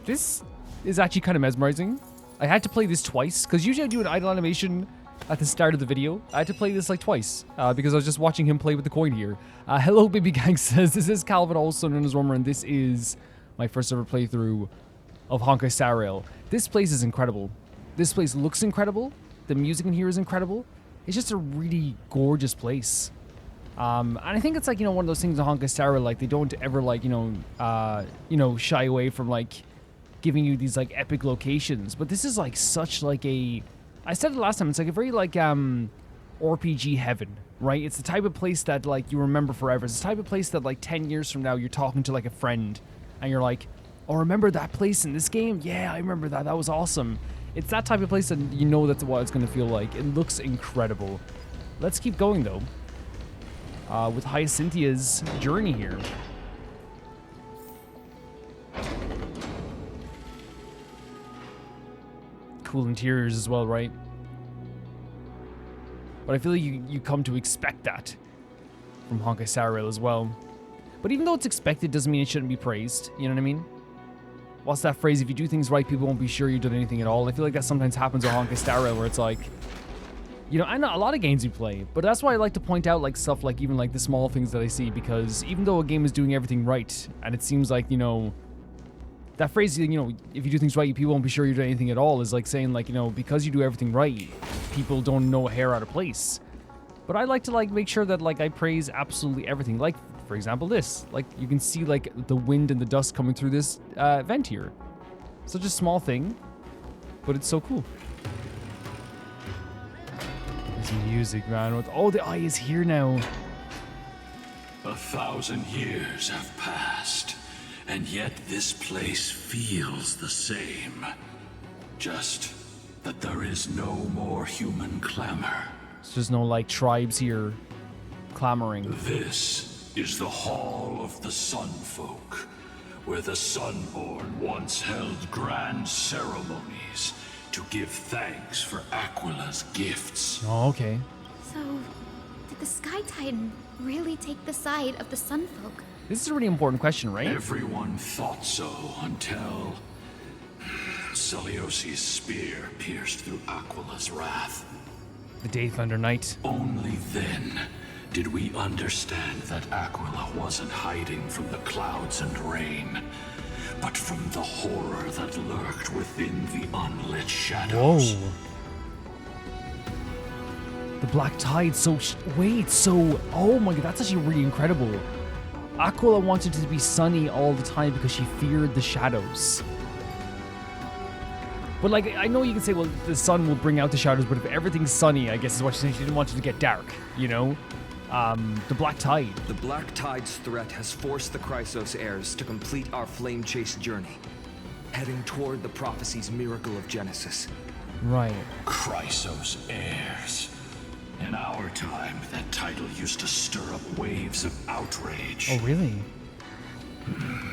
This is actually kind of mesmerizing. I had to play this twice, because usually I do an idle animation at the start of the video. I had to play this like twice, because I was just watching him play with the coin here. Hello Baby Gang says, this is Calvin, also known as Romer, and this is my first ever playthrough of Honkai Star Rail. This place is incredible. This place looks incredible. The music in here is incredible. It's just a really gorgeous place. And I think it's like, one of those things in Honkai Star Rail, like they don't ever like, shy away from like giving you these like epic locations. But this is like such like a, I said it last time, it's like a very like RPG heaven, right? It's the type of place that like you remember forever. It's the type of place that like 10 years from now you're talking to like a friend and you're like, oh, remember that place in this game? Yeah, I remember that. That was awesome. It's that type of place that you know that's what it's going to feel like. It looks incredible. Let's keep going, though, with Hyacinthia's journey here. Cool interiors as well, right? But I feel like you come to expect that from Honkai Star Rail as well. But even though it's expected, doesn't mean it shouldn't be praised. You know what I mean? What's that phrase? If you do things right, people won't be sure you've done anything at all. I feel like that sometimes happens with Honkai Star Rail, where it's like, I know a lot of games you play, but that's why I like to point out like stuff like even like the small things that I see, because even though a game is doing everything right, and it seems like, that phrase, if you do things right, people won't be sure you're doing anything at all, is like saying like, because you do everything right, people don't know a hair out of place. But I like to like make sure that like I praise absolutely everything. Like, for example, this. Like, you can see like the wind and the dust coming through this vent here. Such a small thing, but it's so cool. This music, man. Oh, the eye is here now. 1,000 years have passed, and yet this place feels the same. Just that there is no more human clamor. So there's no like tribes here clamoring. This is the Hall of the Sun Folk, where the Sunborn once held grand ceremonies to give thanks for Aquila's gifts. Oh, okay. So, did the Sky Titan really take the side of the Sun Folk? This is a really important question, right? Everyone thought so until Seliose's spear pierced through Aquila's wrath. The Day Thunder Knight. Only then did we understand that Aquila wasn't hiding from the clouds and rain, but from the horror that lurked within the unlit shadows. Whoa. The Black Tide, oh my god, that's actually really incredible. Aquila wanted to be sunny all the time because she feared the shadows. But like, I know you can say, well, the sun will bring out the shadows, but if everything's sunny, I guess is what she's saying. She didn't want it to get dark, The Black Tide. The Black Tide's threat has forced the Chrysos heirs to complete our flame chase journey, heading toward the prophecy's miracle of Genesis. Right. Chrysos heirs. In our time, that title used to stir up waves of outrage. Oh, really?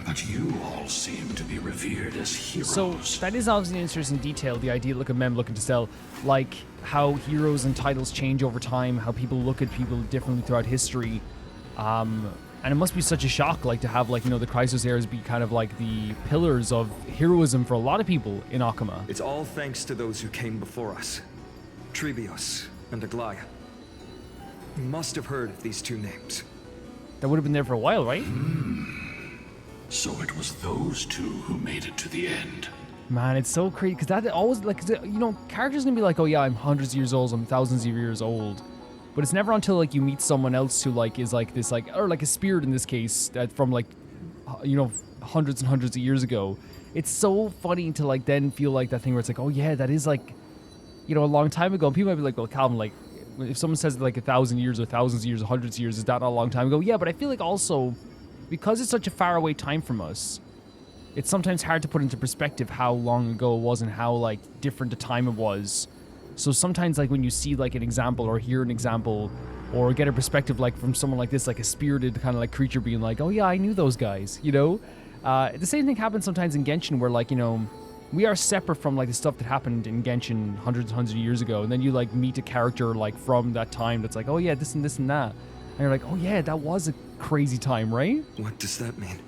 But you all seem to be revered as heroes. So that is obviously an interesting detail, the idea of men looking to sell, like how heroes and titles change over time, how people look at people differently throughout history. And it must be such a shock, like to have the Chrysos heirs be kind of like the pillars of heroism for a lot of people in Akama. It's all thanks to those who came before us. Trebios and Aglaia. You must have heard of these two names. That would have been there for a while, right? So it was those two who made it to the end. Man, it's so crazy, because that always, characters gonna be like, oh yeah, I'm hundreds of years old, I'm thousands of years old. But it's never until, you meet someone else who, is this, or a spirit in this case, that from, hundreds and hundreds of years ago. It's so funny to, then feel like that thing where it's like, oh yeah, that is, a long time ago. And people might be like, well, Calvin, if someone says, 1,000 years or thousands of years or hundreds of years, is that not a long time ago? Yeah, but I feel like also, because it's such a faraway time from us, it's sometimes hard to put into perspective how long ago it was and how, different a time it was. So sometimes, when you see, an example or hear an example or get a perspective, from someone like this, a spirited kind of, creature being like, oh, yeah, I knew those guys, The same thing happens sometimes in Genshin where, we are separate from, the stuff that happened in Genshin hundreds and hundreds of years ago. And then you, meet a character, from that time that's like, oh, yeah, this and this and that. And you're like, oh, yeah, that was a crazy time, right? What does that mean?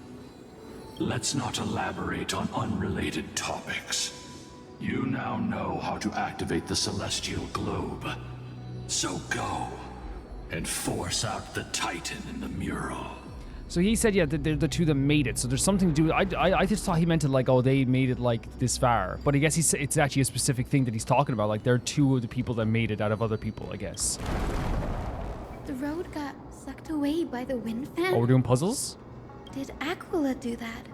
Let's not elaborate on unrelated topics. You now know how to activate the celestial globe. So go and force out the Titan in the mural. So he said, yeah, that they're the two that made it. So there's something to do. I just thought he meant it like, oh, they made it like this far. But I guess it's actually a specific thing that he's talking about. Like they're two of the people that made it out of other people, I guess. The road got sucked away by the wind fan? Oh, we're doing puzzles? Did Aquila do that?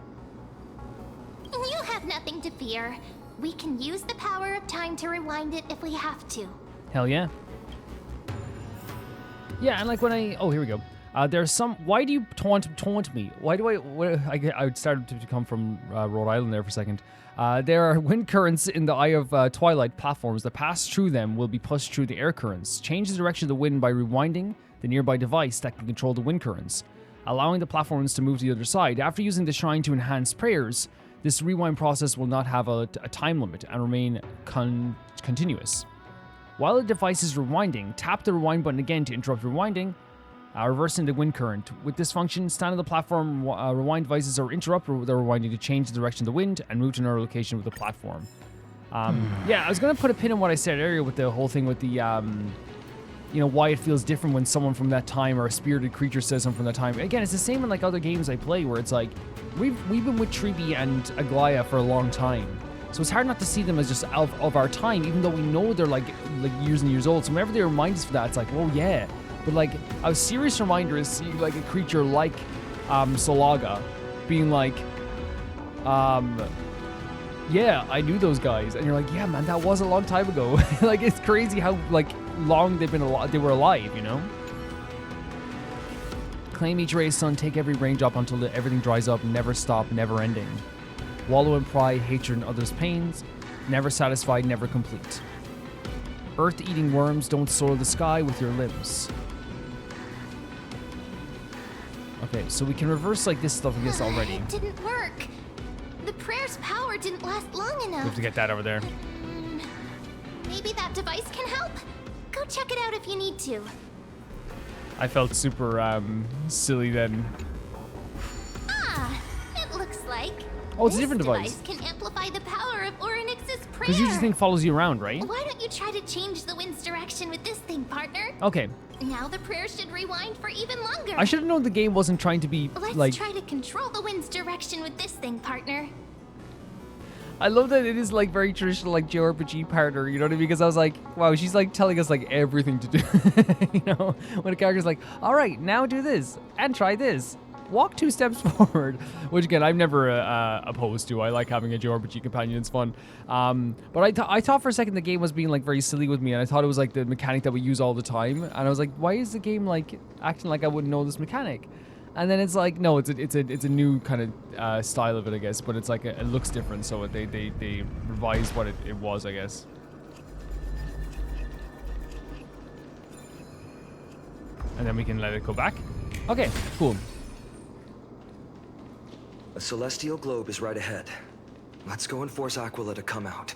You have nothing to fear. We can use the power of time to rewind it if we have to. Hell yeah. Yeah, and like when oh, here we go. There's some. Why do you taunt me? Why do I started to come from Rhode Island there for a second. There are wind currents in the Eye of Twilight platforms that pass through them will be pushed through the air currents. Change the direction of the wind by rewinding the nearby device that can control the wind currents, allowing the platforms to move to the other side. After using the shrine to enhance prayers, this rewind process will not have a time limit and remain continuous. While the device is rewinding, tap the rewind button again to interrupt rewinding, reversing the wind current. With this function, stand on the platform, rewind devices or interrupt the rewinding to change the direction of the wind and move to another location with the platform. Yeah, I was going to put a pin in what I said earlier with the whole thing with the, you know, why it feels different when someone from that time or a spirited creature says something from that time. Again, it's the same in like other games I play where it's like, we've been with Tribi and Aglaia for a long time. So it's hard not to see them as just of our time, even though we know they're like years and years old. So whenever they remind us of that, it's like, oh yeah. But like a serious reminder is seeing like a creature like Solaga being like, yeah, I knew those guys, and you're like, yeah, man, that was a long time ago. Like it's crazy how like long they were alive, you know. Claim each ray of sun, take every raindrop until everything dries up, never stop, never ending. Wallow in pride, hatred, and others' pains, never satisfied, never complete. Earth-eating worms, don't soil the sky with your limbs. Okay, so we can reverse like this stuff, I guess, already. It didn't work. The prayer's power didn't last long enough. We have to get that over there. Maybe that device can help? Go check it out if you need to. I felt super silly then. Ah, it looks like. Oh, it's a different device. This device can amplify the power of Orynyx's prayer. Because you just think follows you around, right? Why don't you try to change the wind's direction with this thing, partner? Okay. Now the prayer should rewind for even longer. I should have known the game wasn't trying to be Let's try to control the wind's direction with this thing, partner. I love that it is like very traditional, like JRPG partner, you know what I mean? Because I was like, wow, she's like telling us like everything to do. You know, when a character's like, all right, now do this and try this. Walk 2 steps forward, which again, I'm never opposed to. I like having a JRPG companion, it's fun. But I thought for a second the game was being like very silly with me, and I thought it was like the mechanic that we use all the time. And I was like, why is the game like acting like I wouldn't know this mechanic? And then it's like, no, it's a new kind of style of it, I guess. But it's like it looks different, so they revised what it was, I guess. And then we can let it go back. Okay, cool. A celestial globe is right ahead. Let's go and force Aquila to come out.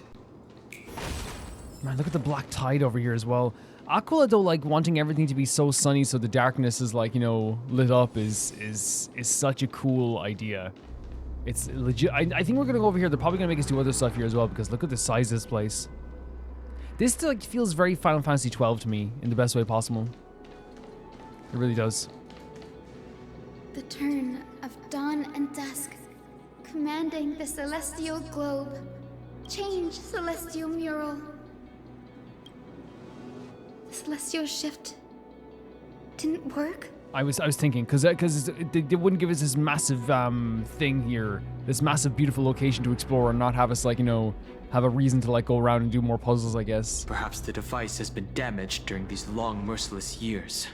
Man, look at the black tide over here as well. Aquila, though, like wanting everything to be so sunny so the darkness is like, you know, lit up is such a cool idea. It's legit. I think we're gonna go over here. They're probably gonna make us do other stuff here as well, because look at the size of this place. This like feels very Final Fantasy 12 to me in the best way possible. It really does. The turn of dawn and dusk, commanding the celestial globe. Change celestial mural. The celestial shift didn't work? I was thinking, because they wouldn't give us this massive thing here, this massive beautiful location to explore and not have us like, you know, have a reason to like go around and do more puzzles, I guess. Perhaps the device has been damaged during these long, merciless years.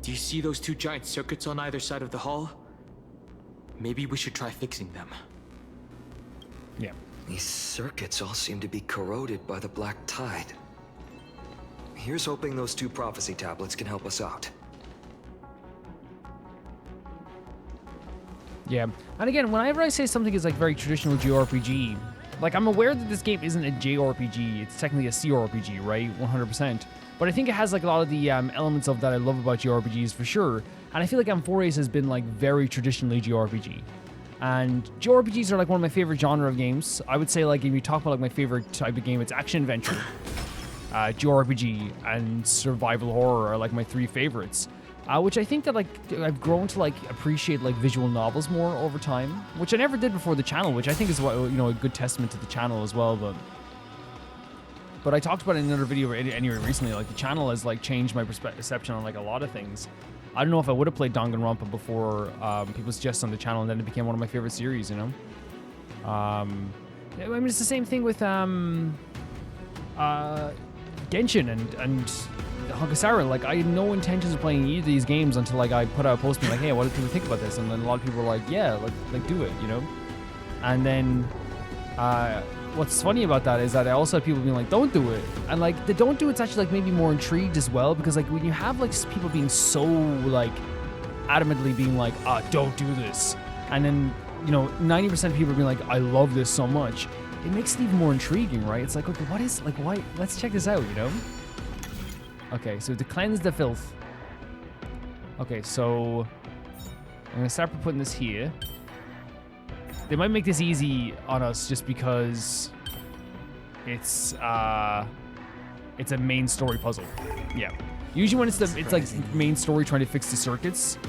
Do you see those 2 giant circuits on either side of the hall? Maybe we should try fixing them. Yeah. These circuits all seem to be corroded by the black tide. Here's hoping those 2 prophecy tablets can help us out. Yeah, and again, whenever I say something is like very traditional JRPG, like I'm aware that this game isn't a JRPG, it's technically a CRPG, right? 100%. But I think it has like a lot of the elements of that I love about JRPGs for sure. And I feel like Amphoreus has been like very traditionally JRPG. And JRPGs are like one of my favorite genre of games. I would say like if you talk about like my favorite type of game, it's action adventure, JRPG, and survival horror are like my 3 favorites. Which I think that like I've grown to like appreciate like visual novels more over time, which I never did before the channel, which I think is what, you know, a good testament to the channel as well. But I talked about it in another video anyway recently. Like the channel has like changed my perception on like a lot of things. I don't know if I would have played Danganronpa before people suggested on the channel, and then it became one of my favorite series. You know, I mean it's the same thing with Genshin and Honkai Star Rail. Like I had no intentions of playing either of these games until like I put out a post being like, hey, what do people think about this? And then a lot of people were like, yeah, like do it, you know. And then what's funny about that is that I also have people being like, don't do it. And like the don't do it's actually like maybe more intrigued as well, because like when you have like people being so like adamantly being like, don't do this, and then you know 90% of people being like, I love this so much, it makes it even more intriguing, right? It's like, okay, what is like, why? Let's check this out, you know. Okay, so to cleanse the filth. Okay, so I'm gonna start putting this here. They might make this easy on us just because it's a main story puzzle. Yeah. Usually when it's like main story trying to fix the circuits,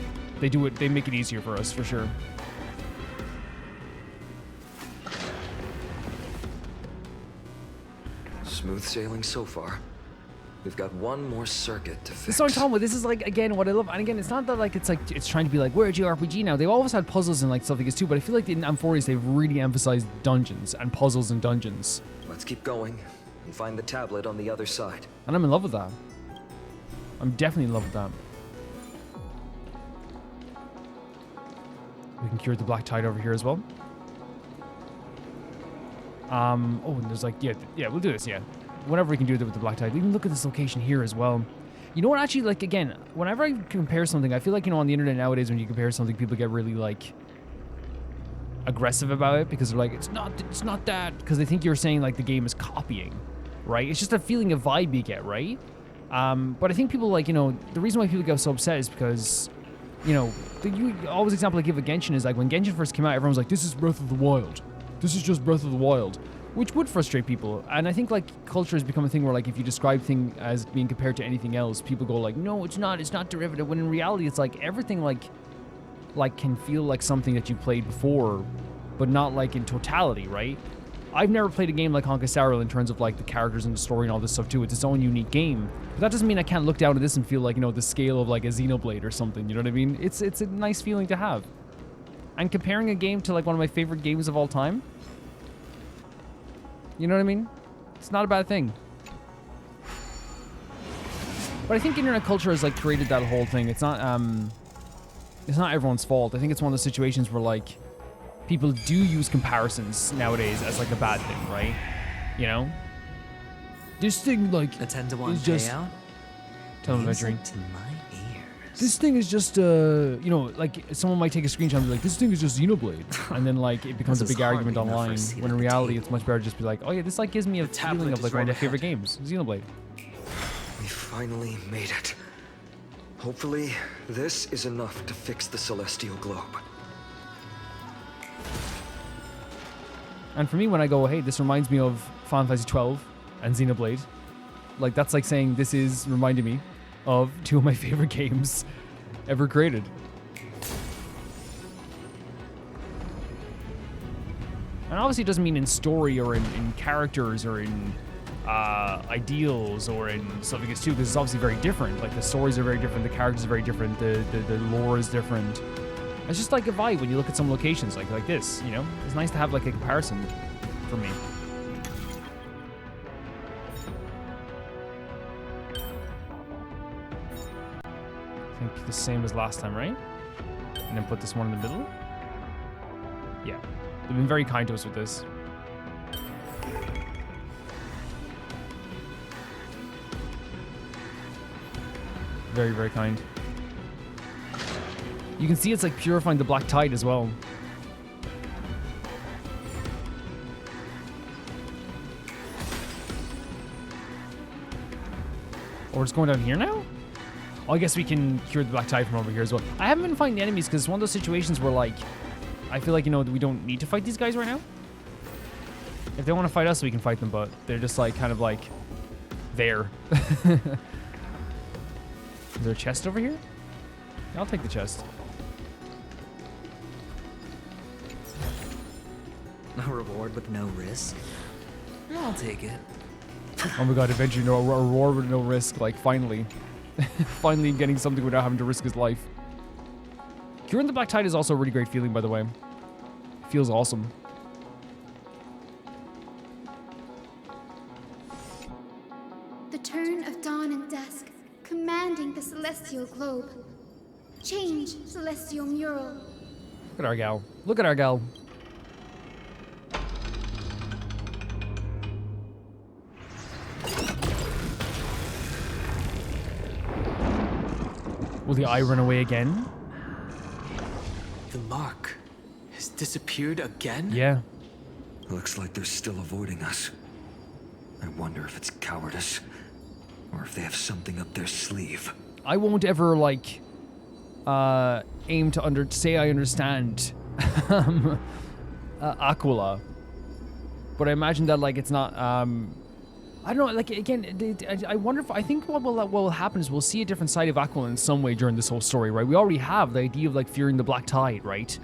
they make it easier for us for sure. Smooth sailing so far. We've got one more circuit to fix. This is what I'm talking about. This is like, again, what I love. And again, it's not that like it's trying to be like, we're a JRPG now. They've always had puzzles and like stuff like this too, but I feel like in Amphoreus they've really emphasized dungeons and puzzles and dungeons. Let's keep going and find the tablet on the other side. And I'm in love with that. I'm definitely in love with that. We can cure the black tide over here as well. Oh, and there's like, yeah, we'll do this, yeah. Whenever we can do it with the black tide. Even look at this location here as well. You know what, actually, like, again, whenever I compare something, I feel like, you know, on the internet nowadays, when you compare something, people get really, like, aggressive about it because they're like, it's not that, because they think you're saying, like, the game is copying, right? It's just a feeling of vibe you get, right? But I think people, like, you know, the reason why people get so upset is because, you know, always example I give of Genshin is, like, when Genshin first came out, everyone was like, this is Breath of the Wild. This is just Breath of the Wild. Which would frustrate people. And I think like culture has become a thing where like if you describe thing as being compared to anything else, people go like, no, it's not derivative. When in reality, it's like everything like can feel like something that you played before, but not like in totality, right? I've never played a game like Honkai Star Rail in terms of like the characters and the story and all this stuff too. It's its own unique game. But that doesn't mean I can't look down at this and feel like, you know, the scale of like a Xenoblade or something, you know what I mean? It's a nice feeling to have. And comparing a game to like one of my favorite games of all time, you know what I mean? It's not a bad thing. But I think internet culture has like created that whole thing. It's not everyone's fault. I think it's one of those situations where like people do use comparisons nowadays as like a bad thing, right? You know? This thing like a 10 to 1 is just payout. Tell them Music my to my ears. This thing is just you know, like someone might take a screenshot and be like, this thing is just Xenoblade, and then like it becomes a This is big argument hardly enough for online. a seat When at in the reality, table. it's much better to just be like, oh yeah, this like gives me a feeling tablet of is like one of right my favorite ahead. games, Xenoblade. We finally made it. Hopefully, this is enough to fix the celestial globe. And for me, when I go, hey, this reminds me of Final Fantasy 12 and Xenoblade, like that's like saying this is reminding me of two of my favorite games ever created. And obviously it doesn't mean in story or in characters or in ideals or in stuff like this too, because it's obviously very different. Like the stories are very different, the characters are very different, the lore is different. It's just like a vibe when you look at some locations like this, you know? It's nice to have like a comparison for me. I think the same as last time, right? And then put this one in the middle. Yeah. They've been very kind to us with this. Very, very kind. You can see it's like purifying the black tide as well. Oh, we're just going down here now? Oh, I guess we can cure the black tide from over here as well. I haven't been finding enemies because it's one of those situations where like I feel like, you know, we don't need to fight these guys right now. If they want to fight us, we can fight them, but they're just like kind of like there. Is there a chest over here? I'll take the chest. A reward with no risk? I'll take it. Oh my god, adventure, no, a reward with no risk. Like, finally. Finally getting something without having to risk his life. Curing the Black Tide is also a really great feeling, by the way. Feels awesome. The turn of dawn and dusk, commanding the celestial globe. Change, celestial mural. Look at our gal. Look at our gal. Will the eye run away again? The mark has disappeared again? Yeah. Looks like they're still avoiding us. I wonder if it's cowardice, or if they have something up their sleeve. I won't ever, like, aim to say I understand Aquila. But I imagine that, like, it's not, I don't know, like, again, I wonder if, I think what will happen is we'll see a different side of Aquila in some way during this whole story, right? We already have the idea of, like, fearing the Black Tide, right?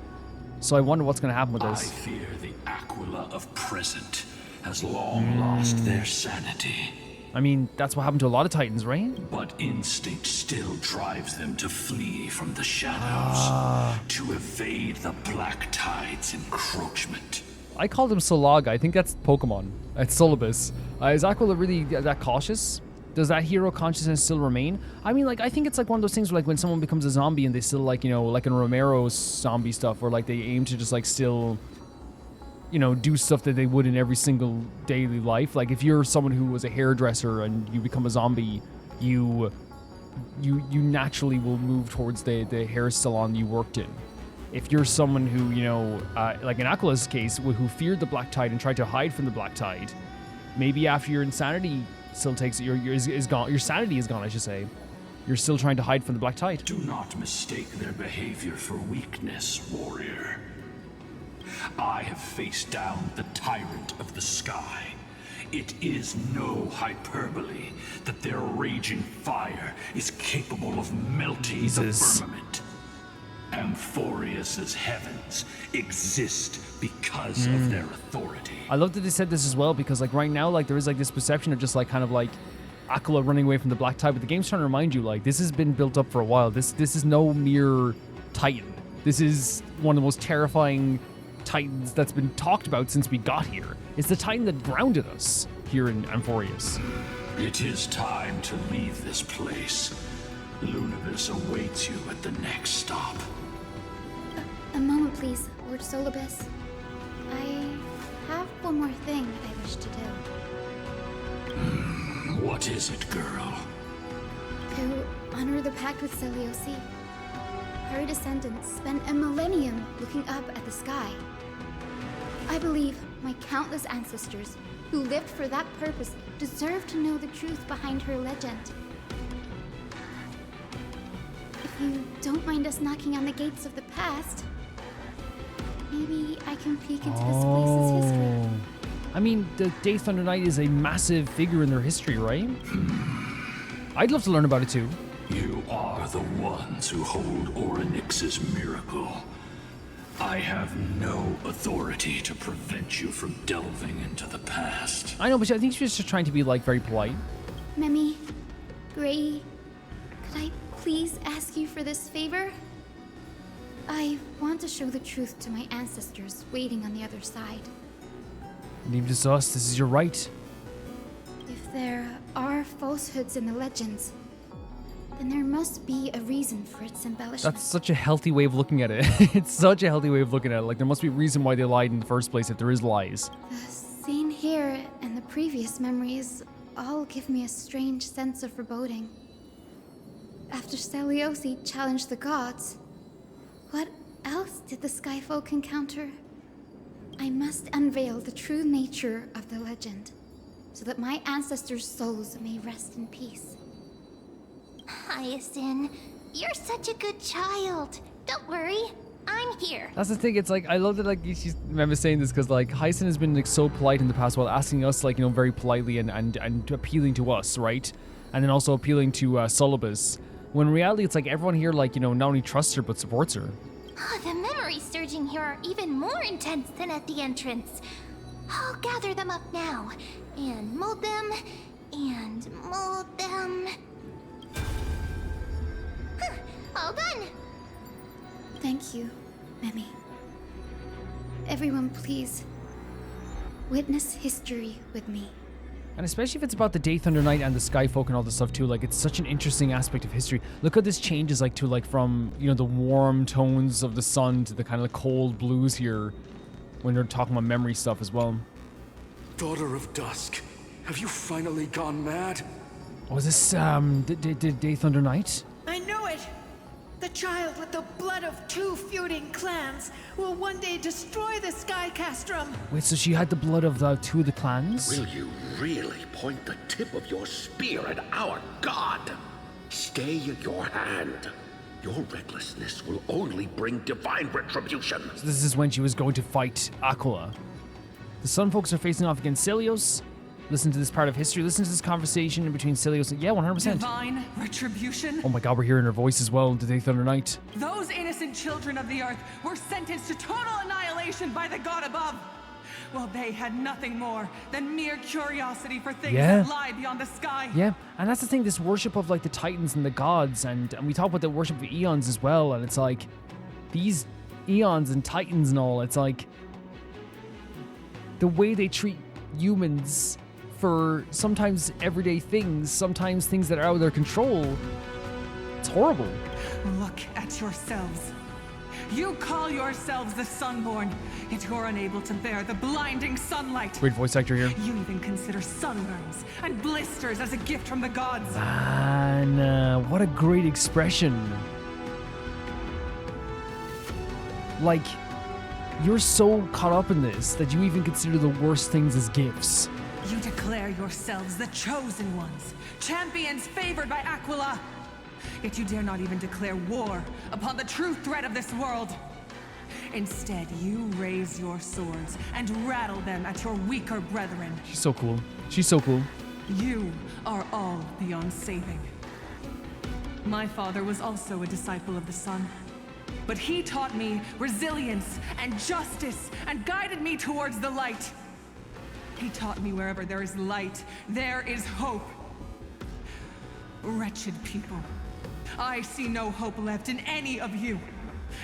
So I wonder what's going to happen with I this. fear the Aquila of present has long lost their sanity. I mean, that's what happened to a lot of Titans, right? But instinct still drives them to flee from the shadows, to evade the Black Tide's encroachment. I called him Solaga. I think that's Pokemon. It's Solibus. Is Aquila really that cautious? Does that hero consciousness still remain? I mean, like, I think it's like one of those things where, like, when someone becomes a zombie and they still, like, you know, like in Romero's zombie stuff, where, like, they aim to just, like, still, you know, do stuff that they would in every single daily life. Like, if you're someone who was a hairdresser and you become a zombie, you naturally will move towards the hair salon you worked in. If you're someone who, you know, like in Aquila's case, who feared the Black Tide and tried to hide from the Black Tide, maybe after your insanity still takes is gone, your sanity is gone, I should say, you're still trying to hide from the Black Tide. Do not mistake their behavior for weakness, warrior. I have faced down the tyrant of the sky. It is no hyperbole that their raging fire is capable of melting the firmament. Amphoreus's heavens exist because of their authority. I love that they said this as well, because, like, right now, like, there is, like, this perception of just, like, kind of like Aquila running away from the Black Tide, but the game's trying to remind you, like, this has been built up for a while. This is no mere Titan. This is one of the most terrifying Titans that's been talked about since we got here. It's the Titan that grounded us here in Amphoreus. It is time to leave this place. Lunibus awaits you at the next stop. A moment, please, Lord Solibus. I have one more thing I wish to do. What is it, girl? To honor the pact with Seliose. Her descendants spent a millennium looking up at the sky. I believe my countless ancestors who lived for that purpose deserve to know the truth behind her legend. If you don't mind us knocking on the gates of the past, maybe I can peek into this place's history. I mean, the Day Thunder Knight is a massive figure in their history, right? I'd love to learn about it too. You are the ones who hold Orynyx's miracle. I have no authority to prevent you from delving into the past. I know, but I think she was just trying to be, like, very polite. Memi, Gray, could I please ask you for this favor? I want to show the truth to my ancestors waiting on the other side. Leave this to us. This is your right. If there are falsehoods in the legends, then there must be a reason for its embellishment. That's such a healthy way of looking at it. It's such a healthy way of looking at it. Like, there must be a reason why they lied in the first place if there is lies. The scene here and the previous memories all give me a strange sense of foreboding. After Seliose challenged the gods, what else did the Skyfolk encounter? I must unveil the true nature of the legend, so that my ancestors' souls may rest in peace. Hyacinth, you're such a good child. Don't worry. I'm here. That's the thing. It's like I love that. Like she's remember saying this because like Hyson has been like so polite in the past while asking us like very politely and appealing to us, right? And then also appealing to Seliose. When in reality, it's like everyone here like not only trusts her but supports her. Oh, the memories surging here are even more intense than at the entrance. I'll gather them up now and mold them and mold them. Huh, all done. Thank you, Memi. Everyone, please witness history with me. And especially if it's about the Day Thunder Knight and the Skyfolk and all this stuff too, like it's such an interesting aspect of history. Look how this changes like to like from the warm tones of the sun to the kind of cold blues here when they're talking about memory stuff as well. Daughter of Dusk, have you finally gone mad? Was this Day Thunder Knight? I know it! The child with the blood of two feuding clans will one day destroy the Sky Castrum. Wait, so she had the blood of the two of the clans? Will you really point the tip of your spear at our god? Stay your hand. Your recklessness will only bring divine retribution. So this is when she was going to fight Aquila. The Sun folks are facing off against Seliose. Listen to this part of history. Listen to this conversation in between Seliose and... Yeah, 100%. Divine retribution? Oh my god, we're hearing her voice as well, the Day Thunder Knight. Those innocent children of the earth were sentenced to total annihilation by the god above. Well, they had nothing more than mere curiosity for things that lie beyond the sky. Yeah, and that's the thing, this worship of like the titans and the gods, and we talk about the worship of eons as well, and it's like, these eons and titans and all, it's like, the way they treat humans for sometimes everyday things, sometimes things that are out of their control, it's horrible. Look at yourselves. You call yourselves the Sunborn, yet you're unable to bear the blinding sunlight. Great voice actor here. You even consider sunburns and blisters as a gift from the gods. Man, what a great expression. Like, you're so caught up in this that you even consider the worst things as gifts. You declare yourselves the chosen ones, champions favored by Aquila. Yet you dare not even declare war upon the true threat of this world. Instead, you raise your swords and rattle them at your weaker brethren. She's so cool. She's so cool. You are all beyond saving. My father was also a disciple of the sun, but he taught me resilience and justice and guided me towards the light. He taught me wherever there is light, there is hope. Wretched people, I see no hope left in any of you.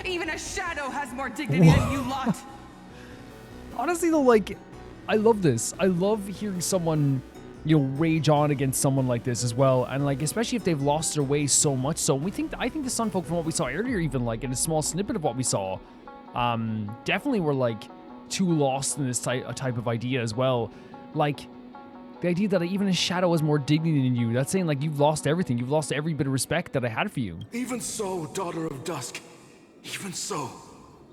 Even a shadow has more dignity than you lot. Honestly though, like, I love this. I love hearing someone, rage on against someone like this as well. And like, especially if they've lost their way so much so. I think the Sunfolk, from what we saw earlier, even like in a small snippet of what we saw, definitely were like too lost in this type of idea as well. Like, the idea that even a shadow has more dignity than you, that's saying like you've lost everything. You've lost every bit of respect that I had for you. Even so, Daughter of Dusk, even so,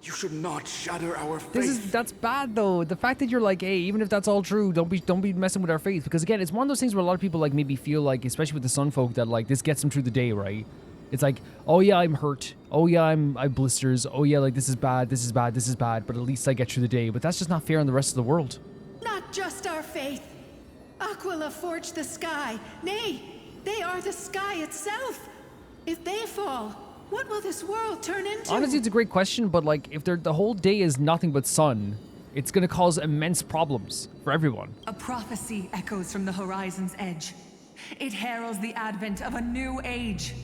you should not shatter our faith. That's bad though. The fact that you're like, hey, even if that's all true, don't be messing with our faith. Because again, it's one of those things where a lot of people like maybe feel like, especially with the Sunfolk, that like this gets them through the day, right? It's like, oh yeah, I'm hurt. Oh yeah, I blisters. Oh yeah, like this is bad, this is bad, this is bad. But at least I get through the day. But that's just not fair on the rest of the world. Not just our faith. Aquila forged the sky. Nay, they are the sky itself. If they fall, what will this world turn into? Honestly, it's a great question, but like, if the whole day is nothing but sun, it's gonna cause immense problems for everyone. A prophecy echoes from the horizon's edge. It heralds the advent of a new age.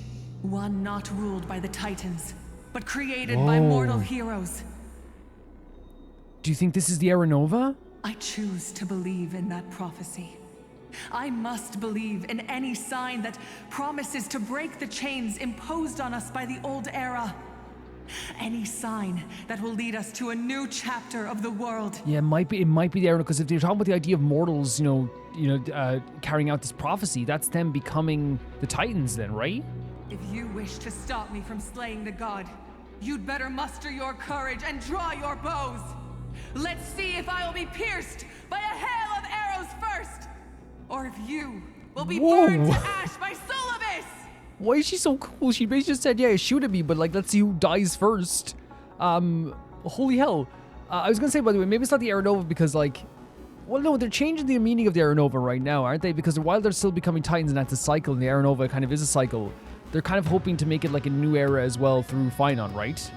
One not ruled by the Titans, but created by mortal heroes. Do you think this is the Era Nova? I choose to believe in that prophecy. I must believe in any sign that promises to break the chains imposed on us by the old era. Any sign that will lead us to a new chapter of the world. Yeah, it might be the Era, because if they're talking about the idea of mortals, carrying out this prophecy, that's them becoming the Titans then, right? If you wish to stop me from slaying the god, you'd better muster your courage and draw your bows. Let's see if I will be pierced by a hail of arrows first, or if you will be burned to ash by Seliose. Why is she so cool? She basically just said, yeah, shoot at me, but like, let's see who dies first. Holy hell. I was gonna say, by the way, maybe it's not the Aeronova because, like, well, no, they're changing the meaning of the Aeronova right now, aren't they? Because while they're still becoming Titans and that's a cycle, and the Aeronova kind of is a cycle, they're kind of hoping to make it like a new era as well through Finon, right?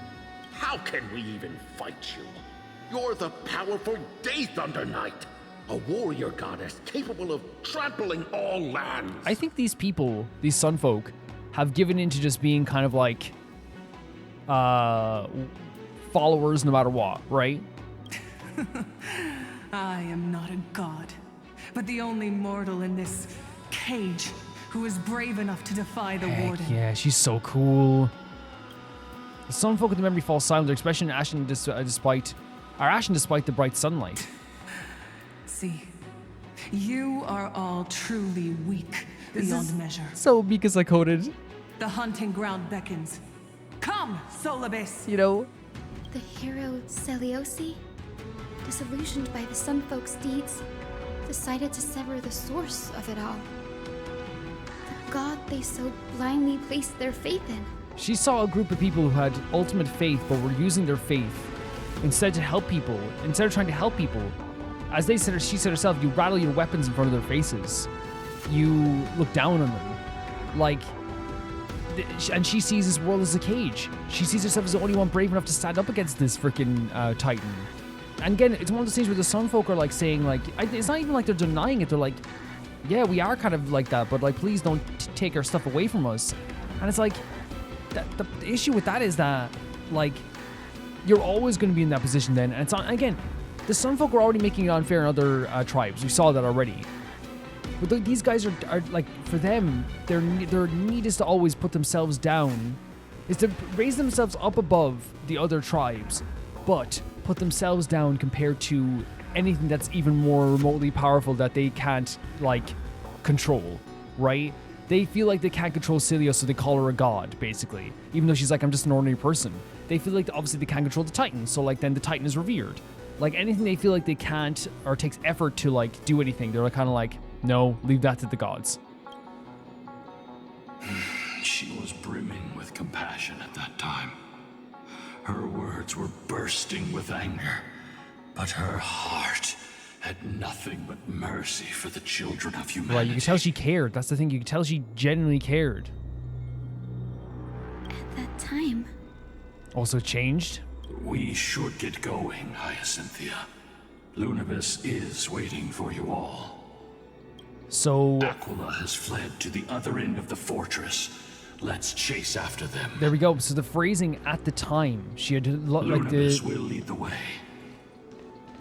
How can we even fight you? You're the powerful Day Thunder Knight, a warrior goddess capable of trampling all lands. I think these people, these Sun folk, have given into just being kind of like followers no matter what, right? I am not a god, but the only mortal in this cage who is brave enough to defy the Warden. Yeah, she's so cool. The Sun folk of the memory fall silent, their expression ashen despite the bright sunlight. See, you are all truly weak beyond measure. So meek as I coded. The hunting ground beckons. Come, Seliose! You know? The hero Seliose, disillusioned by the Sun Folk's deeds, decided to sever the source of it all. The god they so blindly placed their faith in. She saw a group of people who had ultimate faith but were using their faith instead of trying to help people. As she said herself, you rattle your weapons in front of their faces. You look down on them. Like, and she sees this world as a cage. She sees herself as the only one brave enough to stand up against this freaking Titan. And again, it's one of those things where the Sun folk are like saying, like, it's not even like they're denying it. They're like, yeah, we are kind of like that, but like, please don't take our stuff away from us. And it's like, the issue with that is that, like, you're always going to be in that position then. And it's on, again, the Sun folk are already making it unfair in other tribes. We saw that already. But these guys are like, for them, their need is to always put themselves down, is to raise themselves up above the other tribes, but put themselves down compared to anything that's even more remotely powerful that they can't, like, control, right? They feel like they can't control Seliose, so they call her a god, basically. Even though she's like, I'm just an ordinary person. They feel like, obviously, they can't control the Titan, so, like, then the Titan is revered. Like, anything they feel like they can't, or takes effort to, like, do anything, they're like, kind of like, no, leave that to the gods. She was brimming with compassion at that time. Her words were bursting with anger, but her heart had nothing but mercy for the children of humanity. Right, you can tell she cared. That's the thing, you can tell she genuinely cared. At that time. Also changed? We should get going, Hyacinthia. Lunibus is waiting for you all. So Aquila has fled to the other end of the fortress. Let's chase after them. there we go. So the phrasing at the time, she had like Lunibus will lead the way.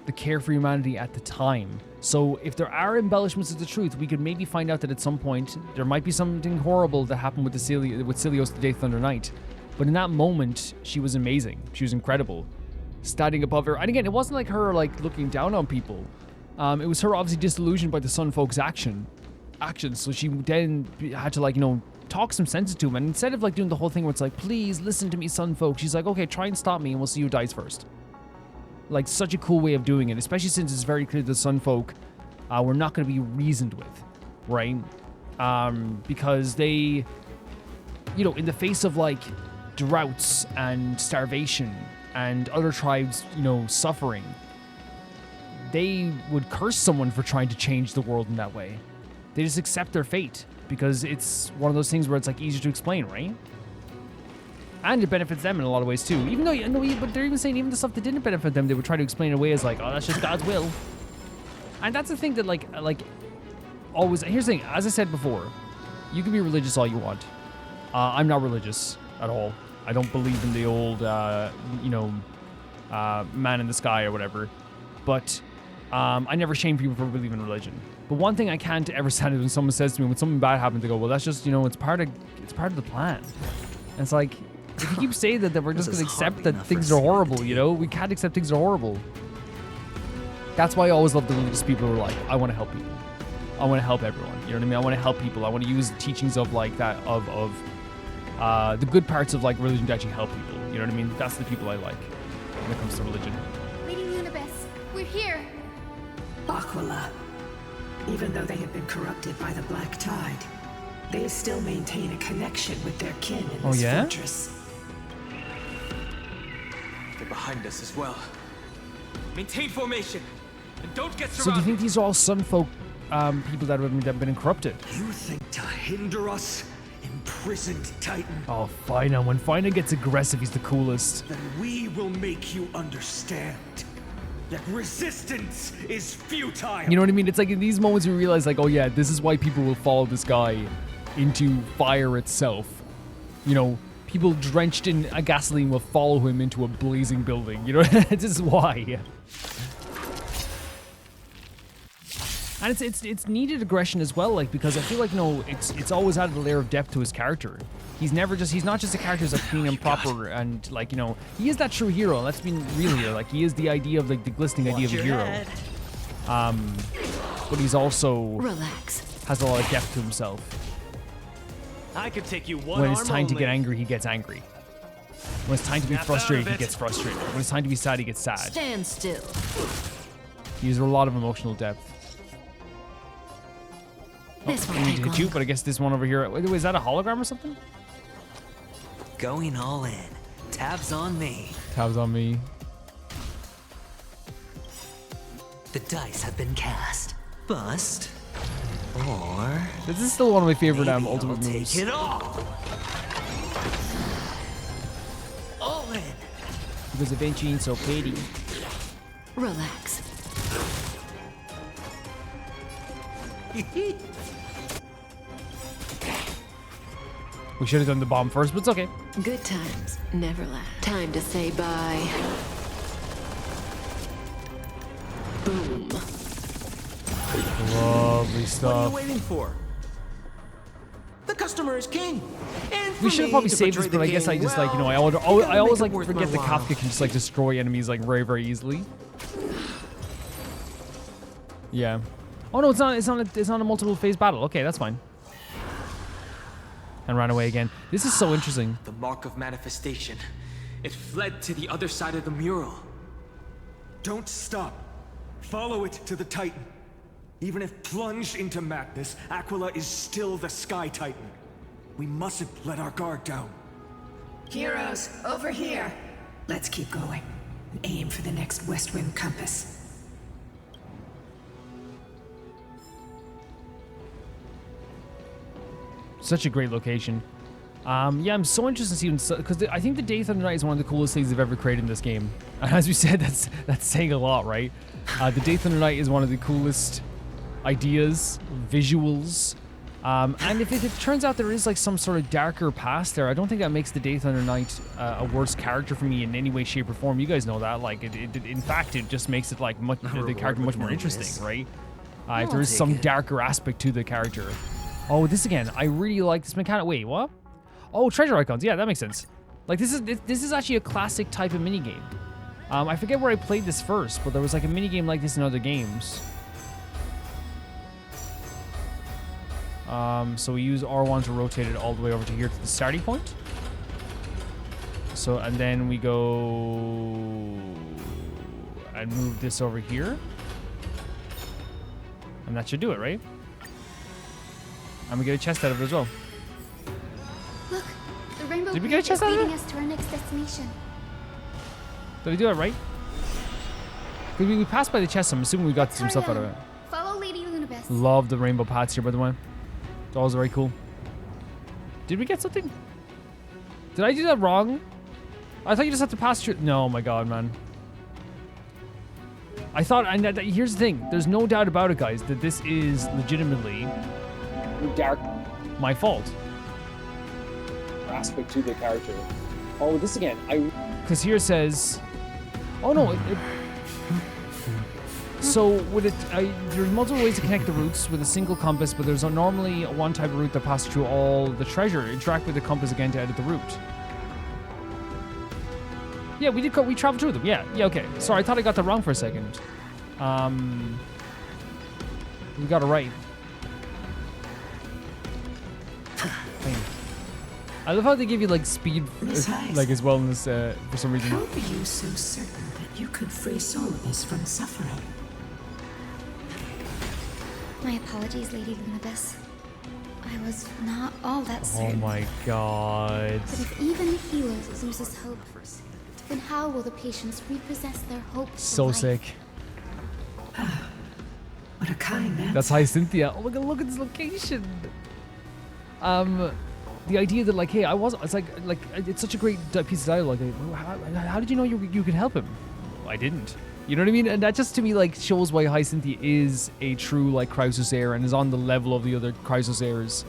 The care for humanity at the time. So if there are embellishments of the truth, we could maybe find out that at some point there might be something horrible that happened with Seliose the Day Thunder Knight. But in that moment, she was amazing. She was incredible. Standing above her. And again, it wasn't like her like looking down on people. It was her obviously disillusioned by the Sun folks' actions. So she then had to, like, you know, talk some sense to him. And instead of like doing the whole thing where it's like, please listen to me, Sun folk, she's like, okay, try and stop me and we'll see who dies first. Like, such a cool way of doing it, especially since it's very clear the Sun folk were not going to be reasoned with, right? Because they, you know, in the face of like droughts and starvation and other tribes, you know, suffering, they would curse someone for trying to change the world in that way. They just accept their fate because it's one of those things where it's like easier to explain, right? And it benefits them in a lot of ways too. Even though, you know, but they're even saying even the stuff that didn't benefit them, they would try to explain it away as like, oh, that's just God's will. And that's the thing that like always, here's the thing, as I said before, you can be religious all you want. I'm not religious at all. I don't believe in the old, you know, man in the sky or whatever. But I never shame people for believing in religion. But one thing I can't ever stand is when someone says to me, when something bad happens, they go, well, that's just, you know, it's part of the plan. And it's like, if you keep saying that we're just going to accept that things are horrible, you know? We can't accept things are horrible. That's why I always love the religious people who are like, I want to help people. I want to help everyone. You know what I mean? I want to help people. I want to use the teachings of like that, of the good parts of like religion to actually help people. You know what I mean? That's the people I like when it comes to religion. Lady Unibus, we're here. Aquila. Even though they have been corrupted by the Black Tide, they still maintain a connection with their kin in this fortress. They're behind us as well. Maintain formation, and don't get So surrounded. do you think these are all Sun Folk people that have been corrupted? You think to hinder us, imprisoned Titan, Oh, Fina. When Fina gets aggressive, he's the coolest. then we will make you understand that resistance is futile. You know what I mean? It's like in these moments you realize, like, oh yeah, this is why people will follow this guy into fire itself. You know, people drenched in a gasoline will follow him into a blazing building. You know, this is why. And it's needed aggression as well, like, because I feel like, you know, it's always added a layer of depth to his character. He's not just a character who's like clean and proper and like, you know, he is that true hero. Let's be real here. Like, he is the idea of like the glistening idea of a hero. But he's also has a lot of depth to himself. I could take you one When it's arm time to get only. angry, he gets angry. When it's time to be Snap out frustrated, of he it. gets frustrated. When it's time to be sad, he gets sad. Stand still. He has a lot of emotional depth. This I won't need take to hit you, long. but I guess this one over here. Wait, is that a hologram or something? Going all in. Tabs on me. Tabs on me. The dice have been cast. Bust. Or This is still one of my favorite maybe ultimate I'll moves. take it all. All in. Because eventually it's so pretty. Relax. We should have done the bomb first, but it's okay. Good times never last. Time to say bye. Boom. Lovely What are you stuff. waiting for? The customer is king. And for We should have me probably to saved portray this, but the I guess I king just like, you know, well, I you gotta always make like it worth forget my that while. Kafka can just like destroy enemies like very, very easily. Yeah. Oh no, it's not a multiple phase battle. Okay, that's fine. And ran away again. This is so interesting. The mark of manifestation. It fled to the other side of the mural. Don't stop. Follow it to the Titan. Even if plunged into madness, Aquila is still the Sky Titan. We mustn't let our guard down. Heroes, over here. Let's keep going. And aim for the next west wind compass. Such a great location. Yeah, I'm so interested to see because I think the Day Thunder Knight is one of the coolest things they've ever created in this game. And as we said, that's saying a lot, right? The Day Thunder Knight is one of the coolest ideas, visuals. And if it turns out there is like some sort of darker past there, I don't think that makes the Day Thunder Knight a worse character for me in any way, shape, or form. You guys know that. Like, in fact, it just makes it like the character much more interesting, right? If there is some darker aspect to the character. Oh, this again. I really like this mechanic. Wait, what? Oh, treasure icons. Yeah, that makes sense. Like, this is actually a classic type of minigame. I forget where I played this first, but there was like a minigame like this in other games. So we use R1 to rotate it all the way over to here to the starting point. So, and then we go and move this over here. And that should do it, right? And we get a chest out of it as well. Look, the rainbow Did we get a bridge is chest out of leading it? us to our next destination. Did we do it right? Because we passed by the chest, I'm assuming we got some stuff out of it. Follow Lady Lunabis. Love the rainbow paths here, by the way. It's always very cool. Did we get something? Did I do that wrong? I thought you just have to pass through. No, my God, man. I thought, and here's the thing. There's no doubt about it, guys, that this is legitimately my fault. Aspect to the character. Oh, this again. Because here it says, oh no. So with it, there's multiple ways to connect the routes with a single compass, but there's normally one type of route that passes through all the treasure. Interact with the compass again to edit the route. Yeah, we traveled through them. Yeah, okay. Sorry, I thought I got that wrong for a second. We got it right. I love how they give you like speed, like as well in this for some reason. How are you so certain that you could free Seliose from suffering? My apologies, Lady Lunabis. I was not all that Oh certain. my God. But if even Helios loses hope, then how will the patients repossess their hopes? So sick. What a kind man. That's Hyacinthia. Oh my god, look at this location. The idea that like, hey, it's like it's such a great piece of dialogue. Like, how did you know you could help him? I didn't. You know what I mean? And that just to me like shows why Hyacinthia is a true like Chrysos heir and is on the level of the other Chrysos heirs.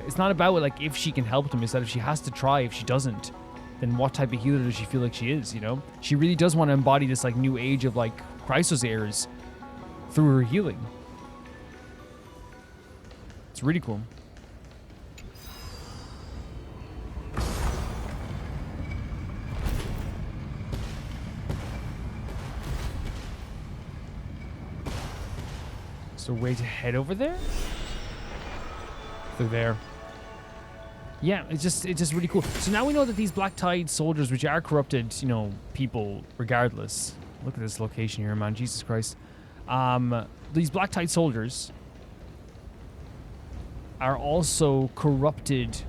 It's not about like if she can help them, it's that if she has to try, if she doesn't, then what type of healer does she feel like she is, you know? She really does want to embody this like new age of like Chrysos heirs through her healing. It's really cool. So way to head over there? Through there. Yeah, it's just really cool. So now we know that these Black Tide soldiers, which are corrupted, you know, people regardless. Look at this location here, man. Jesus Christ. These Black Tide soldiers are also corrupted,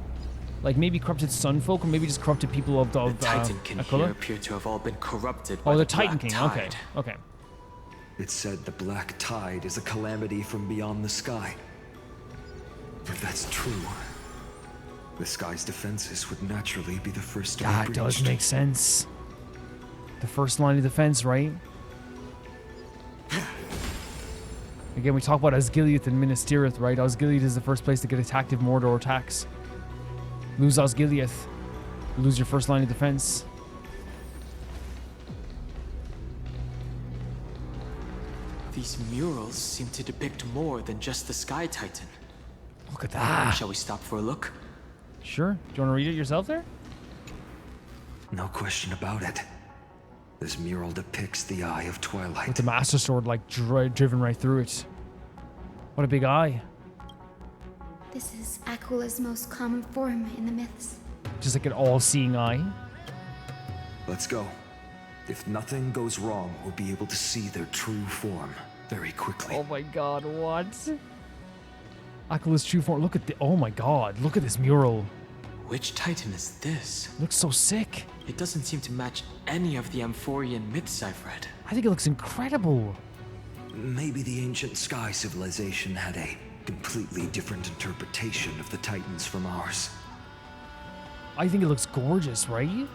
like maybe corrupted Sunfolk, or maybe just corrupted people of the Titan King Aquila? here appear to have all been corrupted by the the Titan Black King. Tide. Okay. It said the Black Tide is a calamity from beyond the sky. If that's true, the sky's defenses would naturally be the first to be That breached. does make sense. The first line of defense, right? Again, we talk about Osgiliath and Minas Tirith, right? Osgiliath is the first place to get attacked if Mordor attacks. Lose Osgiliath, lose your first line of defense. These murals seem to depict more than just the Sky Titan. Look at that. Shall we stop for a look? Sure. Do you want to read it yourself there? No question about it. This mural depicts the Eye of Twilight. With the Master Sword like driven right through it. What a big eye. This is Aquila's most common form in the myths. Just like an all-seeing eye. Let's go. If nothing goes wrong, we'll be able to see their true form very quickly. Oh my god, what? Aquila's true form. Look at the. Oh my god, look at this mural. Which Titan is this? Looks so sick. It doesn't seem to match any of the Amphorean myths I've read. I think it looks incredible. Maybe the ancient sky civilization had a completely different interpretation of the Titans from ours. I think it looks gorgeous, right?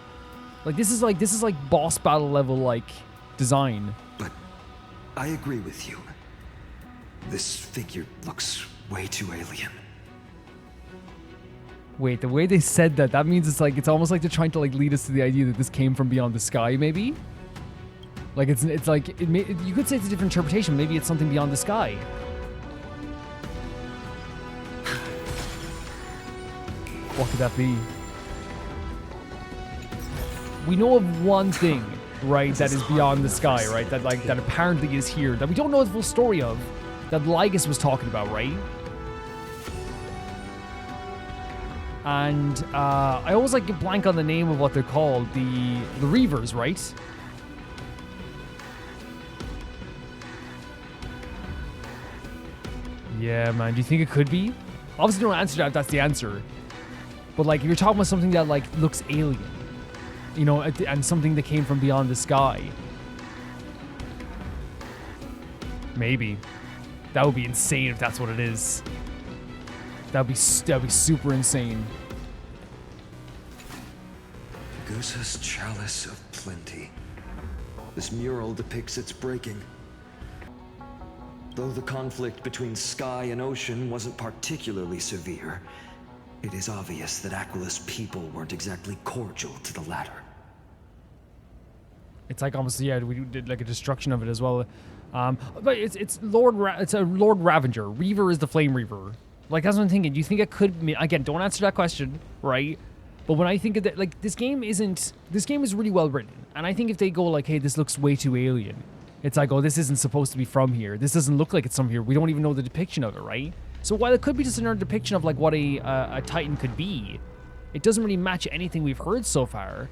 Like this is like boss battle level like design. But I agree with you. This figure looks way too alien. Wait, the way they said that means it's almost like they're trying to like lead us to the idea that this came from beyond the sky, maybe. Like it's like you could say it's a different interpretation. Maybe it's something beyond the sky. What could that be? We know of one thing, right, that is beyond the sky, right? That apparently is here, that we don't know the full story of, that Lygus was talking about, right? And I always like to blank on the name of what they're called, the Reavers, right? Yeah, man. Do you think it could be? Obviously, don't answer that if that's the answer. But like, if you're talking about something that like looks alien, you know, and something that came from beyond the sky, maybe that would be insane if that's what it is. That'd be super insane. Gusa's Chalice of Plenty. This mural depicts its breaking. Though the conflict between sky and ocean wasn't particularly severe, it is obvious that Aquila's people weren't exactly cordial to the latter. It's like almost, yeah, we did like a destruction of it as well. But it's Lord Ravager. Reaver is the Flame Reaver. Like, that's what I'm thinking. Do you think it could mean, again, don't answer that question, right? But when I think of that, like, this game is really well written. And I think if they go like, hey, this looks way too alien, it's like, oh, this isn't supposed to be from here. This doesn't look like it's from here. We don't even know the depiction of it, right? So while it could be just another depiction of like what a Titan could be, it doesn't really match anything we've heard so far.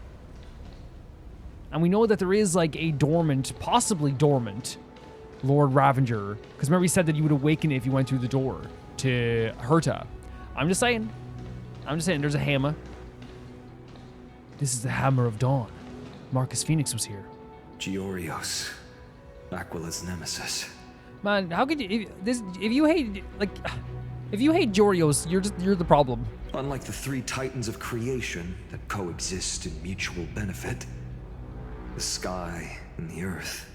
And we know that there is like a dormant, possibly dormant, Lord Ravager. Because remember he said that you would awaken it if you went through the door to Herta. I'm just saying, there's a hammer. This is the Hammer of Dawn. Marcus Phoenix was here. Giorios, Aquila's nemesis. Man, how could you... If you hate... Like... If you hate Giorios, you're the problem. Unlike the three titans of creation that coexist in mutual benefit, the sky and the earth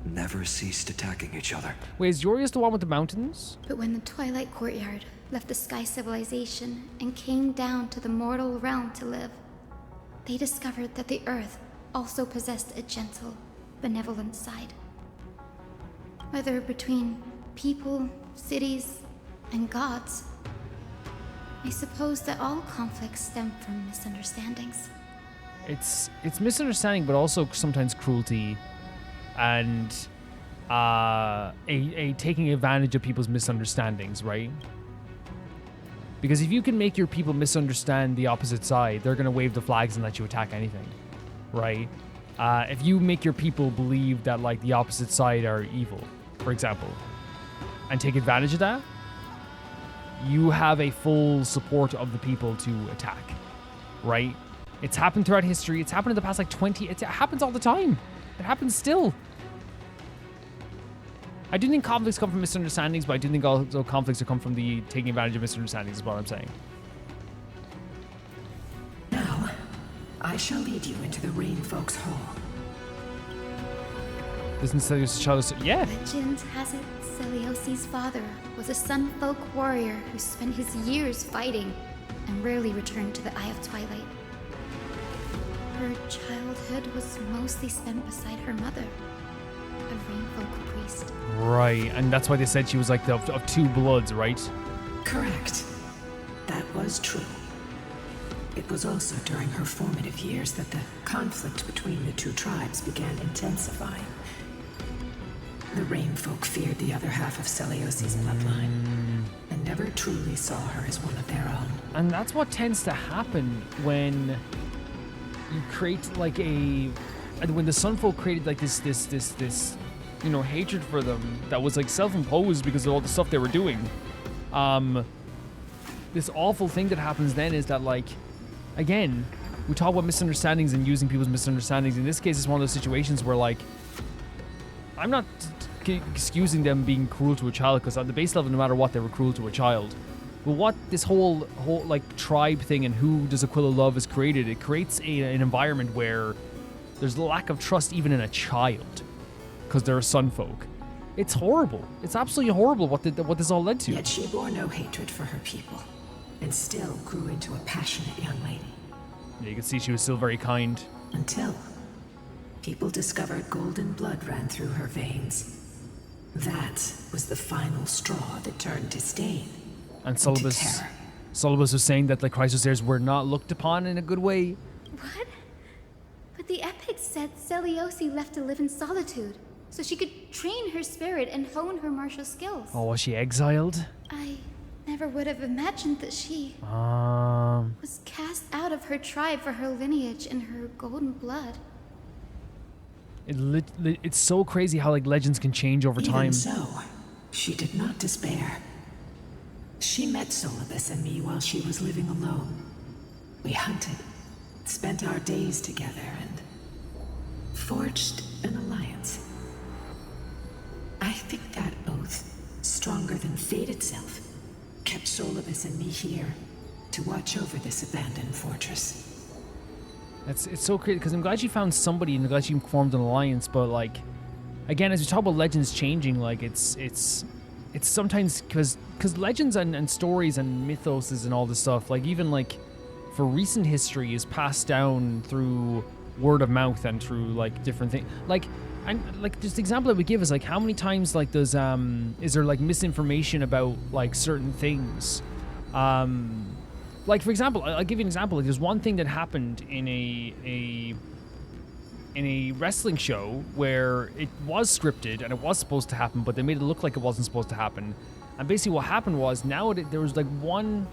never ceased attacking each other. Wait, is Giorios the one with the mountains? But when the Twilight Courtyard left the Sky Civilization and came down to the mortal realm to live, they discovered that the Earth also possessed a gentle, benevolent side. Whether between people, cities, and gods, I suppose that all conflicts stem from misunderstandings. It's misunderstanding, but also sometimes cruelty, and a taking advantage of people's misunderstandings, right? Because if you can make your people misunderstand the opposite side, they're gonna wave the flags and let you attack anything, right? If you make your people believe that like the opposite side are evil, for example, and take advantage of that, you have a full support of the people to attack, right? It's happened throughout history. It's happened in the past like 20... It happens all the time. It happens still. I do think conflicts come from misunderstandings, but I do think also conflicts come from the taking advantage of misunderstandings is what I'm saying. Now, I shall lead you into the Rain Folks Hall. Doesn't Seliose... Yeah. Legend has it Selios's father was a Sunfolk warrior who spent his years fighting and rarely returned to the Eye of Twilight. Her childhood was mostly spent beside her mother, a Rainfolk priest. Right, and that's why they said she was like of two bloods, right? Correct. That was true. It was also during her formative years that the conflict between the two tribes began intensifying. The Rainfolk feared the other half of Selios's bloodline, and never truly saw her as one of their own. And that's what tends to happen when you create like when the Sunfolk created like this you know, hatred for them that was like self-imposed because of all the stuff they were doing. This awful thing that happens then is that, like, again, we talk about misunderstandings and using people's misunderstandings. In this case, it's one of those situations where, like, I'm not excusing them being cruel to a child, because at the base level, no matter what, they were cruel to a child. But what this whole like tribe thing and who does Aquila love has created, it creates an environment where there's a lack of trust even in a child, because they're a Sunfolk. It's horrible. It's absolutely horrible what this all led to. Yet she bore no hatred for her people, and still grew into a passionate young lady. Yeah, you can see she was still very kind. Until people discovered golden blood ran through her veins. That was the final straw that turned disdain and into terror. Seliose was saying that the Chrysosairs were not looked upon in a good way. What? But the epics said Seliose left to live in solitude, so she could train her spirit and hone her martial skills. Oh, was she exiled? I never would have imagined that she was cast out of her tribe for her lineage and her golden blood. It's so crazy how like legends can change over time. Even so, she did not despair. She met Seliose and me while she was living alone. We hunted, spent our days together, and forged an alliance. I think that oath, stronger than fate itself, kept Seliose and me here to watch over this abandoned fortress. It's so crazy because I'm glad she found somebody and I'm glad she formed an alliance. But like, again, as we talk about legends changing, like it's sometimes because legends and stories and mythos and all this stuff, like even like for recent history, is passed down through word of mouth and through like different things. Like, and like just the example that we give is like how many times like does is there like misinformation about like certain things. Like, for example, I'll give you an example. Like, there's one thing that happened in a wrestling show where it was scripted and it was supposed to happen, but they made it look like it wasn't supposed to happen. And basically what happened was there was like one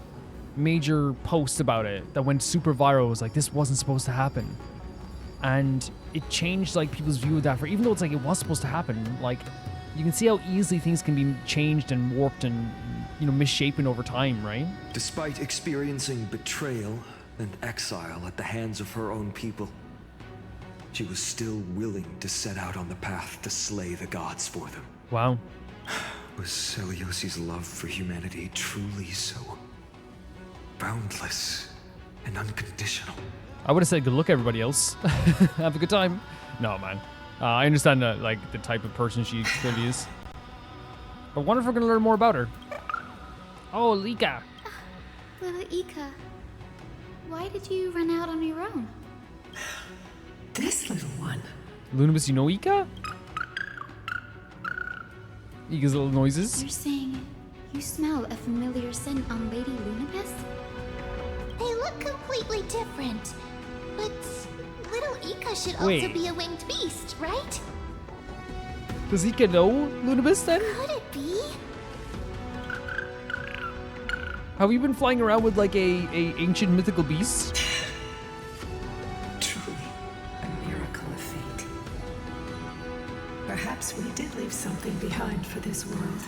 major post about it that went super viral. It was like, this wasn't supposed to happen. And it changed like people's view of that, for even though it's like it was supposed to happen, like you can see how easily things can be changed and warped and, you know, misshapen over time, right? Despite experiencing betrayal and exile at the hands of her own people, she was still willing to set out on the path to slay the gods for them. Wow. Was Selios's love for humanity truly so boundless and unconditional? I would have said good luck, everybody else. Have a good time. No, man. I understand like the type of person she clearly is. I wonder if we're gonna learn more about her. Oh, Lika. Little Ika, why did you run out on your own? This little one. Lunibus, you know Ika? Ika's little noises. You're saying you smell a familiar scent on Lady Lunibus? They look completely different. But little Ika should also Wait. be a winged beast, right? Does Ika know Lunibus then? Could it be? Have you been flying around with like a ancient mythical beast? Truly, a miracle of fate. Perhaps we did leave something behind for this world.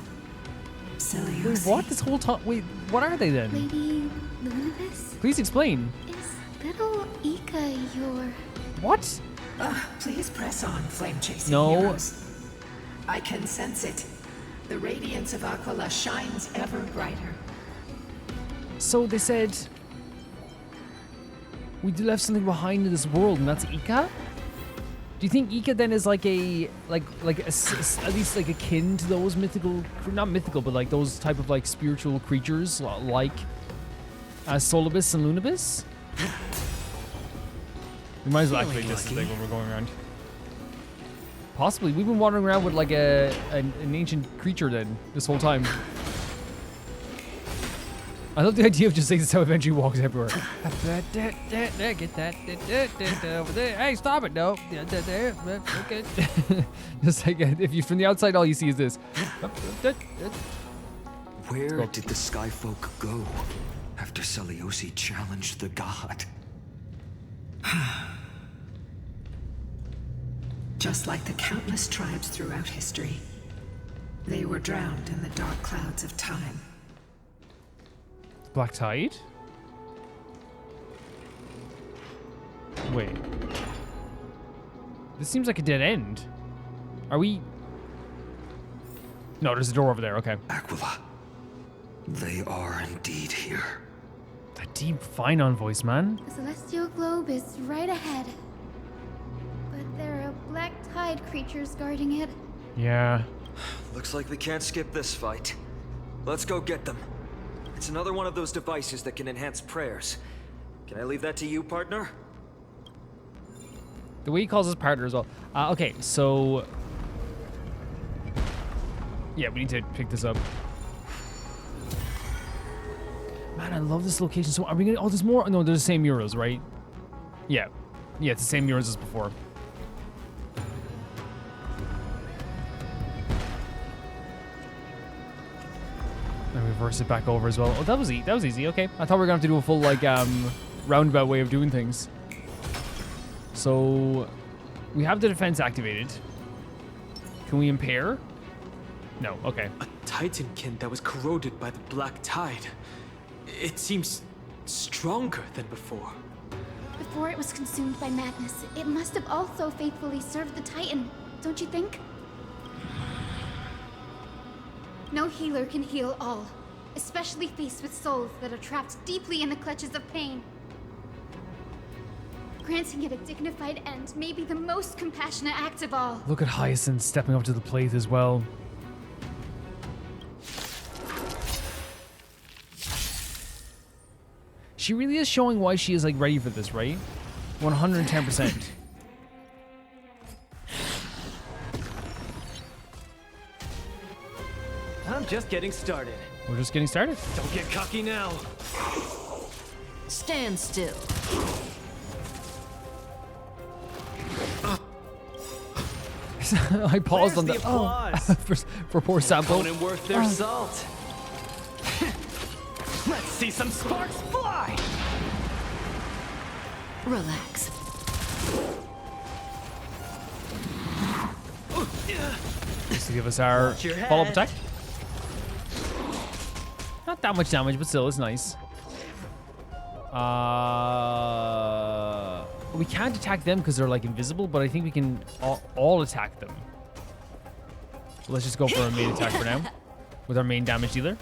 Seliose. Wait, what? This whole time? Wait, what are they then? Lady Lunibus? Please explain. Is little Ika your... What? Please press on, flame-chasing No. heroes. I can sense it. The radiance of Aquila shines ever brighter. So they said we left something behind in this world, and that's Ika. Do you think Ika then is like at least like akin to those mythical, not mythical, but like those type of like spiritual creatures like Solibus and Lunibus? We might as well activate this thing when we're going around. Possibly. We've been wandering around with like an ancient creature then this whole time. I love the idea of just saying this how eventually walks everywhere. Get that over there. Hey, stop it! No, okay. Just like if you from the outside, all you see is this. Where did the Skyfolk go after Seliose challenged the god? Just like the countless tribes throughout history, they were drowned in the dark clouds of time. Black Tide? Wait. This seems like a dead end. Are we... No, there's a door over there. Okay. Aquila. They are indeed here. That deep, fine on voice, man. The celestial globe is right ahead. But there are black tide creatures guarding it. Yeah. Looks like we can't skip this fight. Let's go get them. It's another one of those devices that can enhance prayers. Can I leave that to you, partner? The way he calls his partner as well. Okay, so... Yeah, we need to pick this up. Man, I love this location. So are we gonna... Oh, there's more? No, they're the same murals, right? Yeah. Yeah, it's the same murals as before. And reverse it back over as well. Oh, that was easy. Okay, I thought we were gonna have to do a full like roundabout way of doing things. So we have the defense activated. Can we impair? No. Okay. A titankin that was corroded by the black tide. It seems stronger than before. Before it was consumed by madness, it must have also faithfully served the Titan, don't you think? No healer can heal all, especially faced with souls that are trapped deeply in the clutches of pain. Granting it a dignified end may be the most compassionate act of all. Look at Hyacinth stepping up to the plate as well. She really is showing why she is like ready for this, right? 110%. I'm just getting started. We're just getting started. Don't get cocky now. Stand still. I paused on Where's the the applause? for poor Sampo. Opponent worth their salt. Let's see some sparks fly. Relax. Just to give us our Watch your follow-up head. attack. Not that much damage, but still, it's nice. We can't attack them because they're like invisible, but I think we can all attack them. Let's just go for our main attack for now, with our main damage dealer.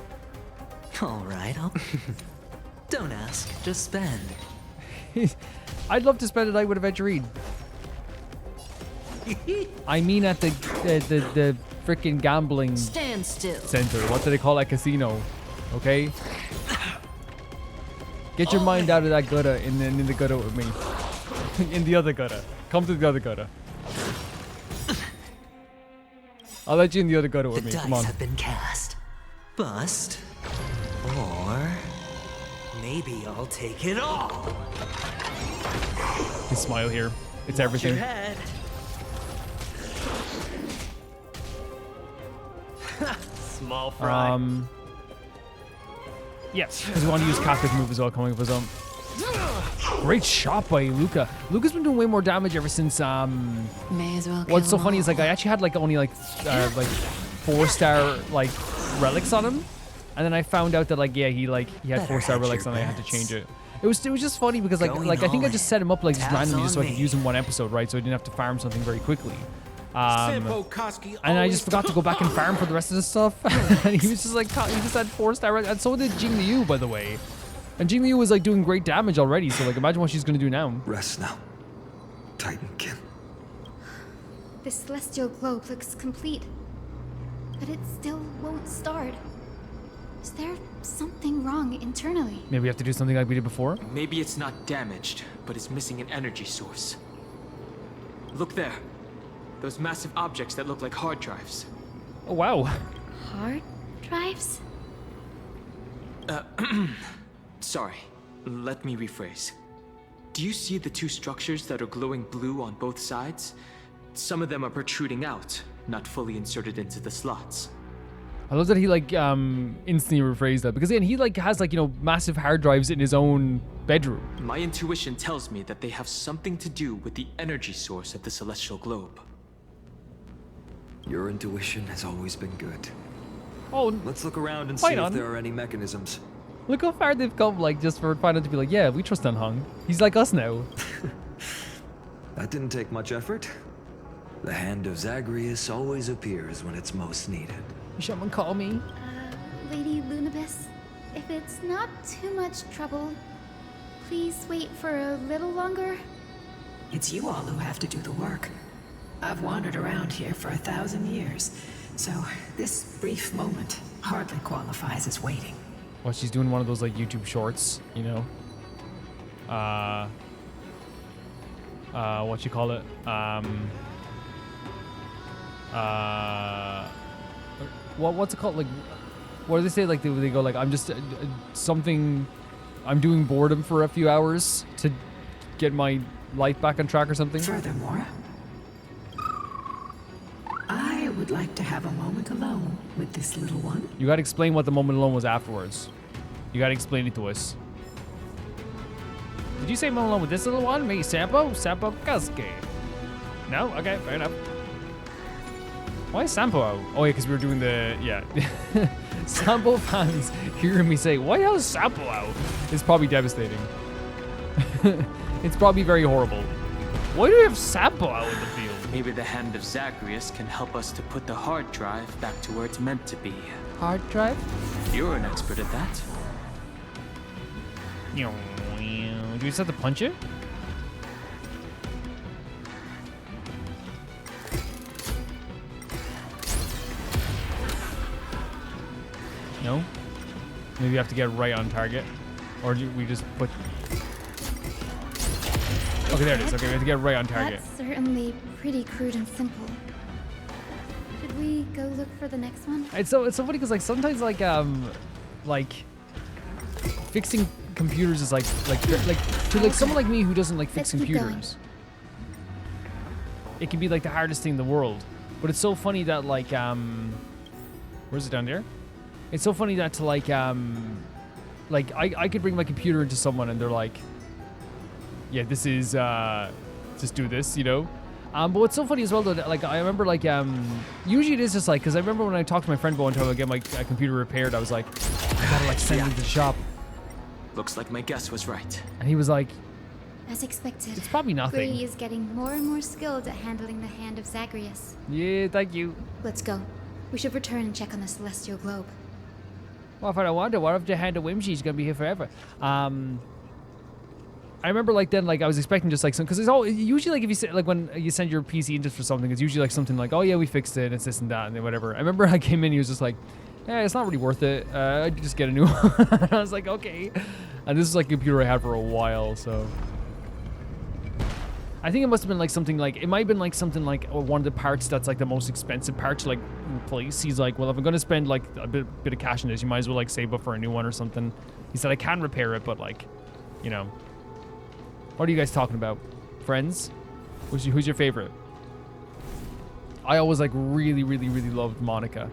All right, I'll... Don't ask, just spend. I'd love to spend a night with Aventurine. I mean at the freaking gambling Stand still. center. What do they call that? Casino. Okay? Get your mind out of that gutter and then in the gutter with me. In the other gutter. Come to the other gutter. I'll let you in the other gutter with me. Come on. The dice have been cast. Bust. Or... maybe I'll take it all. His smile here. It's everything. Your head. Small fry. Yes, because we want to use Kafka's move as well, coming up with his own. Great shot by Luca. Luca's been doing way more damage ever since May as well. What's so funny is like I actually had like only like 4-star like relics on him, and then I found out that like yeah he had 4-star relics and I had to change it. It was just funny because like I think I just set him up like just randomly just so I could use him one episode, right? So I didn't have to farm something very quickly. And I just forgot to go back and farm for the rest of the stuff. And he was just like he just had 4-star relics, and so did Jing Liu, by the way. And Jing Liu was like doing great damage already, so like imagine what she's gonna do now. Rest now, Titankin. The celestial globe looks complete, but it still won't start. Is there something wrong internally? Maybe we have to do something like we did before? Maybe it's not damaged, but it's missing an energy source. Look there. Those massive objects that look like hard drives. Oh, wow. Hard drives? Sorry. Let me rephrase. Do you see the two structures that are glowing blue on both sides? Some of them are protruding out, not fully inserted into the slots. I love that he like instantly rephrased that, because again he like has like, you know, massive hard drives in his own bedroom. My intuition tells me that they have something to do with the energy source of the celestial globe. Your intuition has always been good. Oh, let's look around and see if there are any mechanisms. Look how far they've come, like, just for finding to be like, yeah, we trust Hung. He's like us now. That didn't take much effort. The hand of Zagreus always appears when it's most needed. Someone call me. Lady Lunabis, if it's not too much trouble, please wait for a little longer. It's you all who have to do the work. I've wandered around here for 1,000 years, so this brief moment hardly qualifies as waiting. Well, she's doing one of those like YouTube shorts, you know. What you call it? What's it called? Like, what do they say? Like they go like, I'm just something. I'm doing boredom for a few hours to get my life back on track or something. Furthermore, I would like to have a moment alone with this little one. You gotta explain what the moment alone was afterwards. You gotta explain it to us. Did you say moment alone with this little one? Me, Sampo? Sampo Kazuki. No? Okay, fair enough. Why is Sampo out? Oh yeah, because we were doing the, yeah. Sampo fans hearing me say, why is Sampo out? It's probably devastating. It's probably very horrible. Why do we have Sampo out in the field? Maybe the hand of Zagreus can help us to put the hard drive back to where it's meant to be. Hard drive? You're an expert at that. Do we just have to punch it? No? Maybe you have to get right on target. Or do we just put... Okay, there it is. Okay, we have to get right on target. That's certainly pretty crude and simple. Should we go look for the next one? It's so funny because like sometimes like fixing computers is like to like someone like me who doesn't like fix computers, it can be like the hardest thing in the world. But it's so funny that like where's it down there? It's so funny that to like I could bring my computer into someone and they're like, yeah, this is just do this, you know. But what's so funny as well though, that, like I remember like usually it is just like, because I remember when I talked to my friend going to get my computer repaired, I was like, I gotta like send him to the shop. Looks like my guess was right. And he was like, As expected. It's probably nothing. Gray is getting more and more skilled at handling the hand of Zagreus. Yeah, thank you. Let's go. We should return and check on the celestial globe. Well, if I wonder, what if the hand of Whimsy's gonna be here forever? I remember like then like I was expecting just like some, because it's all usually like if you say, like when you send your PC in just for something, it's usually like something like, oh yeah, we fixed it, it's this and that and then whatever. I remember I came in, he was just like, yeah, it's not really worth it. I'd just get a new one. I was like, okay. And this is like a computer I had for a while, so. I think it must have been like something like, it might have been like something like one of the parts that's like the most expensive part to like replace. He's like, well, if I'm going to spend like a bit of cash in this, you might as well like save up for a new one or something. He said, I can repair it, but like, you know. What are you guys talking about? Friends? Who's your favorite? I always like really loved Monica.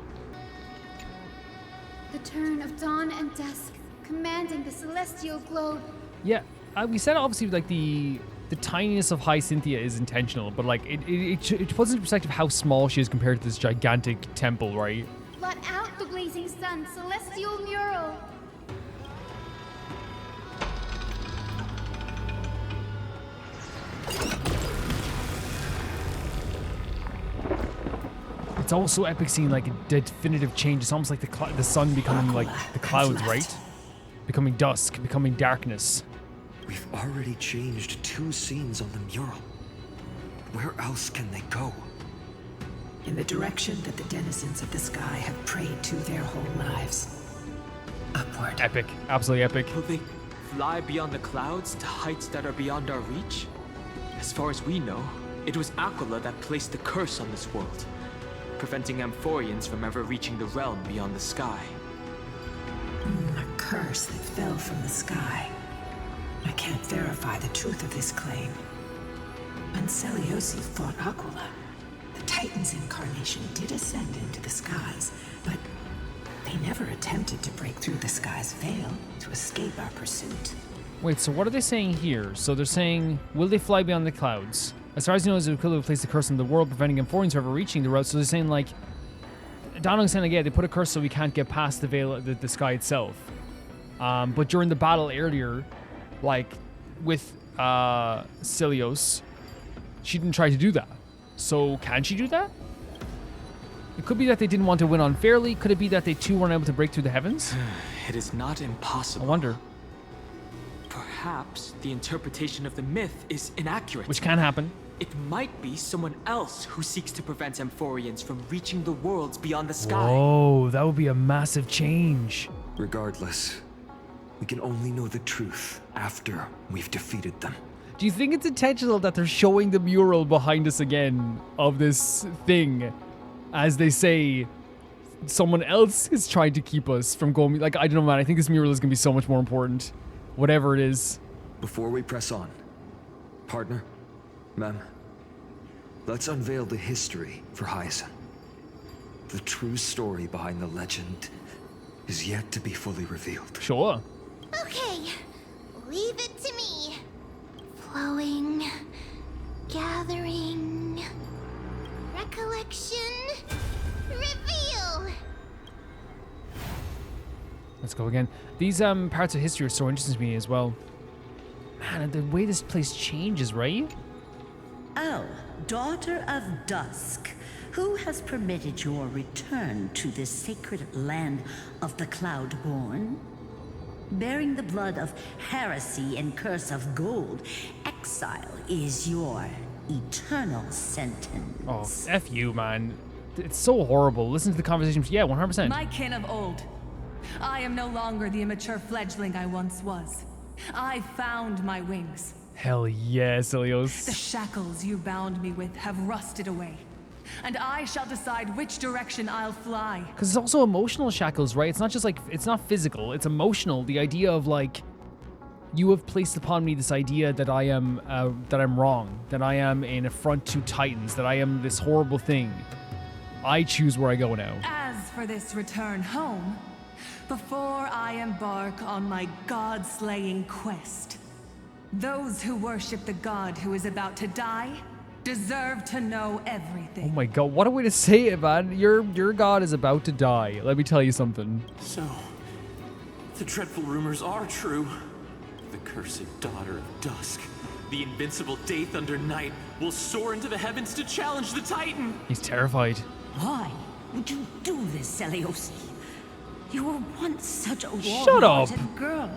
The turn of dawn and dusk, commanding the celestial globe. Yeah, we said obviously like the tiniest of High Cynthia is intentional, but like it puts into perspective how small she is compared to this gigantic temple, right? Blot out the blazing sun, celestial mural. It's also epic seeing like a definitive change. It's almost like the sun becoming like the clouds, right? Becoming dusk, becoming darkness. We've already changed 2 scenes on the mural. Where else can they go? In the direction that the denizens of the sky have prayed to their whole lives. Upward. Epic. Absolutely epic. Will they fly beyond the clouds to heights that are beyond our reach? As far as we know, it was Aquila that placed the curse on this world, preventing Amphoreans from ever reaching the realm beyond the sky. A curse that fell from the sky. I can't verify the truth of this claim. When Seliose fought Aquila, the Titan's incarnation did ascend into the skies, but they never attempted to break through the sky's veil to escape our pursuit. Wait, so what are they saying here? So they're saying, will they fly beyond the clouds? As far as you know, Aquila placed the curse on the world, preventing Amphoreans from ever reaching the route. So they're saying like, Donald's saying like, yeah, they put a curse so we can't get past the veil, the sky itself. But during the battle earlier, like with Seliose, she didn't try to do that. So can she do that? It could be that they didn't want to win unfairly. Could it be that they too weren't able to break through the heavens? It is not impossible. I wonder. Perhaps the interpretation of the myth is inaccurate. Which can happen. It might be someone else who seeks to prevent Amphoreans from reaching the worlds beyond the sky. Oh, that would be a massive change. Regardless, we can only know the truth after we've defeated them. Do you think it's intentional that they're showing the mural behind us again of this thing as they say someone else is trying to keep us from going? Like, I don't know, man. I think this mural is going to be so much more important. Whatever it is. Before we press on, partner, ma'am, let's unveil the history for Hyacinth. The true story behind the legend is yet to be fully revealed. Sure. Okay, leave it to me. Flowing, gathering, recollection, reveal. Let's go again. These parts of history are so interesting to me as well. Man, and the way this place changes, right? Oh, daughter of dusk, who has permitted your return to this sacred land of the Cloudborn? Bearing the blood of heresy and curse of gold, exile is your eternal sentence. Oh, F you, man. It's so horrible. Listen to the conversations. Yeah, 100%. My kin of old. I am no longer the immature fledgling I once was. I found my wings. Hell yeah, The Seliose. shackles you bound me with have rusted away, and I shall decide which direction I'll fly. Because it's also emotional shackles, right? It's not just like, it's not physical, it's emotional. The idea of like, you have placed upon me this idea that I am, that I'm wrong, that I am an affront to Titans, that I am this horrible thing. I choose where I go now. As for this return home, before I embark on my god-slaying quest, those who worship the god who is about to die deserve to know everything. Oh my god, what a way to say it, man. Your god is about to die. Let me tell you something. So, the dreadful rumors are true. The cursed daughter of dusk The invincible Day Thunder Knight will soar into the heavens to challenge the Titan. He's terrified. Why would you do this, Seliose? You were once such a Shut up. warm-hearted girl.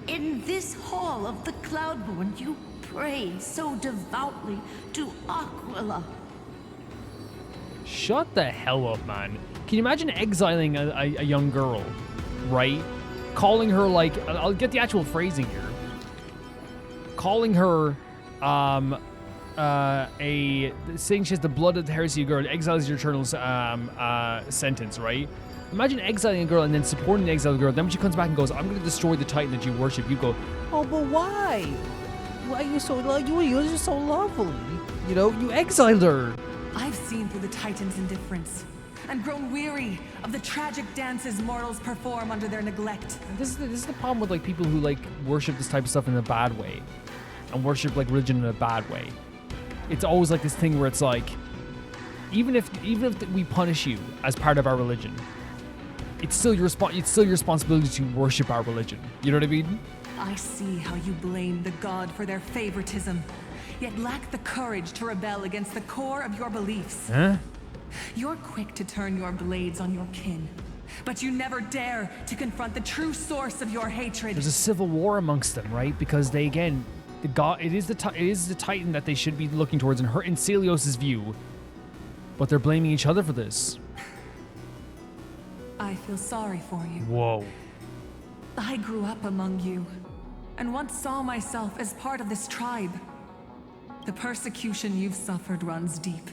In this hall of the Cloudborn, you prayed so devoutly to Aquila. Shut the hell up, man. Can you imagine exiling a young girl, right? Calling her, like, I'll get the actual phrasing here. Calling her, saying she has the blood of the heresy girl, exiles your eternal sentence, right? Imagine exiling a girl and then supporting the exiled girl. Then when she comes back and goes, I'm going to destroy the Titan that you worship, you go, oh, but why? Why are you so you're just so lovely? You know, you exiled her. I've seen through the Titan's indifference and grown weary of the tragic dances mortals perform under their neglect. And this is the problem with, like, people who, like, worship this type of stuff in a bad way and worship, like, religion in a bad way. It's always like this thing where it's like, even if we punish you as part of our religion, it's still your responsibility to worship our religion. You know what I mean? I see how you blame the god for their favoritism, yet lack the courage to rebel against the core of your beliefs. Huh? You're quick to turn your blades on your kin, but you never dare to confront the true source of your hatred. There's a civil war amongst them, right? Because they, again, the god, it is the Titan that they should be looking towards in Selios's view, but they're blaming each other for this. I feel sorry for you. Whoa. I grew up among you, and once saw myself as part of this tribe. The persecution you've suffered runs deep.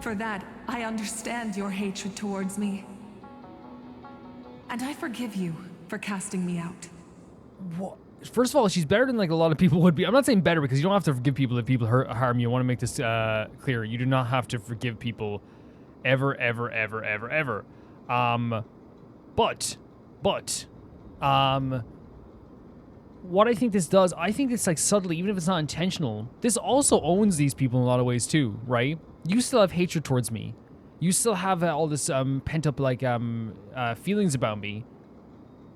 For that, I understand your hatred towards me. And I forgive you for casting me out. What? First of all, she's better than, like, a lot of people would be. I'm not saying better because you don't have to forgive people if people harm you. I want to make this clear. You do not have to forgive people ever, ever, ever, ever, ever. But, what I think this does, I think it's, like, subtly, even if it's not intentional, this also owns these people in a lot of ways too, right? You still have hatred towards me. You still have all this pent up, like, feelings about me,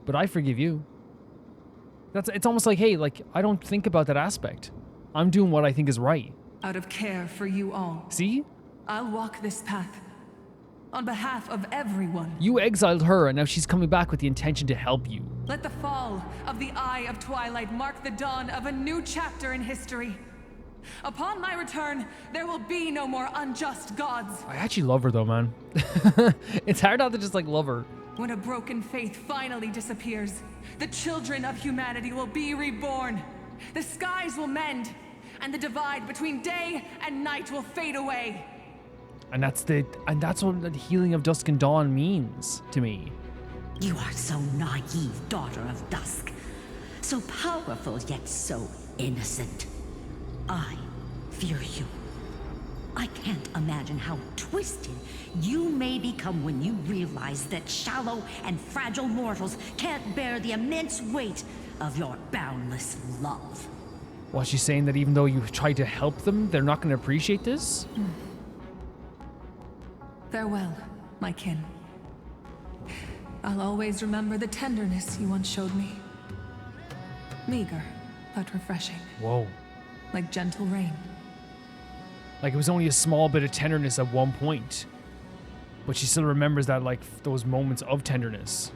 but I forgive you. It's almost like, hey, like, I don't think about that aspect. I'm doing what I think is right. Out of care for you all. See? I'll walk this path. On behalf of everyone. You exiled her, and now she's coming back with the intention to help you. Let the fall of the Eye of Twilight mark the dawn of a new chapter in history. Upon my return, there will be no more unjust gods. I actually love her, though, man. It's hard not to just, like, love her. When a broken faith finally disappears, the children of humanity will be reborn. The skies will mend, and the divide between day and night will fade away. And that's what the healing of Dusk and Dawn means to me. You are so naive, daughter of Dusk. So powerful, yet so innocent. I fear you. I can't imagine how twisted you may become when you realize that shallow and fragile mortals can't bear the immense weight of your boundless love. Well, she's saying that even though you tried to help them, they're not going to appreciate this? Farewell, my kin. I'll always remember the tenderness you once showed me. Meager, but refreshing. Whoa. Like gentle rain. Like it was only a small bit of tenderness at one point. But she still remembers that, like, those moments of tenderness.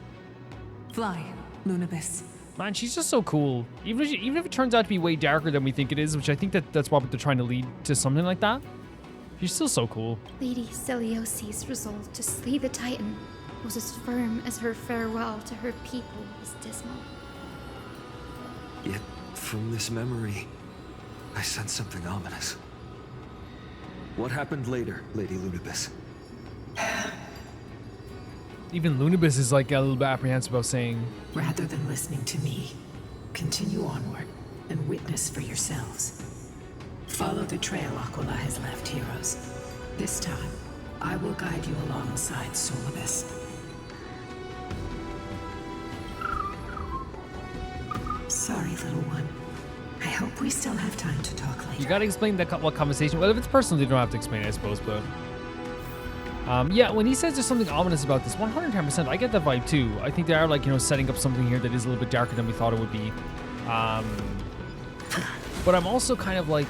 Fly, Lunabis. Man, she's just so cool. Even if it turns out to be way darker than we think it is, which I think that's what they're trying to lead to something like that. She's still so cool. Lady Seliose's resolve to slay the Titan was as firm as her farewell to her people was dismal. Yet, from this memory, I sense something ominous. What happened later, Lady Lunabis? Even Lunabis is, like, a little bit apprehensive about saying... Rather than listening to me, continue onward and witness for yourselves. Follow the trail Aquila has left, heroes. This time, I will guide you alongside Seliose. Sorry, little one. I hope we still have time to talk later. You gotta explain what conversation... Well, if it's personal, you don't have to explain it, I suppose, but... yeah, when he says there's something ominous about this, 110%, I get that vibe too. I think they are, like, you know, setting up something here that is a little bit darker than we thought it would be. But I'm also kind of like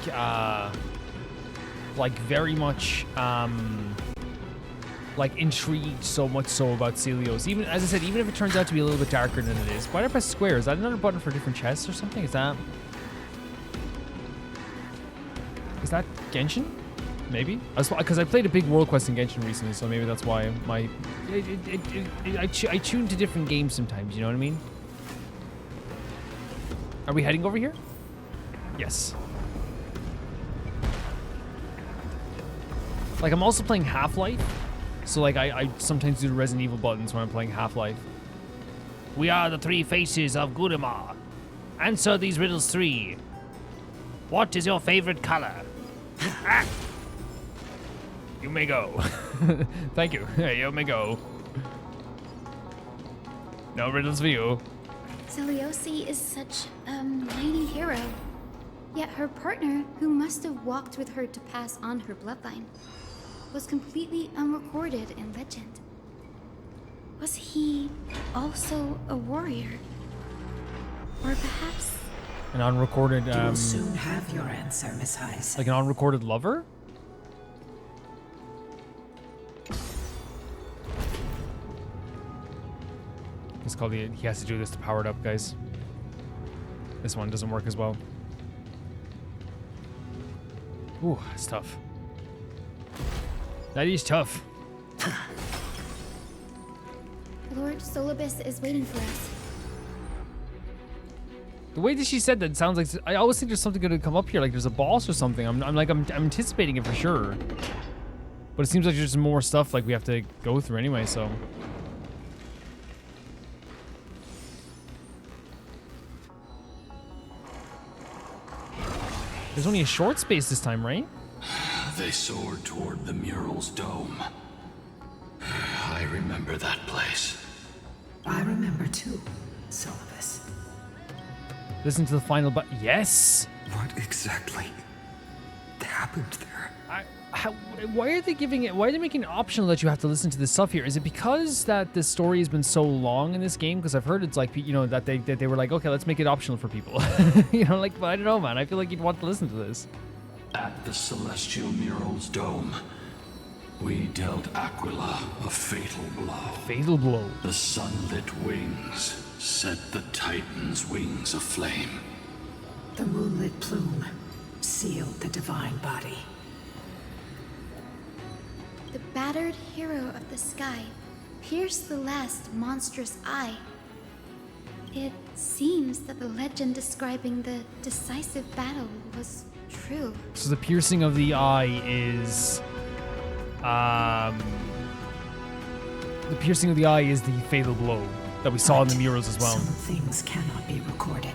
very much like intrigued, so much so about Seliose. Even as I said, even if it turns out to be a little bit darker than it is. Why did I press square? Is that another button for different chests or something? Is that Genshin? Maybe, because I played a big world quest in Genshin recently, so maybe that's why I tune to different games sometimes. You know what I mean? Are we heading over here? Yes. Like, I'm also playing Half-Life, so like I sometimes do the Resident Evil buttons when I'm playing Half-Life. We are the three faces of Gudemar. Answer these riddles 3. What is your favorite color? You may go. Thank you. You may go. No riddles for you. Seliose is such a mighty hero. Yet her partner, who must have walked with her to pass on her bloodline, was completely unrecorded in legend. Was he also a warrior? Or perhaps an unrecorded, You will soon have your answer, Miss Heiss. like an unrecorded lover? It's called he has to do this to power it up, guys. This one doesn't work as well. Ooh, it's tough. That is tough. Lord Solibus is waiting for us. The way that she said that sounds like I always think there's something going to come up here, like there's a boss or something. I'm anticipating it for sure, but it seems like there's more stuff like we have to go through anyway. So there's only a short space this time, right? They soared toward the mural's dome. I remember that place. I remember too, Solibus. Listen to the final yes! What exactly happened there? Why are they giving it? Why are they making it optional that you have to listen to this stuff here? Is it because that the story has been so long in this game? Because I've heard it's like, you know, that they were like, okay, let's make it optional for people. You know, like, but I don't know, man. I feel like you'd want to listen to this. At the celestial mural's dome, we dealt Aquila a fatal blow. Fatal blow. The sunlit wings set the Titan's wings aflame. The moonlit plume sealed the divine body. The battered hero of the sky pierced the last monstrous eye. It seems that the legend describing the decisive battle was true. So the piercing of the eye is, the piercing of the eye is the fatal blow that we saw in the murals as well. Some things cannot be recorded.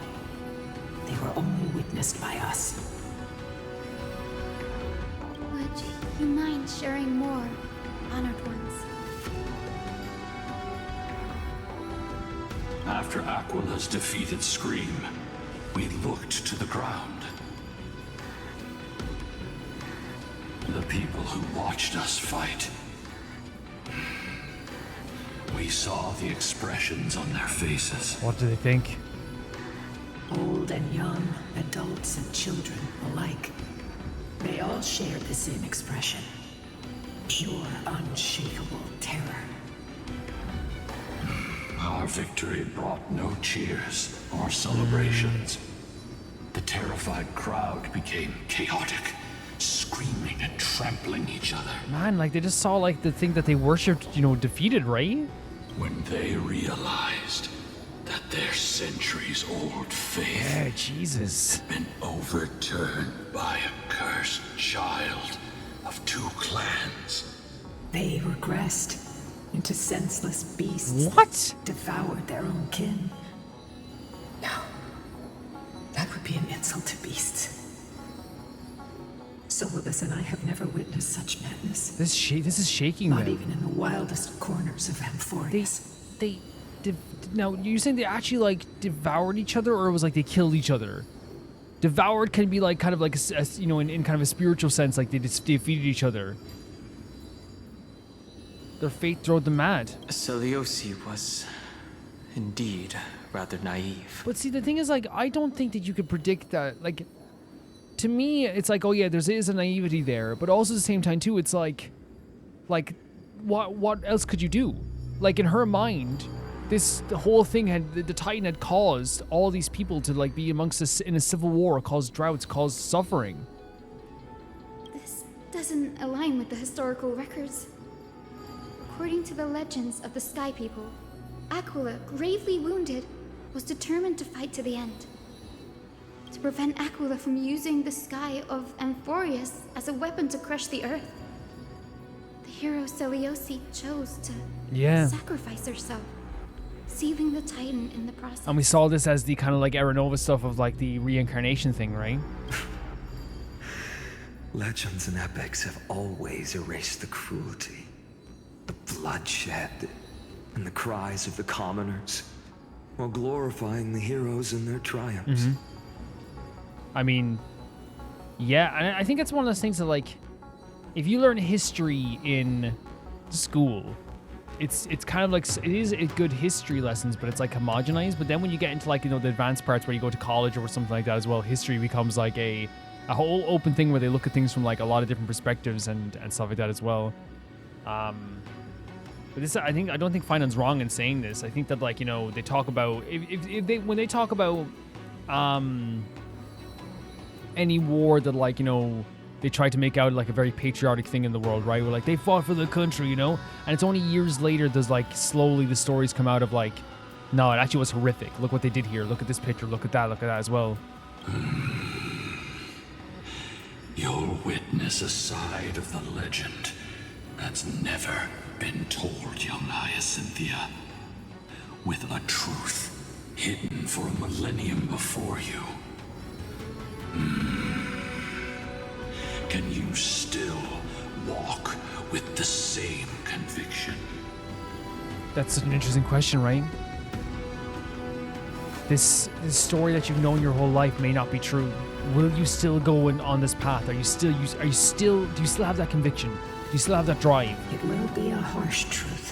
They were only witnessed by us. Would you mind sharing more, honored ones? After Aquila's defeated scream, we looked to the ground. The people who watched us fight. We saw the expressions on their faces. What do they think? Old and young, adults and children alike. They all shared the same expression. Pure, unshakable terror. Our victory brought no cheers or celebrations. The terrified crowd became chaotic, screaming and trampling each other. Man, like they just saw like the thing that they worshipped, you know, defeated, right? When they realized that their centuries-old faith Yeah, Jesus. had been overturned by a cursed child of two clans. They regressed into senseless beasts. What? Devoured their own kin. No. That would be an insult to beasts. Solibus and I have never witnessed such madness. This is shaking Not them. even in the wildest corners of Amphoreus. Now, you're saying they actually like devoured each other, or it was like they killed each other? Devoured can be like kind of like a, you know, in kind of a spiritual sense, like they just defeated each other. Their fate drove them mad. Seliose was indeed rather naive. But see, the thing is, like, I don't think that you could predict that. Like, to me, it's like, oh yeah, there is a naivety there, but also at the same time too, it's like, what else could you do? Like in her mind, the whole thing the Titan had caused all these people to like be amongst us in a civil war, caused droughts, caused suffering. This doesn't align with the historical records. According to the legends of the Sky People, Aquila, gravely wounded, was determined to fight to the end. To prevent Aquila from using the sky of Amphoreus as a weapon to crush the earth, the hero Seliose chose to sacrifice herself, sealing the Titan in the process. And we saw this as the kind of like Aranova stuff of like the reincarnation thing, right? Legends and epics have always erased the cruelty, the bloodshed, and the cries of the commoners, while glorifying the heroes and their triumphs. Mm-hmm. I mean, yeah, and I think it's one of those things that, like, if you learn history in school, it's kind of like, it is a good history lessons, but it's like homogenized. But then when you get into like, you know, the advanced parts where you go to college or something like that as well, history becomes like a whole open thing where they look at things from like a lot of different perspectives and stuff like that as well. But this, I don't think Finon's wrong in saying this. I think that, like, you know, they talk about when they talk about any war that, like, you know, they try to make out like a very patriotic thing in the world, right? Where like they fought for the country, you know, and it's only years later there's like slowly the stories come out of like, no, it actually was horrific. Look what they did here. Look at this picture. Look at that as well. You'll witness a side of the legend that's never been told, young Hyacinthia, with a truth hidden for a millennium before you. Can you still walk with the same conviction? That's an interesting question, right? This story that you've known your whole life may not be true. Will you still go on this path? Do you still have that conviction? Do you still have that drive? It will be a harsh truth,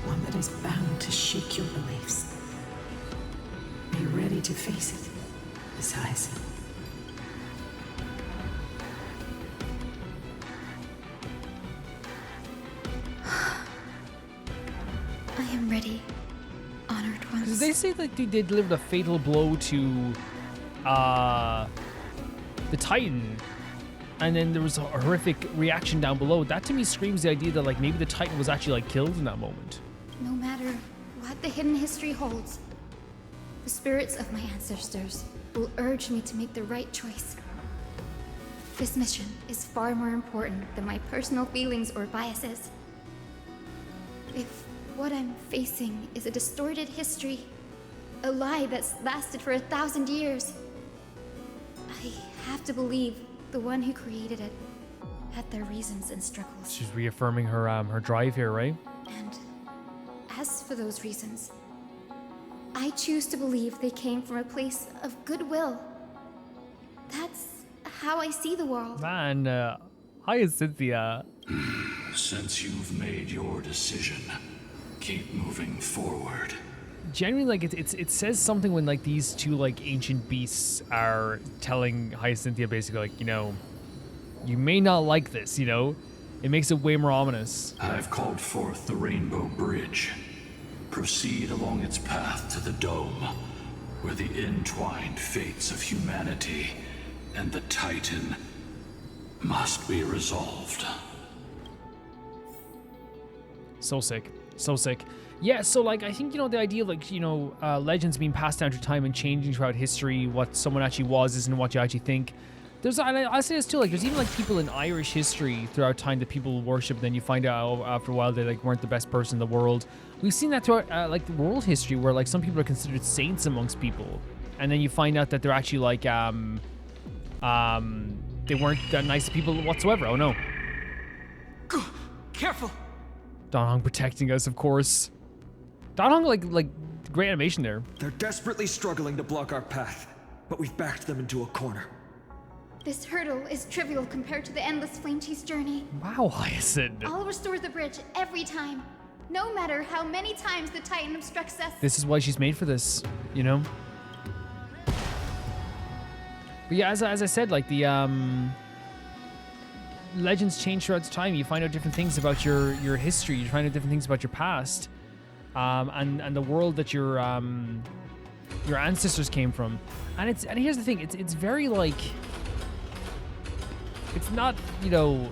one that is bound to shake your beliefs. Are you ready to face it, Miss Hyacinth? I am ready, honored ones. Did they say that they delivered a fatal blow to the Titan, and then there was a horrific reaction down below? That to me screams the idea that like maybe the Titan was actually like killed in that moment. No matter what the hidden history holds, the spirits of my ancestors will urge me to make the right choice. This mission is far more important than my personal feelings or biases. If what I'm facing is a distorted history, a lie that's lasted for 1,000 years, I have to believe the one who created it had their reasons and struggles. She's reaffirming her drive here, right? And as for those reasons, I choose to believe they came from a place of goodwill. That's how I see the world. Man, Hyacinthia. Since you've made your decision, keep moving forward. Genuinely, like it says something when like these two like ancient beasts are telling Hyacinthia basically like, you know, you may not like this, you know? It makes it way more ominous. I've called forth the Rainbow Bridge. Proceed along its path to the Dome, where the entwined fates of humanity and the Titan must be resolved. So sick. So sick. Yeah, so like I think, you know, the idea of like, you know, legends being passed down through time and changing throughout history, what someone actually was isn't what you actually think. There's, and I say this too, like there's even like people in Irish history throughout time that people worship, then you find out after a while they like weren't the best person in the world. We've seen that throughout like the world history where like some people are considered saints amongst people, and then you find out that they're actually like they weren't that nice people whatsoever. Oh no. Careful. Don Hong protecting us, of course. Don Hong, like great animation there. They're desperately struggling to block our path, but we've backed them into a corner. This hurdle is trivial compared to the endless flame chase journey. Wow, Hyacinth. I'll restore the bridge every time, no matter how many times the Titan obstructs us. This is why she's made for this, you know? But But yeah, as I said, like the legends change throughout time. You find out different things about your history. You find out different things about your past, and the world that your ancestors came from. And here's the thing. It's very like, it's not, you know,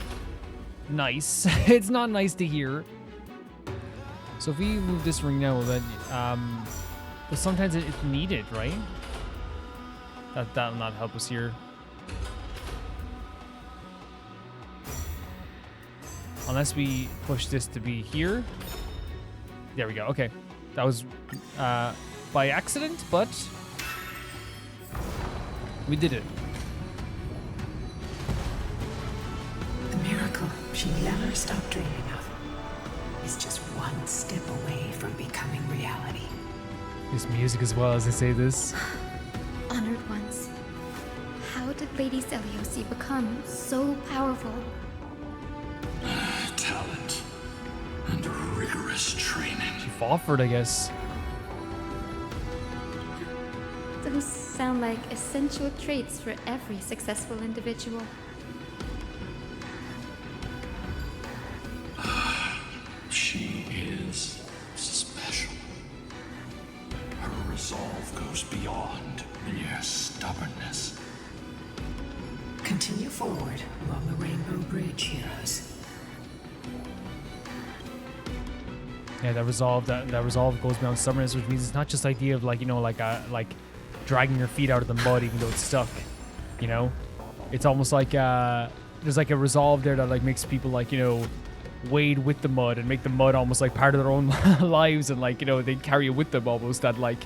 nice. It's not nice to hear. So if we move this ring now, then but sometimes it's needed, right? That'll not help us here. Unless we push this to be here. There we go. Okay. That was by accident, but we did it. The miracle she never stopped dreaming of is just one step away from becoming reality. This music as well as I say this. Honored ones. How did Lady Seliose become so powerful? Talent and rigorous training. She fought for it, I guess. Those sound like essential traits for every successful individual. She is special. Her resolve goes beyond mere stubbornness. Continue forward along the Rainbow Bridge, heroes. Yeah, that resolve goes beyond stubbornness, which means it's not just the idea of like, you know, like dragging your feet out of the mud even though it's stuck. You know, it's almost like there's like a resolve there that like makes people like, you know, wade with the mud and make the mud almost like part of their own lives, and like, you know, they carry it with them almost, that like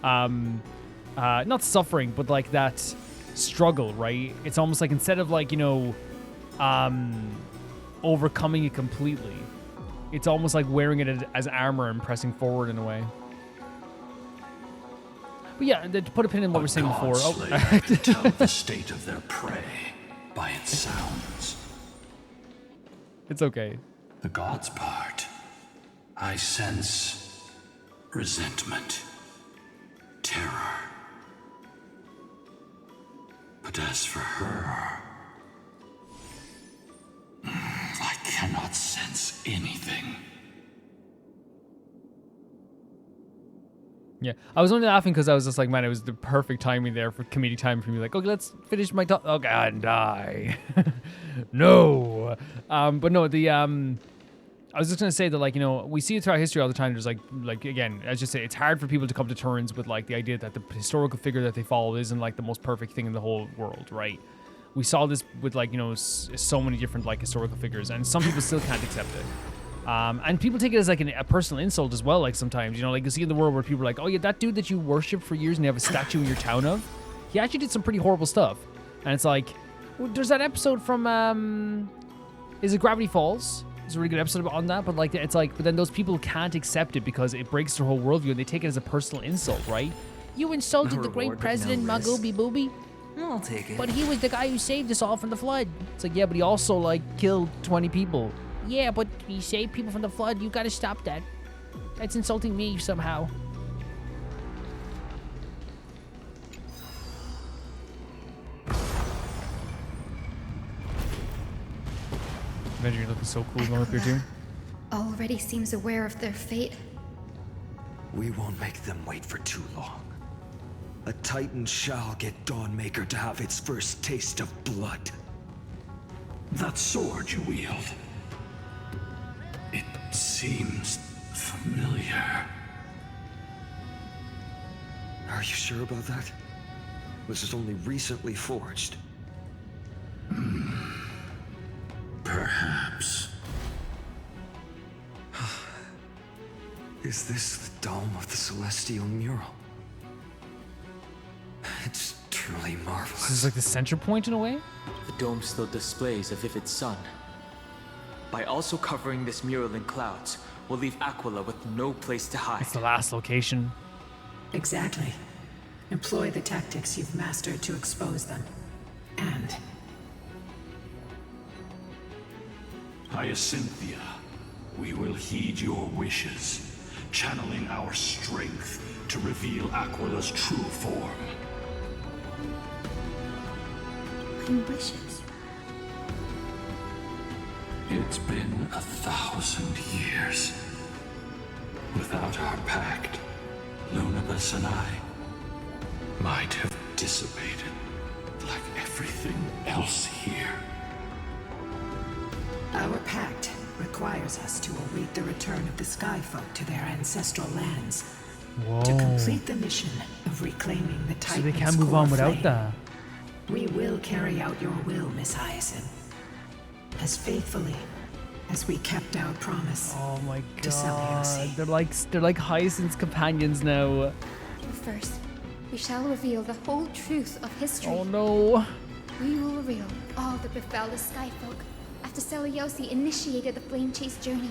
not suffering but like that struggle, right? It's almost like instead of like, you know, overcoming it completely, it's almost like wearing it as armor and pressing forward in a way. But yeah, to put a pin in what we're saying before. Can tell the state of their prey by its sounds. It's okay. The god's part, I sense resentment, terror. But as for her, I cannot sense anything. Yeah, I was only laughing because I was just like, man, it was the perfect timing there for comedic timing for me. Like, okay, let's finish my talk. Oh God, and die. No. But no, I was just gonna say that, like, you know, we see it throughout history all the time. There's like again, as you say, it's hard for people to come to terms with like the idea that the historical figure that they follow isn't like the most perfect thing in the whole world, right? We saw this with like, you know, so many different like historical figures, and some people still can't accept it. And people take it as like a personal insult as well. Like sometimes, you know, like you see in the world where people are like, oh yeah, that dude that you worship for years and you have a statue in your town of, he actually did some pretty horrible stuff. And it's like, well, there's that episode from, is it Gravity Falls? It's a really good episode on that, but like, it's like, but then those people can't accept it because it breaks their whole worldview and they take it as a personal insult, right? You insulted the great president, Magooby Booby. I'll take it. But he was the guy who saved us all from the flood. It's like, yeah, but he also like killed 20 people. Yeah, but he saved people from the flood. You gotta stop that. That's insulting me somehow. Imagine you're looking so cool going up here too. Already seems aware of their fate. We won't make them wait for too long. A Titan shall get Dawnmaker to have its first taste of blood. That sword you wield, it seems familiar. Are you sure about that? This is only recently forged. Perhaps. Is this the dome of the Celestial Mural? It's truly marvelous. This is like the center point in a way? The dome still displays a vivid sun. By also covering this mural in clouds, we'll leave Aquila with no place to hide. It's the last location. Exactly. Employ the tactics you've mastered to expose them. And Hyacinthia, we will heed your wishes, channeling our strength to reveal Aquila's true form. even wishes. It's been 1,000 years. Without our pact, Lunabus and I might have dissipated like everything else here. Our pact requires us to await the return of the Skyfolk to their ancestral lands. Whoa. To complete the mission of reclaiming the Titan's So they can't move on without that. We will carry out your will, Miss Hyacinth. As faithfully as we kept our promise. Oh my to god. Seliose. They're like Hyacinth's companions now. But first, we shall reveal the whole truth of history. Oh no. We will reveal all that befell the Skyfolk after Seliose initiated the Flame Chase journey.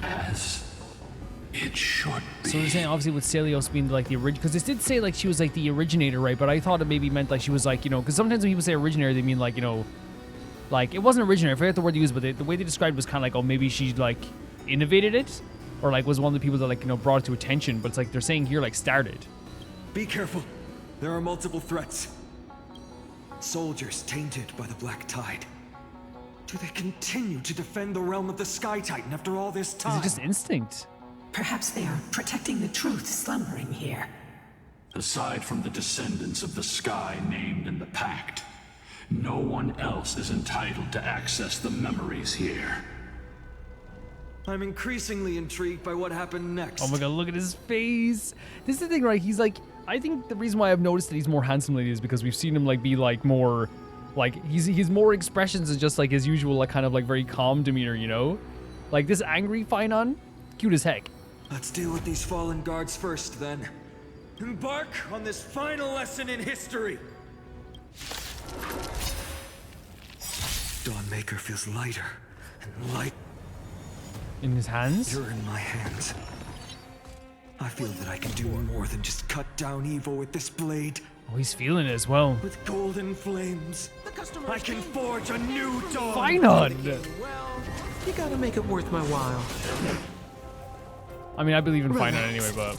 As it should be. So they're saying obviously with Seliose being like the origin, because this did say like she was like the originator, right? But I thought it maybe meant like she was like, you know, because sometimes when people say originator, they mean like, you know, like it wasn't originator. I forget the word they used, but the way they described it was kind of like, oh, maybe she like innovated it, or like was one of the people that like, you know, brought it to attention. But it's like they're saying here like started. Be careful. There are multiple threats. Soldiers tainted by the Black Tide. Do they continue to defend the realm of the Sky Titan after all this time? Is it just instinct? Perhaps they are protecting the truth slumbering here. Aside from the descendants of the sky named in the pact, no one else is entitled to access the memories here. I'm increasingly intrigued by what happened next. Oh my god, look at his face. This is the thing, right? He's like, I think the reason why I've noticed that he's more handsome lately is because we've seen him like be like more, like he's more expressions than just like his usual like kind of like very calm demeanor, you know? Like this angry Finon, cute as heck. Let's deal with these fallen guards first, then. Embark on this final lesson in history! Dawnmaker feels lighter and light. In his hands? You're in my hands. I feel that I can do more than just cut down evil with this blade. Oh, he's feeling it as well. With golden flames, I can forge a new dawn. Finon! Well, you gotta make it worth my while. I mean, I believe in Finon anyway, but...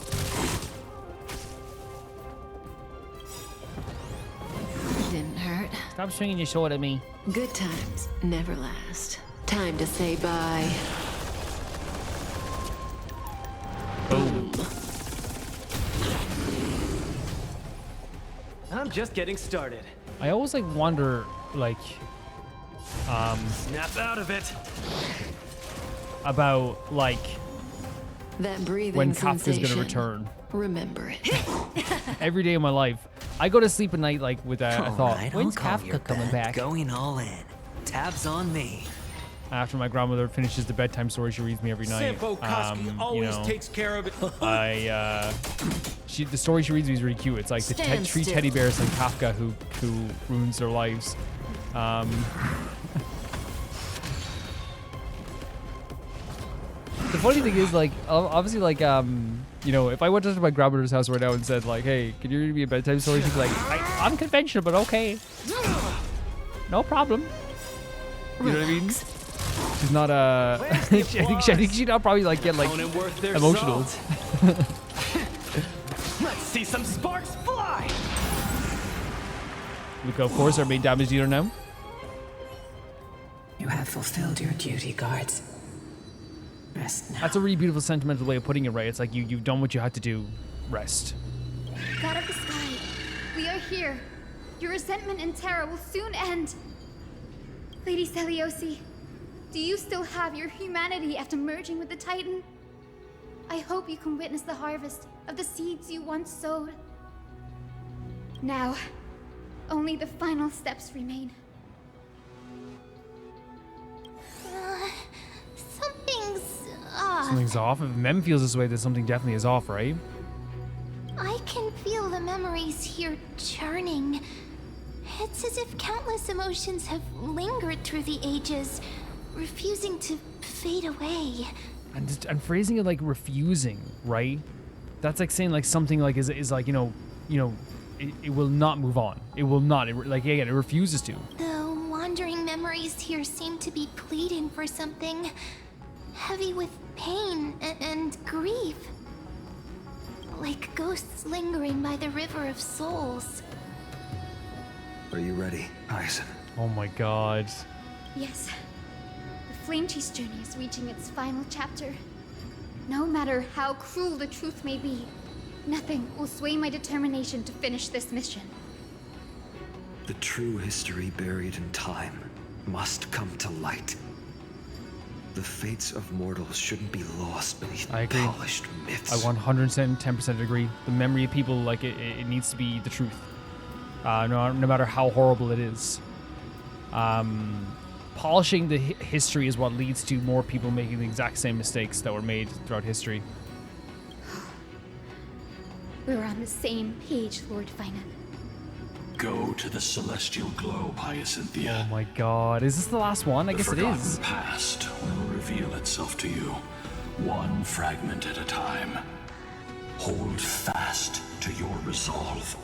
Didn't hurt. Stop swinging your sword at me. Good times never last. Time to say bye. Boom. I'm just getting started. I always like wonder, like, Snap out of it. about like That breathing when Kafka's sensation. gonna return. Remember it. Every day of my life, I go to sleep at night like with a thought, Alright, when's I'll call your Kafka coming bet. back? Going all in. Tabs on me. After my grandmother finishes the bedtime story she reads me every night. Sampo Koski always you know, takes care of it. the story she reads me is really cute. It's like the Stand three still. teddy bears like Kafka who ruins their lives. The funny thing is, like, obviously, like, you know, if I went to my grandmother's house right now and said, like, hey, can you read me a bedtime story? She'd be like, I'm conventional, but okay. No problem. You know what I mean? She's not, I think she'd not probably, like, get, like, emotional. Let's see some sparks fly. Luca, of course, our main damage dealer now. You have fulfilled your duty, guards. Rest now. That's a really beautiful, sentimental way of putting it, right? It's like you've done what you had to do. Rest. God of the sky, we are here. Your resentment and terror will soon end. Lady Seliose, do you still have your humanity after merging with the Titan? I hope you can witness the harvest of the seeds you once sowed. Now, only the final steps remain. Something's Something's off. If Mem feels this way, then something definitely is off, right? I can feel the memories here churning. It's as if countless emotions have lingered through the ages, refusing to fade away. And phrasing it like refusing, right? That's like saying like something like is like, you know, it will not move on. It will not. Like again, it refuses to. The wandering memories here seem to be pleading for something, heavy with pain and grief. Like ghosts lingering by the river of souls. Are you ready, Hyacinth? Oh my god. Yes. The Flame Chief's journey is reaching its final chapter. No matter how cruel the truth may be, nothing will sway my determination to finish this mission. The true history buried in time must come to light. The fates of mortals shouldn't be lost beneath I agree. polished myths. I 110% agree. The memory of people, like, it needs to be the truth. No matter how horrible it is. Polishing the history is what leads to more people making the exact same mistakes that were made throughout history. We're on the same page, Lord Finan. Go to the celestial globe, Hyacinthia. Oh my god. Is this the last one? I guess it The is. forgotten past will reveal itself to you, one fragment at a time. Hold fast to your resolve.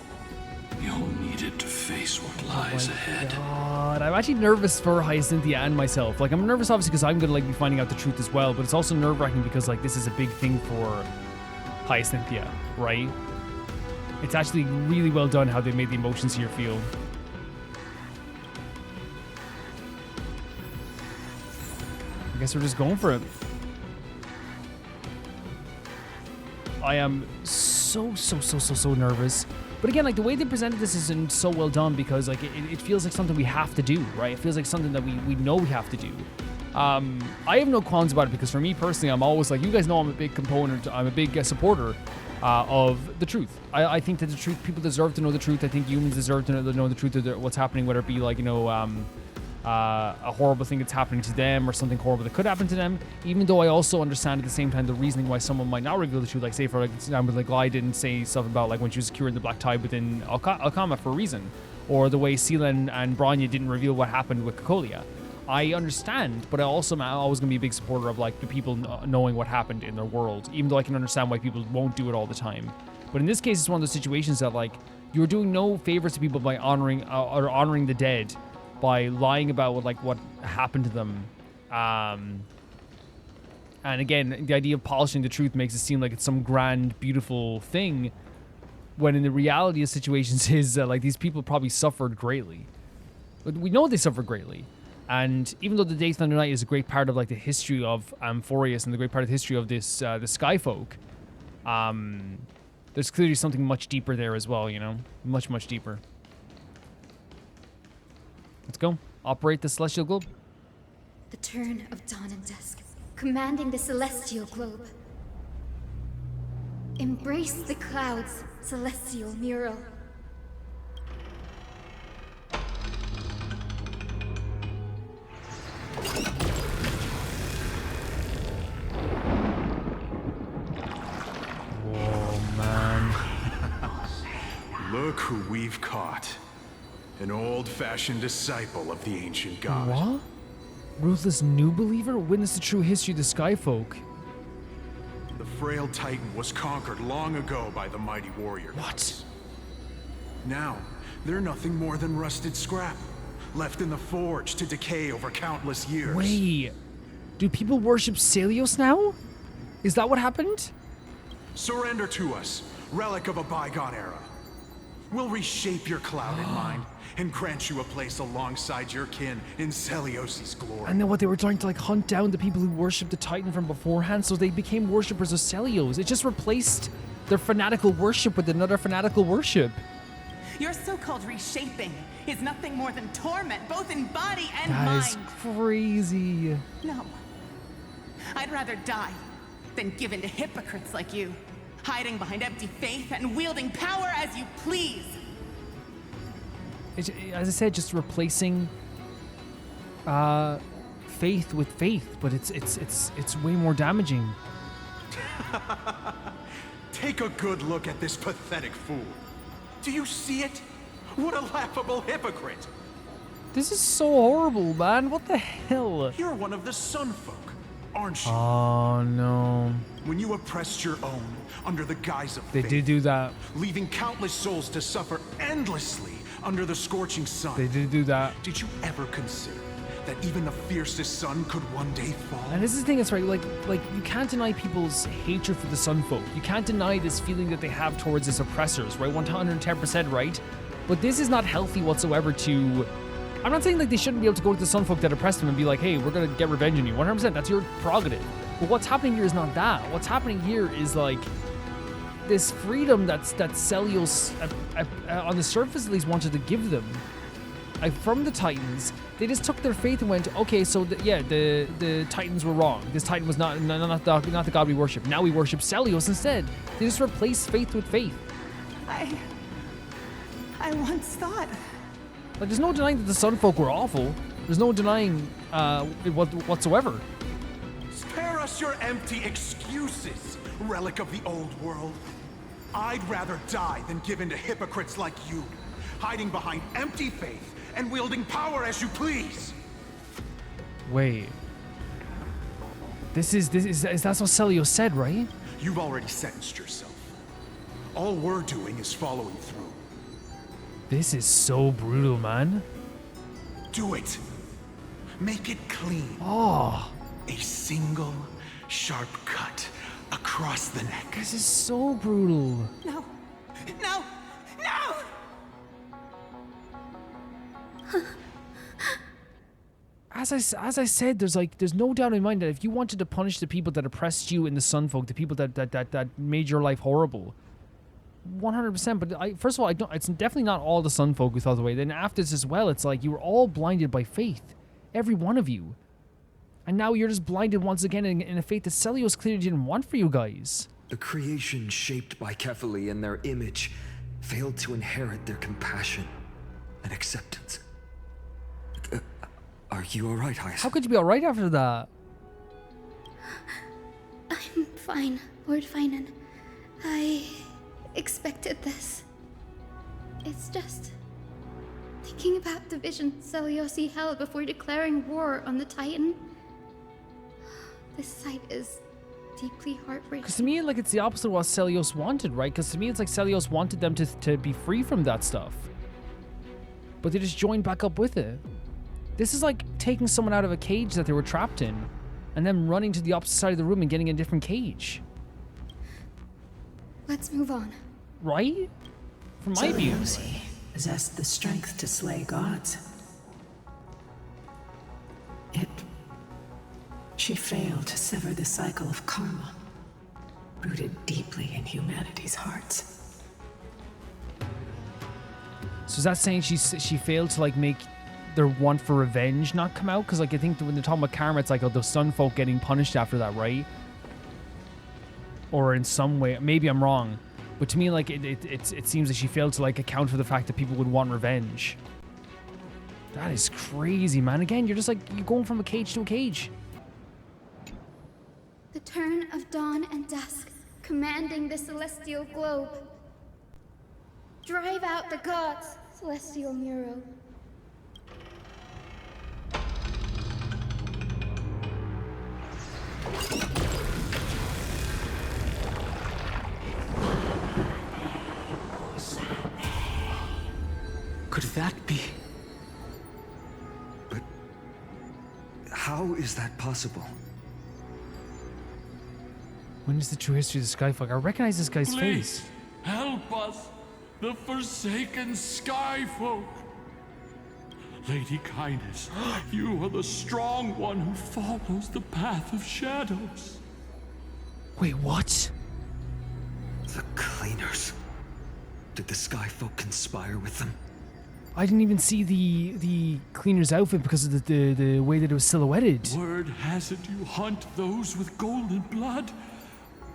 You'll need it to face what lies ahead. God, I'm actually nervous for Hyacinthia and myself. Like, I'm nervous obviously because I'm gonna like be finding out the truth as well, but it's also nerve-wracking because like this is a big thing for Hyacinthia, right? It's actually really well done how they made the emotions here feel. I guess we're just going for it. I am so nervous. But again, like the way they presented this isn't so well done because like it feels like something we have to do, right? It feels like something that we know we have to do. I have no qualms about it because for me personally, I'm always like, you guys know I'm a big component, I'm a big supporter of the truth. I think that the truth, people deserve to know the truth. I think humans deserve to know the truth of what's happening, whether it be like, you know, a horrible thing that's happening to them or something horrible that could happen to them, even though I also understand at the same time the reasoning why someone might not reveal the truth. Like say for example, like Glide didn't say stuff about like when she was curing the Black Tide within Alkama for a reason, or the way Seelan and Bronya didn't reveal what happened with Cocolia. I understand, but I also am always going to be a big supporter of like the people knowing what happened in their world, even though I can understand why people won't do it all the time. But in this case, it's one of those situations that like you're doing no favors to people by honoring the dead by lying about what happened to them. And again, the idea of polishing the truth makes it seem like it's some grand, beautiful thing, when in the reality of situations is like these people probably suffered greatly. But we know they suffered greatly. And even though the Day Thunder Night is a great part of like the history of Amphoreus and the great part of the history of this the Skyfolk, there's clearly something much deeper there as well, you know? Much deeper. Let's go. Operate the Celestial Globe. The turn of dawn and dusk, commanding the Celestial Globe. Embrace the clouds, Celestial Mural. Whoa, man. Look who we've caught. An old-fashioned disciple of the ancient god. What? Ruthless new believer? Witness the true history of the Skyfolk. The frail titan was conquered long ago by the mighty warrior. What? Now, they're nothing more than rusted scrap, left in the forge to decay over countless years. Wait, do people worship Seliose now? Is that what happened? Surrender to us, relic of a bygone era. We'll reshape your clouded mind and grant you a place alongside your kin in Selios's glory. And then what, they were trying to like hunt down the people who worshipped the Titan from beforehand, so they became worshippers of Seliose. It just replaced their fanatical worship with another fanatical worship. Your so-called reshaping is nothing more than torment, both in body and That mind. is crazy. No. I'd rather die than give in to hypocrites like you, hiding behind empty faith and wielding power as you please. As I said, just replacing faith with faith, but it's way more damaging. Take a good look at this pathetic fool. Do you see it? What a laughable hypocrite! This is so horrible, man. What the hell? You're one of the Sun Folk, aren't you? Oh no. When you oppressed your own under the guise of They faith, did do that. leaving countless souls to suffer endlessly under the scorching sun. They did do that. Did you ever consider that even the fiercest sun could one day fall? And this is the thing that's right, like you can't deny people's hatred for the Sun Folk. You can't deny this feeling that they have towards its oppressors, right? 110%, right? But this is not healthy whatsoever to... I'm not saying like they shouldn't be able to go to the Sunfolk that oppressed them and be like, hey, we're gonna get revenge on you. 100%, that's your prerogative. But what's happening here is not that. What's happening here is like this freedom that Seliose, on the surface at least, wanted to give them. Like from the Titans, they just took their faith and went, okay, so the Titans were wrong. This Titan was not the god we worship. Now we worship Seliose instead. They just replaced faith with faith. I once thought... Like, there's no denying that the Sunfolk were awful. There's no denying it whatsoever. Spare us your empty excuses, relic of the old world. I'd rather die than give in to hypocrites like you, hiding behind empty faith and wielding power as you please. Wait. That's what Seliose said, right? You've already sentenced yourself. All we're doing is following through. This is so brutal, man. Do it. Make it clean. Oh. A single sharp cut across the neck. This is so brutal. No. No. No! As I said, there's no doubt in my mind that if you wanted to punish the people that oppressed you in the Sunfolk, the people that made your life horrible, 100%. But first of all, it's definitely not all the Sunfolk who thought the way. Then after this as well, it's like you were all blinded by faith, every one of you, and now you're just blinded once again in a faith that Seliose clearly didn't want for you guys. The creation shaped by Kefali in their image failed to inherit their compassion and acceptance. Are you alright, Hyacinth? How could you be alright after that? I'm fine, Lord Finan. I expected this. It's just thinking about the vision Seliose held before declaring war on the Titan. This sight is deeply heartbreaking. Because to me, like, it's the opposite of what Seliose wanted, right? Because to me, it's like Seliose wanted them to be free from that stuff. But they just joined back up with it. This is like taking someone out of a cage that they were trapped in, and then running to the opposite side of the room and getting in a different cage. Let's move on. Right? From my view. Seliose possessed the strength to slay gods. Yet, she failed to sever the cycle of karma, rooted deeply in humanity's hearts. So is that saying she failed to like make their want for revenge not come out? Because like I think when they're talking about karma, it's like, oh, the Sunfolk getting punished after that, right? Or in some way, maybe I'm wrong, but to me, like it seems that she failed to like account for the fact that people would want revenge. That is crazy, man. Again, you're just like you're going from a cage to a cage. The turn of dawn and dusk, commanding the celestial globe. Drive out the gods, celestial Muro. Could that be? But how is that possible? When is the true history of the Skyfolk? I recognize this guy's face. Help us, the forsaken Skyfolk. Lady Kindness, you are the strong one who follows the path of shadows. Wait, what? The Cleaners. Did the Skyfolk conspire with them? I didn't even see the Cleaner's outfit because of the way that it was silhouetted. Word has it you hunt those with golden blood,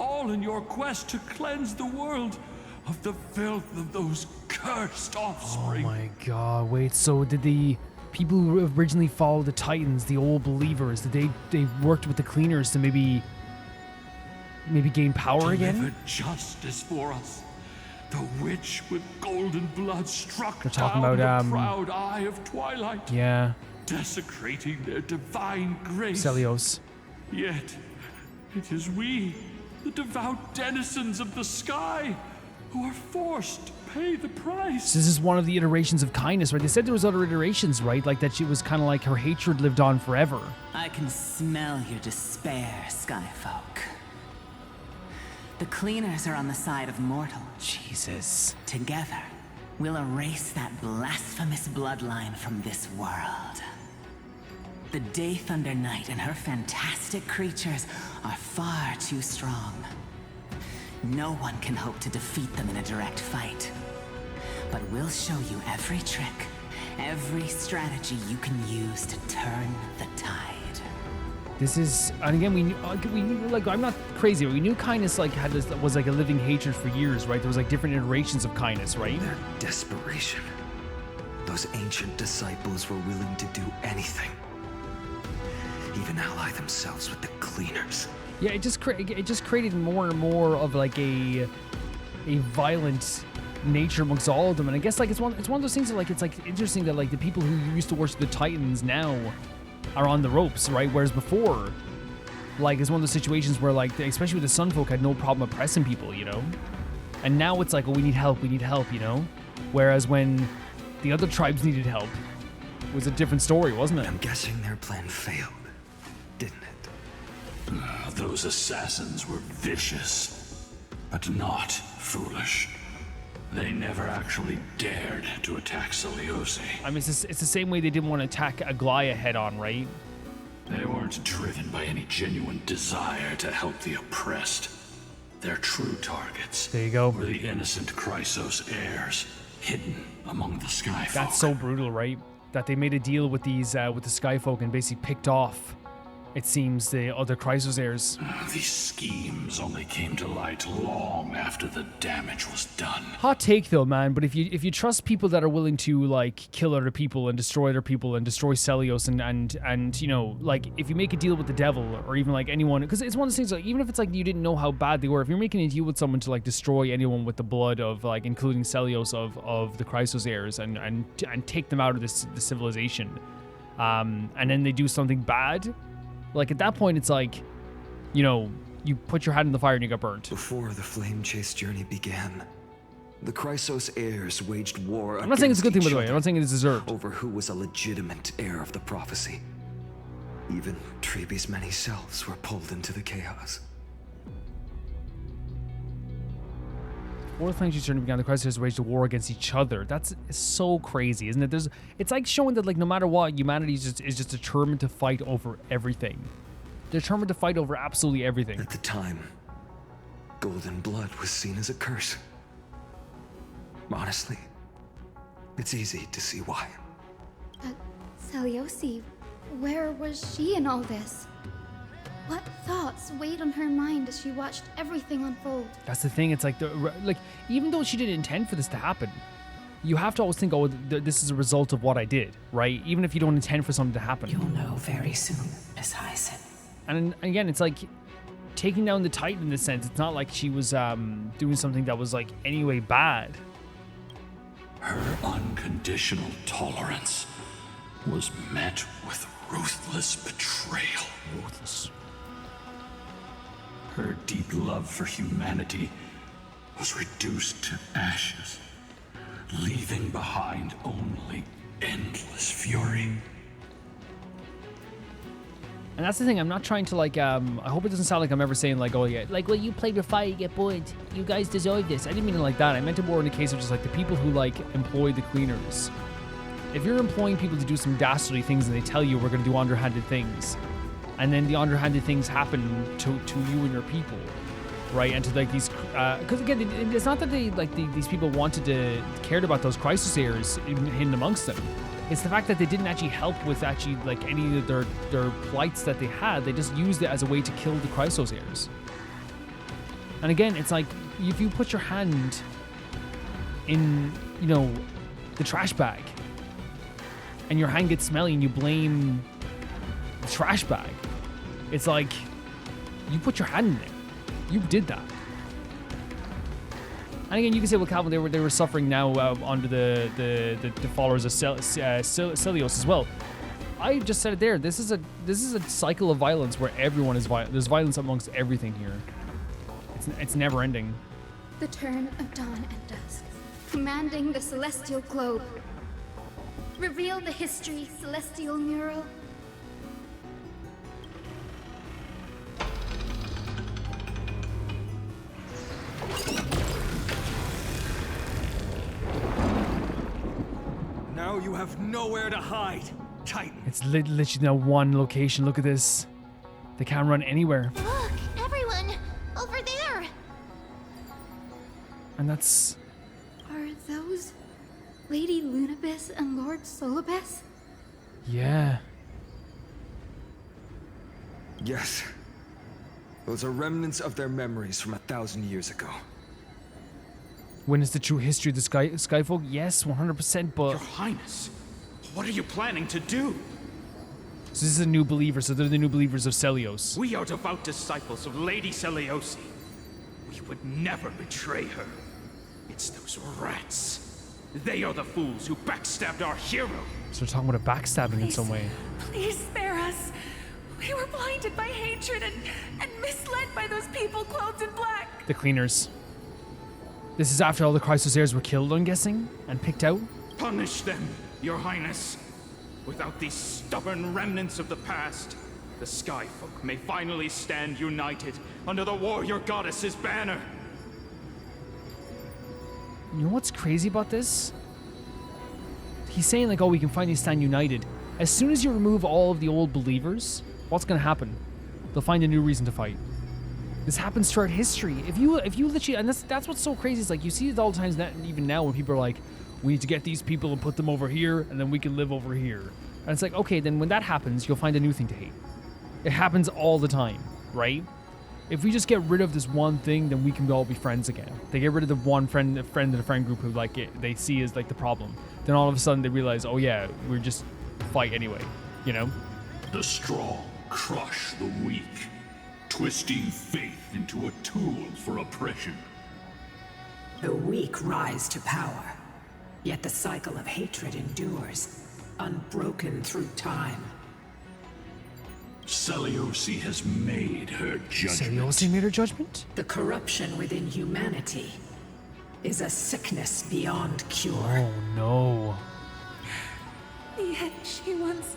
all in your quest to cleanse the world of the filth of those cursed offspring. Oh my god, wait, so did the people who originally followed the Titans, the old believers, did they worked with the Cleaners to maybe gain power again? Deliver justice for us. The witch with golden blood struck They're talking down about, the proud eye of twilight. Yeah. Desecrating their divine grace. Seliose. Yet, it is we, the devout denizens of the sky, who are forced to pay the price. So this is one of the iterations of kindness, right? They said there was other iterations, right? Like that she was kind of like her hatred lived on forever. I can smell your despair, Skyfolk. The Cleaners are on the side of mortals. Jesus. Together, will erase that blasphemous bloodline from this world. The Day Thunder Knight and her fantastic creatures are far too strong. No one can hope to defeat them in a direct fight. But we'll show you every trick, every strategy you can use to turn the tide. This is, and again, we knew, like, I'm not crazy, but we knew kindness like was like a living hatred for years, right? There was like different iterations of kindness, right? Their desperation. Those ancient disciples were willing to do anything. Even ally themselves with the cleaners. Yeah, it just created more and more of like a violent nature amongst all of them, and I guess like it's one of those things that like it's like interesting that like the people who used to worship the Titans now are on the ropes, right? Whereas before, like it's one of those situations where like especially with the Sun Folk had no problem oppressing people, you know, and now it's like, oh, we need help, you know. Whereas when the other tribes needed help, it was a different story, wasn't it? I'm guessing their plan failed, didn't it? Those assassins were vicious, but not foolish. They never actually dared to attack Seliose. I mean, it's the same way they didn't want to attack Aglaia head on, right? They weren't driven by any genuine desire to help the oppressed. Their true targets there you go. Were the innocent Chrysos heirs, hidden among the Skyfolk. That's so brutal, right? That they made a deal with these with the Skyfolk and basically picked off, it seems, the other Chrysos heirs. These schemes only came to light long after the damage was done. Hot take though, man, but if you trust people that are willing to like kill other people and destroy other people and destroy Seliose and you know, like if you make a deal with the devil or even like anyone, because it's one of those things like even if it's like you didn't know how bad they were, if you're making a deal with someone to like destroy anyone with the blood of like including Seliose of the Chrysos heirs and take them out of this the civilization, and then they do something bad. Like, at that point, it's like, you know, you put your hand in the fire and you got burnt. Before the flame chase journey began, the Chrysos heirs waged war I'm not saying it's a good thing, by the way. I'm not saying it is deserved. Over who was a legitimate heir of the prophecy. Even Treeby's many selves were pulled into the chaos. Before the flame chase journey began, the Chrysos waged a war against each other. That's so crazy, isn't it? It's like showing that, like, no matter what, humanity is just determined to fight over everything. Determined to fight over absolutely everything. At the time, golden blood was seen as a curse. Honestly, it's easy to see why. But Seliose, where was she in all this? What thoughts weighed on her mind as she watched everything unfold? That's the thing. It's like even though she didn't intend for this to happen, you have to always think, oh, this is a result of what I did, right? Even if you don't intend for something to happen. You'll know very soon, Miss Hyacin. And again, it's like taking down the Titan in this sense. It's not like she was doing something that was like anyway bad. Her unconditional tolerance was met with ruthless betrayal. Ruthless. Her deep love for humanity was reduced to ashes, leaving behind only endless fury. And that's the thing, I'm not trying to like, I hope it doesn't sound like I'm ever saying like, oh yeah, like, well, you played with fire, you get bored. You guys deserve this. I didn't mean it like that. I meant it more in the case of just like the people who like employ the cleaners. If you're employing people to do some dastardly things and they tell you we're going to do underhanded things, and then the underhanded things happen to you and your people, right? And to like these, because again, it's not that they like these people cared about those Chrysos heirs hidden amongst them. It's the fact that they didn't actually help with actually like any of their plights that they had. They just used it as a way to kill the Chrysos heirs. And again, it's like if you put your hand in, you know, the trash bag, and your hand gets smelly and you blame the trash bag, it's like you put your hand in there. You did that. And again, you can say, well, Calvin, they were suffering now under the followers of Seliose as well. I just said it there. This is a cycle of violence where everyone is violent. There's violence amongst everything here. It's never ending. The turn of dawn and dusk, commanding the celestial globe. Reveal the history, celestial mural. Now you have nowhere to hide, Titan. It's literally now one location. Look at this. They can't run anywhere. Look, everyone! Over there! And that's... Are those Lady Lunabis and Lord Solibus? Yeah. Yes. Those are remnants of their memories from 1,000 years ago. When is the true history of the Skyfolk? Yes, 100%, but... Your Highness, what are you planning to do? So this is a new believer, so they're the new believers of Seliose. We are devout disciples of Lady Seliose. We would never betray her. It's those rats. They are the fools who backstabbed our hero. So they're talking about a backstabbing in some way. Please spare us. We were blinded by hatred and misled by those people clothed in black. The cleaners. This is after all the Chrysosairs were killed, I'm guessing, and picked out? Punish them, Your Highness. Without these stubborn remnants of the past, the Skyfolk may finally stand united under the warrior goddess's banner. You know what's crazy about this? He's saying like, oh, we can finally stand united. As soon as you remove all of the old believers, what's gonna happen? They'll find a new reason to fight. This happens throughout history. If you literally, and that's what's so crazy. Is like you see it all the times, even now, when people are like, we need to get these people and put them over here, and then we can live over here. And it's like, okay, then when that happens, you'll find a new thing to hate. It happens all the time, right? If we just get rid of this one thing, then we can all be friends again. They get rid of the one friend in the friend group who like it, they see as like the problem. Then all of a sudden they realize, oh yeah, we're just fight anyway, you know? The strong crush the weak, twisting faith into a tool for oppression. The weak rise to power, yet the cycle of hatred endures, unbroken through time. Seliose has made her judgment. Seliose made her judgment? The corruption within humanity is a sickness beyond cure. Oh no. Yet she once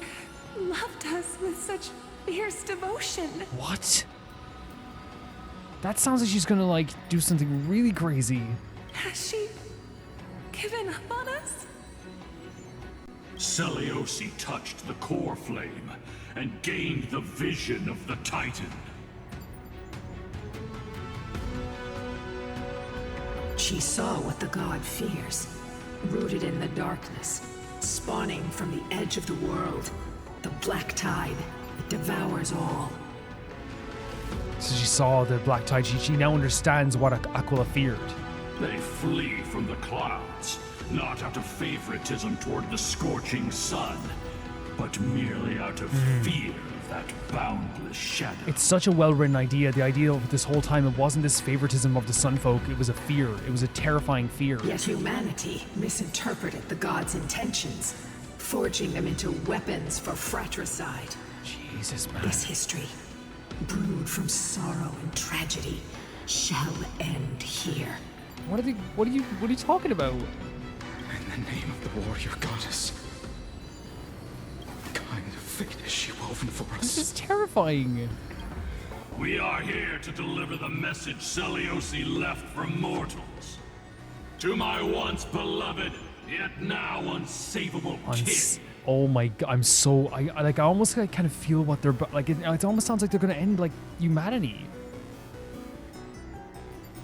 loved us with such fierce devotion. What? That sounds like she's gonna like do something really crazy. Has she given up on us? Seliose touched the core flame and gained the vision of the Titan. She saw what the god fears, rooted in the darkness, spawning from the edge of the world. The black tide, it devours all. So she saw the black tide. She now understands what Aquila feared. They flee from the clouds, not out of favoritism toward the scorching sun, but merely out of fear of that boundless shadow. It's such a well-written idea. The idea of this whole time, it wasn't this favoritism of the Sunfolk. It was a fear. It was a terrifying fear. Yet humanity misinterpreted the gods' intentions, forging them into weapons for fratricide. Jesus, man. This history, brewed from sorrow and tragedy, shall end here. What are you talking about? In the name of the warrior goddess, what kind of fate has she woven for us? This is terrifying. We are here to deliver the message Seliose left for mortals. To my once beloved, yet now unsavable kin. Oh my god, I'm so... I almost like, kind of feel what they're... Like, it almost sounds like they're gonna end, like, humanity.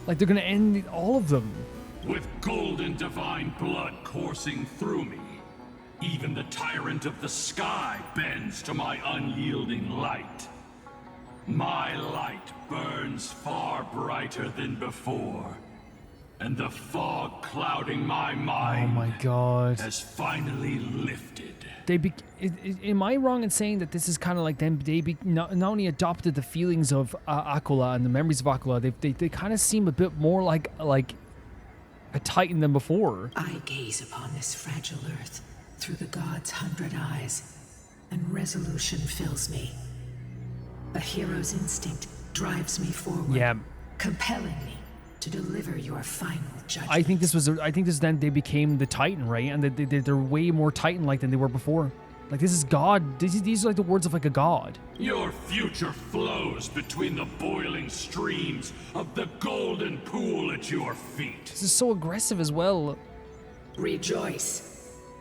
Like, they're gonna end all of them. With golden divine blood coursing through me, even the tyrant of the sky bends to my unyielding light. My light burns far brighter than before, and the fog clouding my mind, oh my god, has finally lifted. Am I wrong in saying that this is kind of like them? They not only adopted the feelings of Aquila and the memories of Aquila, they kind of seem a bit more like a Titan than before. I gaze upon this fragile earth through the gods' 100 eyes, and resolution fills me. A hero's instinct drives me forward, compelling me to deliver your final judgment. I think this is then they became the Titan, right? And they're way more Titan-like than they were before. Like, this is God. These are like the words of like a god. Your future flows between the boiling streams of the golden pool at your feet. This is so aggressive as well. Rejoice.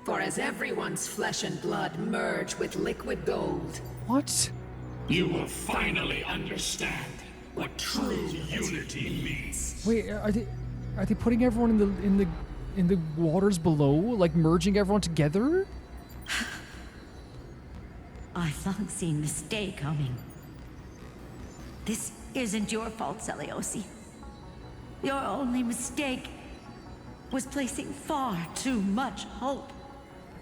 For as everyone's flesh and blood merge with liquid gold, What? You will finally understand what true unity means. Wait, are they putting everyone in the waters below, like merging everyone together? I've long seen this day coming. This isn't your fault, Seliose. Your only mistake was placing far too much hope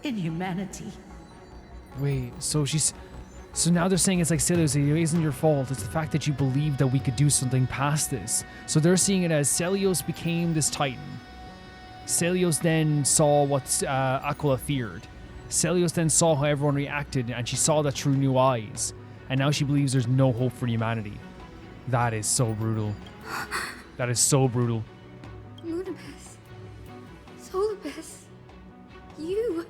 in humanity. Wait, so now they're saying it's like Seliose, it isn't your fault. It's the fact that you believed that we could do something past this. So they're seeing it as Seliose became this titan. Seliose then saw what Aquila feared. Seliose then saw how everyone reacted, and she saw that through new eyes. And now she believes there's no hope for humanity. That is so brutal. That is so brutal. Lunibus. Solibus. You.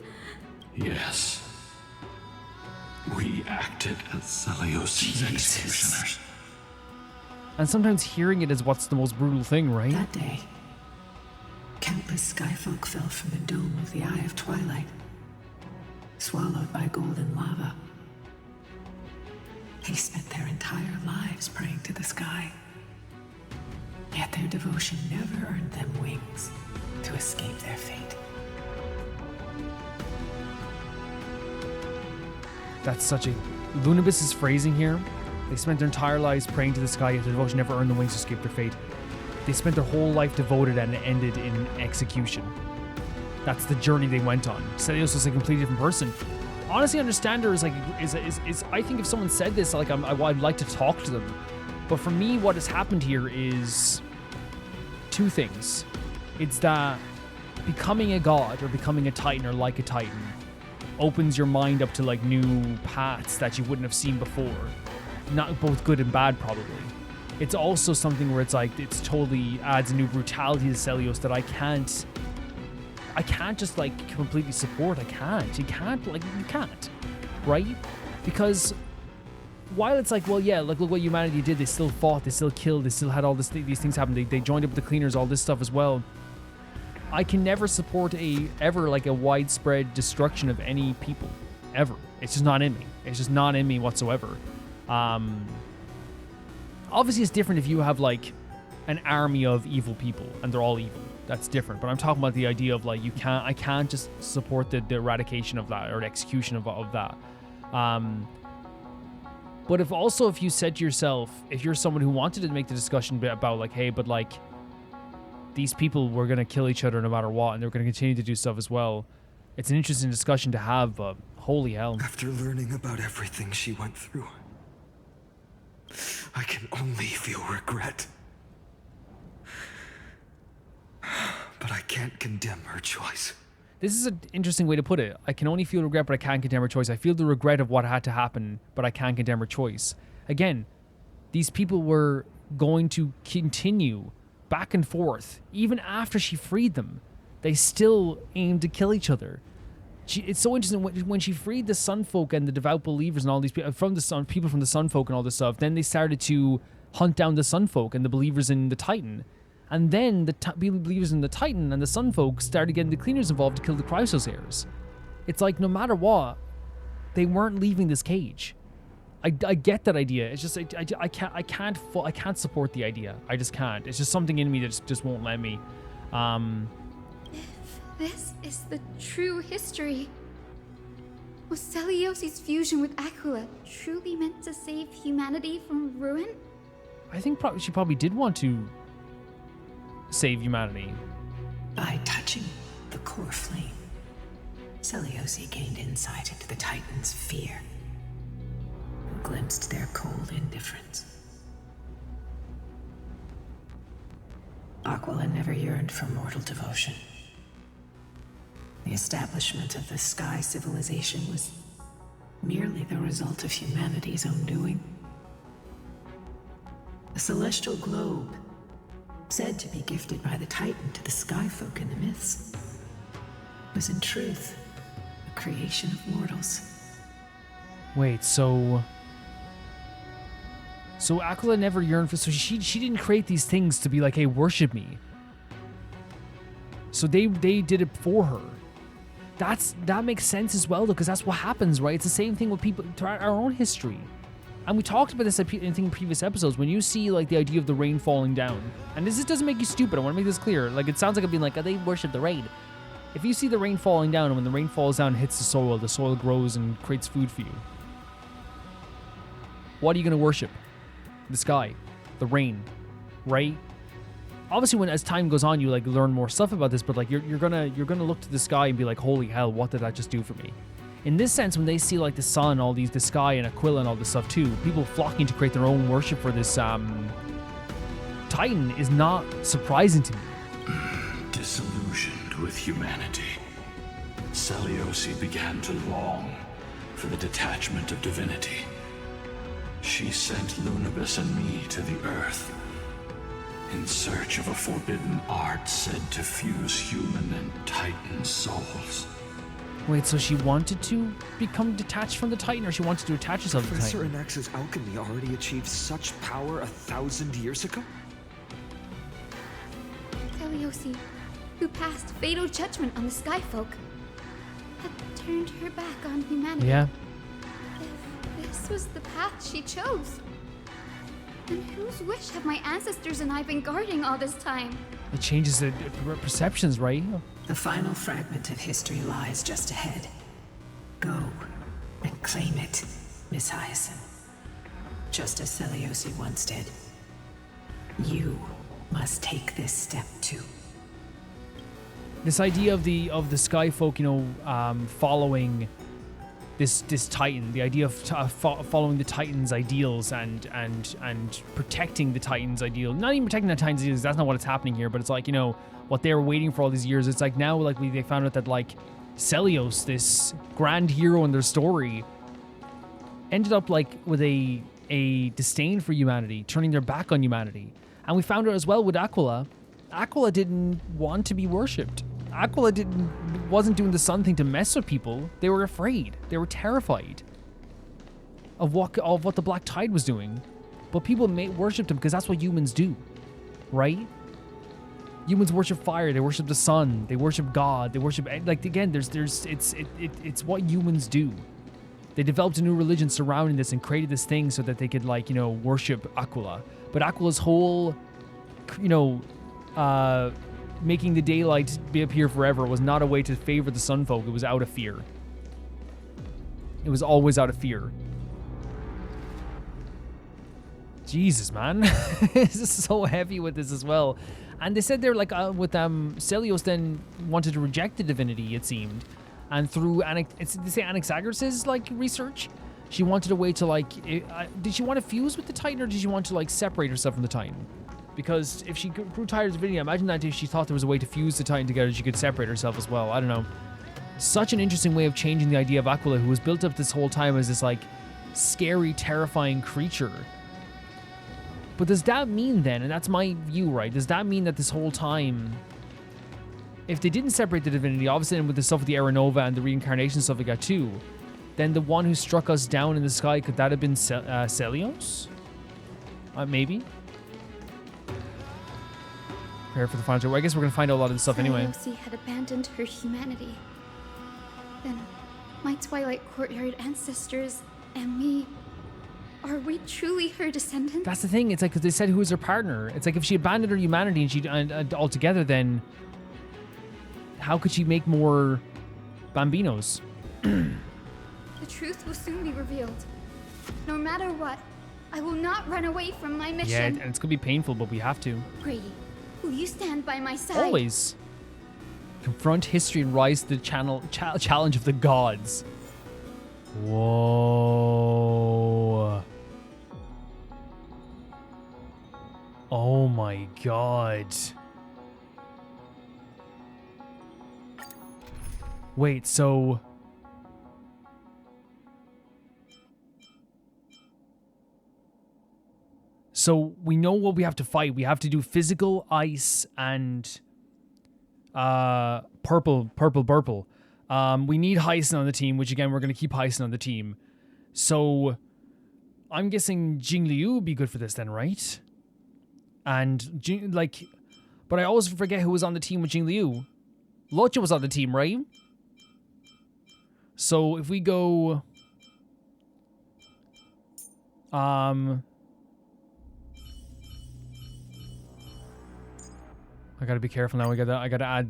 Yes. We acted as Seliose's executioners. And sometimes hearing it is what's the most brutal thing, right? that day, countless skyfolk fell from the dome of the Eye of Twilight, swallowed by golden lava. They spent their entire lives praying to the sky. Yet their devotion never earned them wings to escape their fate. That's such a... Lunibus's phrasing here. They spent their entire lives praying to the sky, yet their devotion never earned the wings to escape their fate. They spent their whole life devoted and it ended in execution. That's the journey they went on. Seliose was a completely different person. Honestly, understand her is like... I think if someone said this, like I'd like to talk to them. But for me, what has happened here is two things. It's that becoming a god or becoming a titan or like a titan opens your mind up to like new paths that you wouldn't have seen before. Not both good and bad, probably. It's also something where it's like, it's totally adds a new brutality to Seliose that I can't just like completely support. You can't, right? Because while it's like, well, yeah, like look what humanity did. They still fought, they still killed, they still had all these things happen. They joined up with the cleaners, all this stuff as well. I can never support a widespread destruction of any people, ever. It's just not in me. It's just not in me whatsoever. Obviously, it's different if you have like an army of evil people and they're all evil. That's different. But I'm talking about the idea of like I can't just support the eradication of that or the execution of that. But if you said to yourself, if you're someone who wanted to make the discussion about like, hey, but like these people were going to kill each other no matter what, and they're going to continue to do stuff as well. It's an interesting discussion to have, but holy hell. After learning about everything she went through, I can only feel regret. But I can't condemn her choice. This is an interesting way to put it. I can only feel regret, but I can't condemn her choice. I feel the regret of what had to happen, but I can't condemn her choice. Again, these people were going to continue back and forth. Even after she freed them, they still aimed to kill each other. It's so interesting when she freed the Sunfolk and the devout believers and all these people from the Sunfolk and all this stuff. Then they started to hunt down the Sunfolk and the believers in the Titan, and then the believers in the Titan and the Sunfolk started getting the cleaners involved to kill the Chrysos heirs. It's like no matter what, they weren't leaving this cage. I get that idea. It's just I can't support the idea. I just can't. It's just something in me that just won't let me. If this is the true history, was Seliose's fusion with Aquila truly meant to save humanity from ruin? I think she probably did want to save humanity. By touching the core flame, Seliose gained insight into the Titan's fear, and glimpsed their cold indifference. Aquila never yearned for mortal devotion. The establishment of the Sky civilization was merely the result of humanity's own doing. The celestial globe, said to be gifted by the Titan to the Skyfolk in the myths, was in truth a creation of mortals. Wait, so Aquila never yearned for... So she didn't create these things to be like, hey, worship me. So they did it for her. that makes sense as well, though, because that's what happens, right? It's the same thing with people to our own history. And we talked about this I think in previous episodes. When you see like the idea of the rain falling down, and this doesn't make you stupid. I want to make this clear. Like it sounds like I'm being like, oh, they worship the rain. If you see the rain falling down, and when the rain falls down and hits the soil grows and creates food for you. What are you going to worship? The sky, the rain, right? Obviously, when as time goes on, you like learn more stuff about this. But like you're gonna look to the sky and be like, holy hell, what did that just do for me? In this sense, when they see like the sun, the sky and Aquila and all this stuff too, people flocking to create their own worship for this Titan is not surprising to me. Disillusioned with humanity, Seliose began to long for the detachment of divinity. She sent Lunabis and me to the Earth in search of a forbidden art said to fuse human and Titan souls. Wait, so she wanted to become detached from the Titan, or she wanted to attach herself to the Professor Titan? Anax's alchemy already achieved such power 1,000 years ago? Seliose, who passed fatal judgment on the Skyfolk, had turned her back on humanity. Yeah. If this was the path she chose, then whose wish have my ancestors and I been guarding all this time? It changes the perceptions, right? The final fragment of history lies just ahead. Go and claim it, Miss Hyacinth. Just as Seliose once did. You must take this step too. This idea of the Skyfolk, following this Titan, the idea of following the Titan's ideals and protecting the Titan's ideal. Not even protecting the Titan's ideals. That's not what it's happening here. But it's like, what they were waiting for all these years. It's like now, like they found out that like Seliose, this grand hero in their story, ended up like with a disdain for humanity, turning their back on humanity. And we found out as well with Aquila. Aquila didn't want to be worshipped. Aquila wasn't doing the sun thing to mess with people. They were afraid. They were terrified of what the Black Tide was doing. But people worshipped him because that's what humans do, right? Humans worship fire. They worship the sun. They worship God. They worship, like, again, it's what humans do. They developed a new religion surrounding this and created this thing so that they could, like, worship Aquila. But Aquila's whole, making the daylight be up here forever was not a way to favor the Sunfolk. It was out of fear. It was always out of fear. Jesus, man. This is so heavy with this as well. And they said they're like, with Seliose then wanted to reject the divinity, it seemed. And through, they say Anaxagoras' like research, she wanted a way to like, did she want to fuse with the Titan, or did she want to like separate herself from the Titan? Because if she grew tired of the divinity, I imagine that if she thought there was a way to fuse the Titan together, she could separate herself as well. I don't know. Such an interesting way of changing the idea of Aquila, who was built up this whole time as this like scary, terrifying creature. But does that mean then, and that's my view, right? Does that mean that this whole time, if they didn't separate the divinity, obviously with the stuff with the Aeronova and the reincarnation stuff we got too, then the one who struck us down in the sky, could that have been Seliose? Maybe? Prepare for the final tour. I guess we're going to find out a lot of this stuff anyway. Seliose had abandoned her humanity. Then my Twilight Courtyard ancestors and me, are we truly her descendants? That's the thing. It's like, because they said who was her partner. It's like if she abandoned her humanity and she altogether, then how could she make more Bambinos? The truth will soon be revealed. No matter what, I will not run away from my mission. Yeah, and it's going to be painful, but we have to. Grady, will you stand by my side? Always. Confront history and rise to the challenge of the gods. Whoa. Oh my god. Wait, so... So we know what we have to fight. We have to do physical, ice, and purple. We need Hyacinth on the team, which again, we're going to keep Hyacinth on the team. So I'm guessing Jingliu would be good for this then, right? And but I always forget who was on the team with Jingliu. Locha was on the team, right? So if we go, I gotta be careful now. I gotta add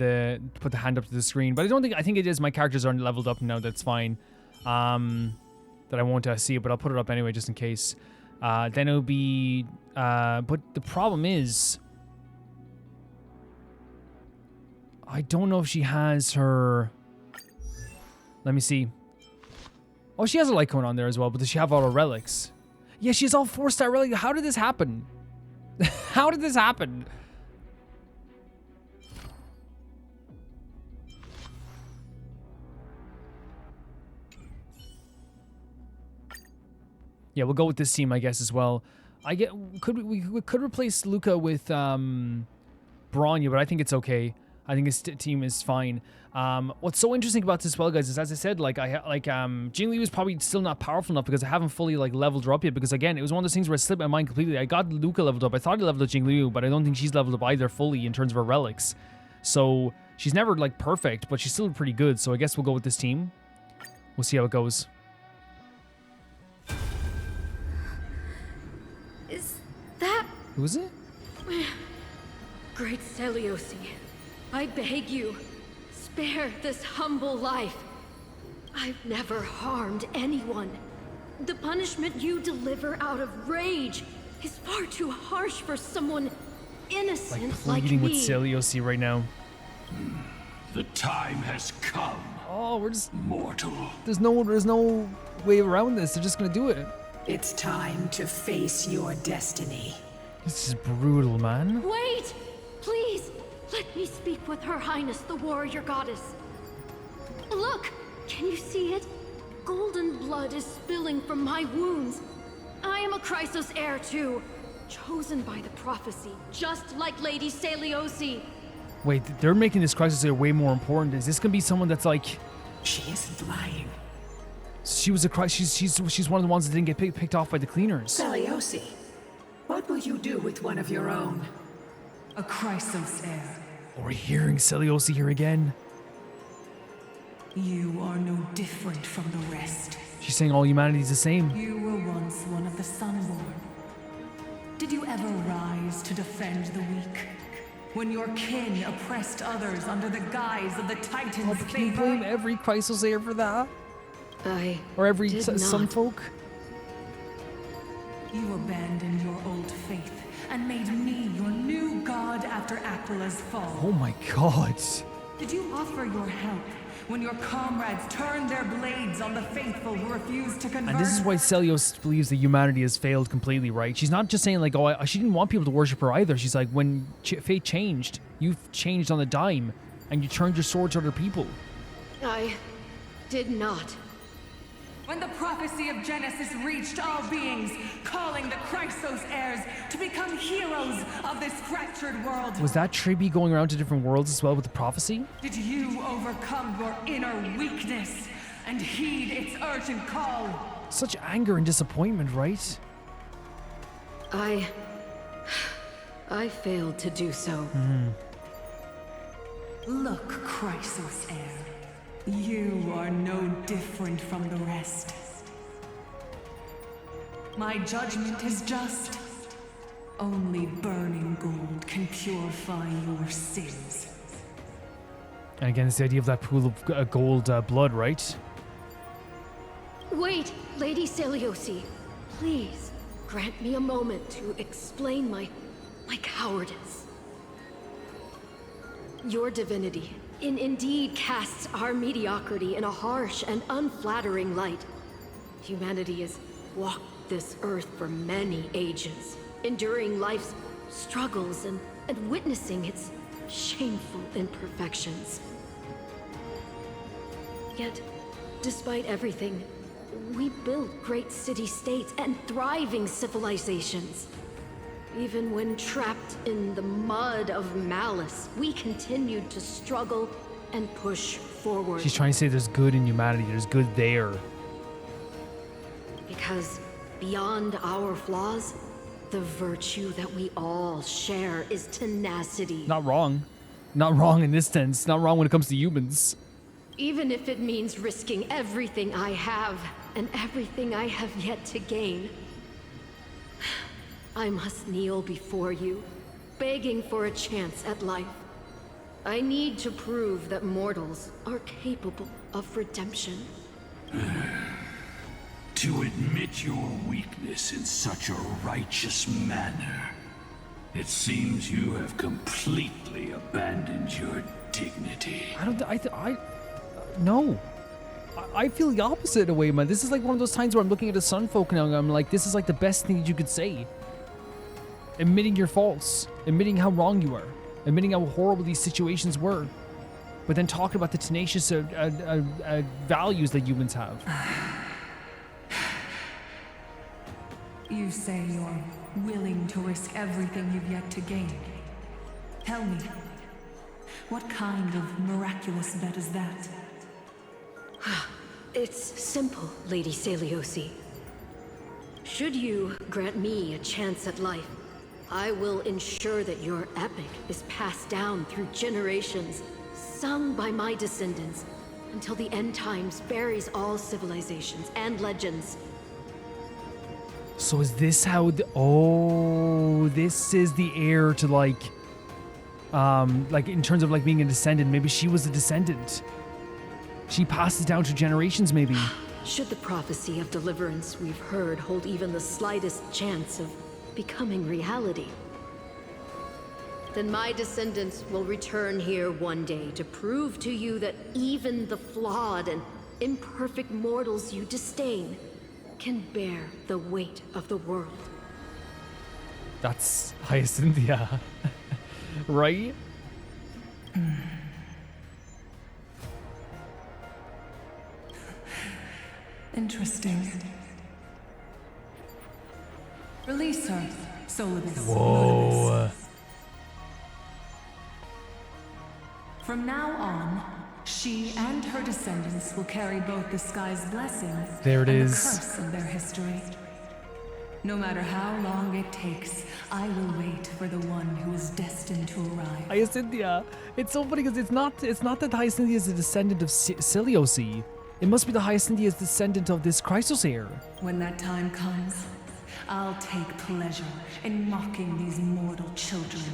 put the hand up to the screen. But I think it is. My characters aren't leveled up now. That's fine. That I won't see it, but I'll put it up anyway just in case. Then it'll be, but the problem is, I don't know if she has her, let me see. Oh, she has a light cone on there as well, but does she have all her relics? Yeah, she has all 4-star relics. How did this happen? How did this happen? Yeah, we'll go with this team, I guess, as well. We could replace Luca with Bronya, but I think it's okay. I think his team is fine. What's so interesting about this as well, guys, is as I said, Jing Liu is probably still not powerful enough because I haven't fully leveled her up yet. Because again, it was one of those things where I slipped my mind completely. I got Luca leveled up. I thought I leveled up Jing Liu, but I don't think she's leveled up either fully in terms of her relics. So she's never perfect, but she's still pretty good. So I guess we'll go with this team. We'll see how it goes. Who is it? Great Seliose, I beg you, spare this humble life. I've never harmed anyone. The punishment you deliver out of rage is far too harsh for someone innocent like me. Pleading with Seliose right now. The time has come. Oh, we're just mortal. There's no way around this. They're just gonna do it. It's time to face your destiny. This is brutal, man. Wait! Please! Let me speak with Her Highness, the warrior goddess. Look! Can you see it? Golden blood is spilling from my wounds. I am a Chrysos heir too. Chosen by the prophecy, just like Lady Seliose. Wait, they're making this crisis way more important. Is this gonna be someone that's She isn't lying. She was she's one of the ones that didn't get picked off by the cleaners. Seliose, what will you do with one of your own? A Chrysos heir. Are we hearing Seliose here again? You are no different from the rest. She's saying all humanity's the same. You were once one of the Sunborn. Did you ever rise to defend the weak? When your kin oppressed others under the guise of the Titan's favor? Can you blame every Chrysos heir for that? Or every Sunfolk? You abandoned your old faith and made me your new god after Aquila's fall. Oh my god. Did you offer your help when your comrades turned their blades on the faithful who refused to convert? And this is why Seliose believes that humanity has failed completely, right? She's not just saying she didn't want people to worship her either. She's like, when fate changed, you've changed on a dime and you turned your sword to other people. I did not. When the prophecy of Genesis reached all beings, calling the Chrysos heirs to become heroes of this fractured world. Was that Triby going around to different worlds as well with the prophecy? Did you overcome your inner weakness and heed its urgent call? Such anger and disappointment, right? I failed to do so. Look, Chrysos heir. You are no different from the rest. My judgment is just. Only burning gold can purify your sins. And again, it's the idea of that pool of gold blood, right? Wait, Lady Seliose. Please, grant me a moment to explain my cowardice. Your divinity indeed casts our mediocrity in a harsh and unflattering light. Humanity has walked this earth for many ages, enduring life's struggles and witnessing its shameful imperfections. Yet, despite everything, we built great city-states and thriving civilizations. Even when trapped in the mud of malice, we continued to struggle and push forward. She's trying to say there's good in humanity, there's good there. Because beyond our flaws, the virtue that we all share is tenacity. Not wrong. Not wrong in this sense. Not wrong when it comes to humans. Even if it means risking everything I have and everything I have yet to gain. I must kneel before you, begging for a chance at life. I need to prove that mortals are capable of redemption. To admit your weakness in such a righteous manner, it seems you have completely abandoned your dignity. No. I feel the opposite in a way, man. This is like one of those times where I'm looking at the Sunfolk now and I'm like, this is like the best thing that you could say. Admitting your faults, admitting how wrong you are, admitting how horrible these situations were, but then talking about the tenacious values that humans have. You say you're willing to risk everything you've yet to gain. Tell me, what kind of miraculous bet is that? It's simple, Lady Seliose. Should you grant me a chance at life, I will ensure that your epic is passed down through generations, sung by my descendants, until the end times buries all civilizations and legends. So is this how this is the heir to like in terms of like being a descendant, maybe she was a descendant. She passes down to generations, maybe. Should the prophecy of deliverance we've heard hold even the slightest chance of becoming reality, then my descendants will return here one day to prove to you that even the flawed and imperfect mortals you disdain can bear the weight of the world. That's Hyacinthia, right? Interesting. Release her, Seliose. Whoa. From now on, she and her descendants will carry both the sky's blessings There it and is. the curse of their history. No matter how long it takes, I will wait for the one who is destined to arrive. Hyacinthia. It's so funny because it's not that Hyacinthia is a descendant of Seliose. It must be the Hyacinthia is descendant of this Chrysos heir. When that time comes, I'll take pleasure in mocking these mortal children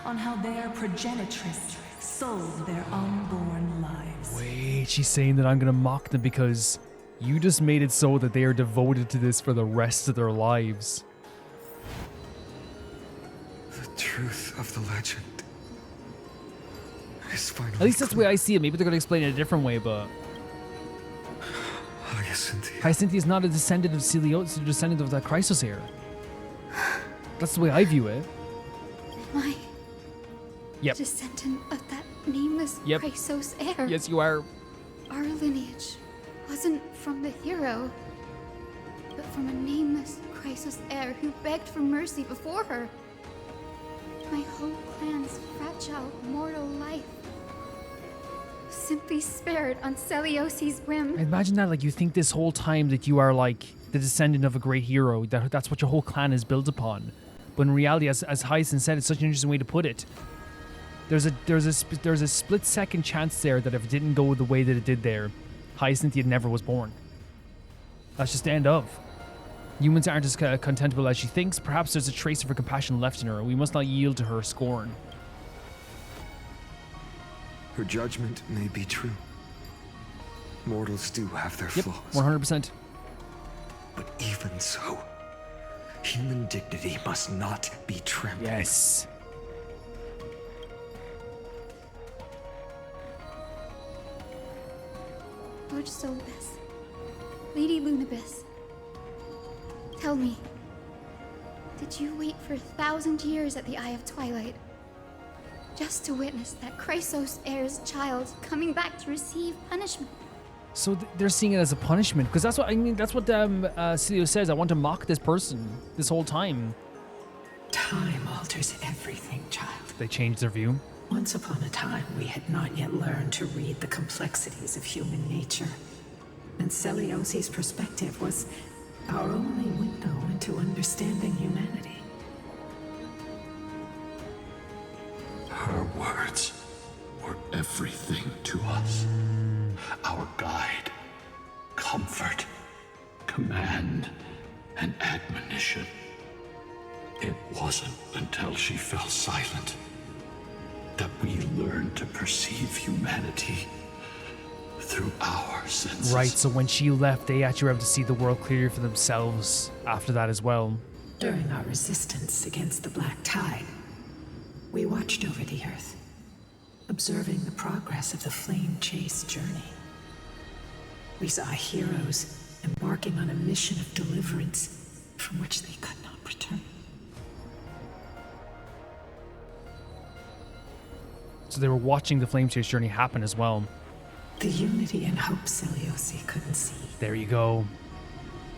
on how their progenitress sold their unborn lives. Wait, she's saying that I'm gonna mock them because you just made it so that they are devoted to this for the rest of their lives. The truth of the legend is finally At least that's the clear. way I see it. Maybe they're gonna explain it a different way, but Hyacinthia is not a descendant of Seliose, it's a descendant of that Chrysos heir. That's the way I view it. Am I Yep. descendant of that nameless Yep. Chrysos heir? Yes, you are. Our lineage wasn't from the hero, but from a nameless Chrysos heir who begged for mercy before her. My whole clan's fragile mortal life simply spared on Seliose's whim. Imagine that, like, you think this whole time that you are, like, the descendant of a great hero, that's what your whole clan is built upon. But in reality, as Hyacinth said, it's such an interesting way to put it. There's a split-second chance there that if it didn't go the way that it did there, Hyacinthia never was born. That's just the end of. Humans aren't as contemptible as she thinks. Perhaps there's a trace of her compassion left in her. We must not yield to her scorn. Her judgment may be true. Mortals do have their Yep, flaws. 100%. But even so, human dignity must not be trampled. Yes. Lord Solibus, Lady Lunibus, tell me, did you wait for 1,000 years at the Eye of Twilight just to witness that Chrysos heir's child coming back to receive punishment? So they're seeing it as a punishment, because that's what I mean. That's what Seliose says. I want to mock this person this whole time. Time alters everything, child. They changed their view. Once upon a time, we had not yet learned to read the complexities of human nature. And Seliose's perspective was our only window into understanding humanity. Her words were everything to us. our guide, comfort, command, and admonition. It wasn't until she fell silent that we learned to perceive humanity through our senses. Right, so when she left, they actually were able to see the world clearly for themselves after that as well. During our resistance against the Black Tide, we watched over the Earth, observing the progress of the Flame Chase journey. We saw heroes embarking on a mission of deliverance from which they could not return. So they were watching the Flame Chase journey happen as well. The unity and hope Seliose couldn't see, There you go.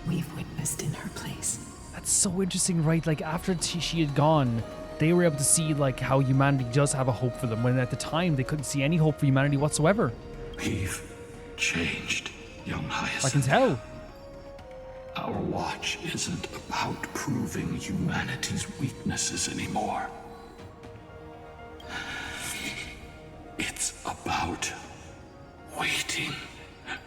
we've witnessed in her place. That's so interesting, right? Like, after she had gone, they were able to see, like, how humanity does have a hope for them, when at the time they couldn't see any hope for humanity whatsoever. We've changed, young Hyacinth. I can tell. Our watch isn't about proving humanity's weaknesses anymore. It's about waiting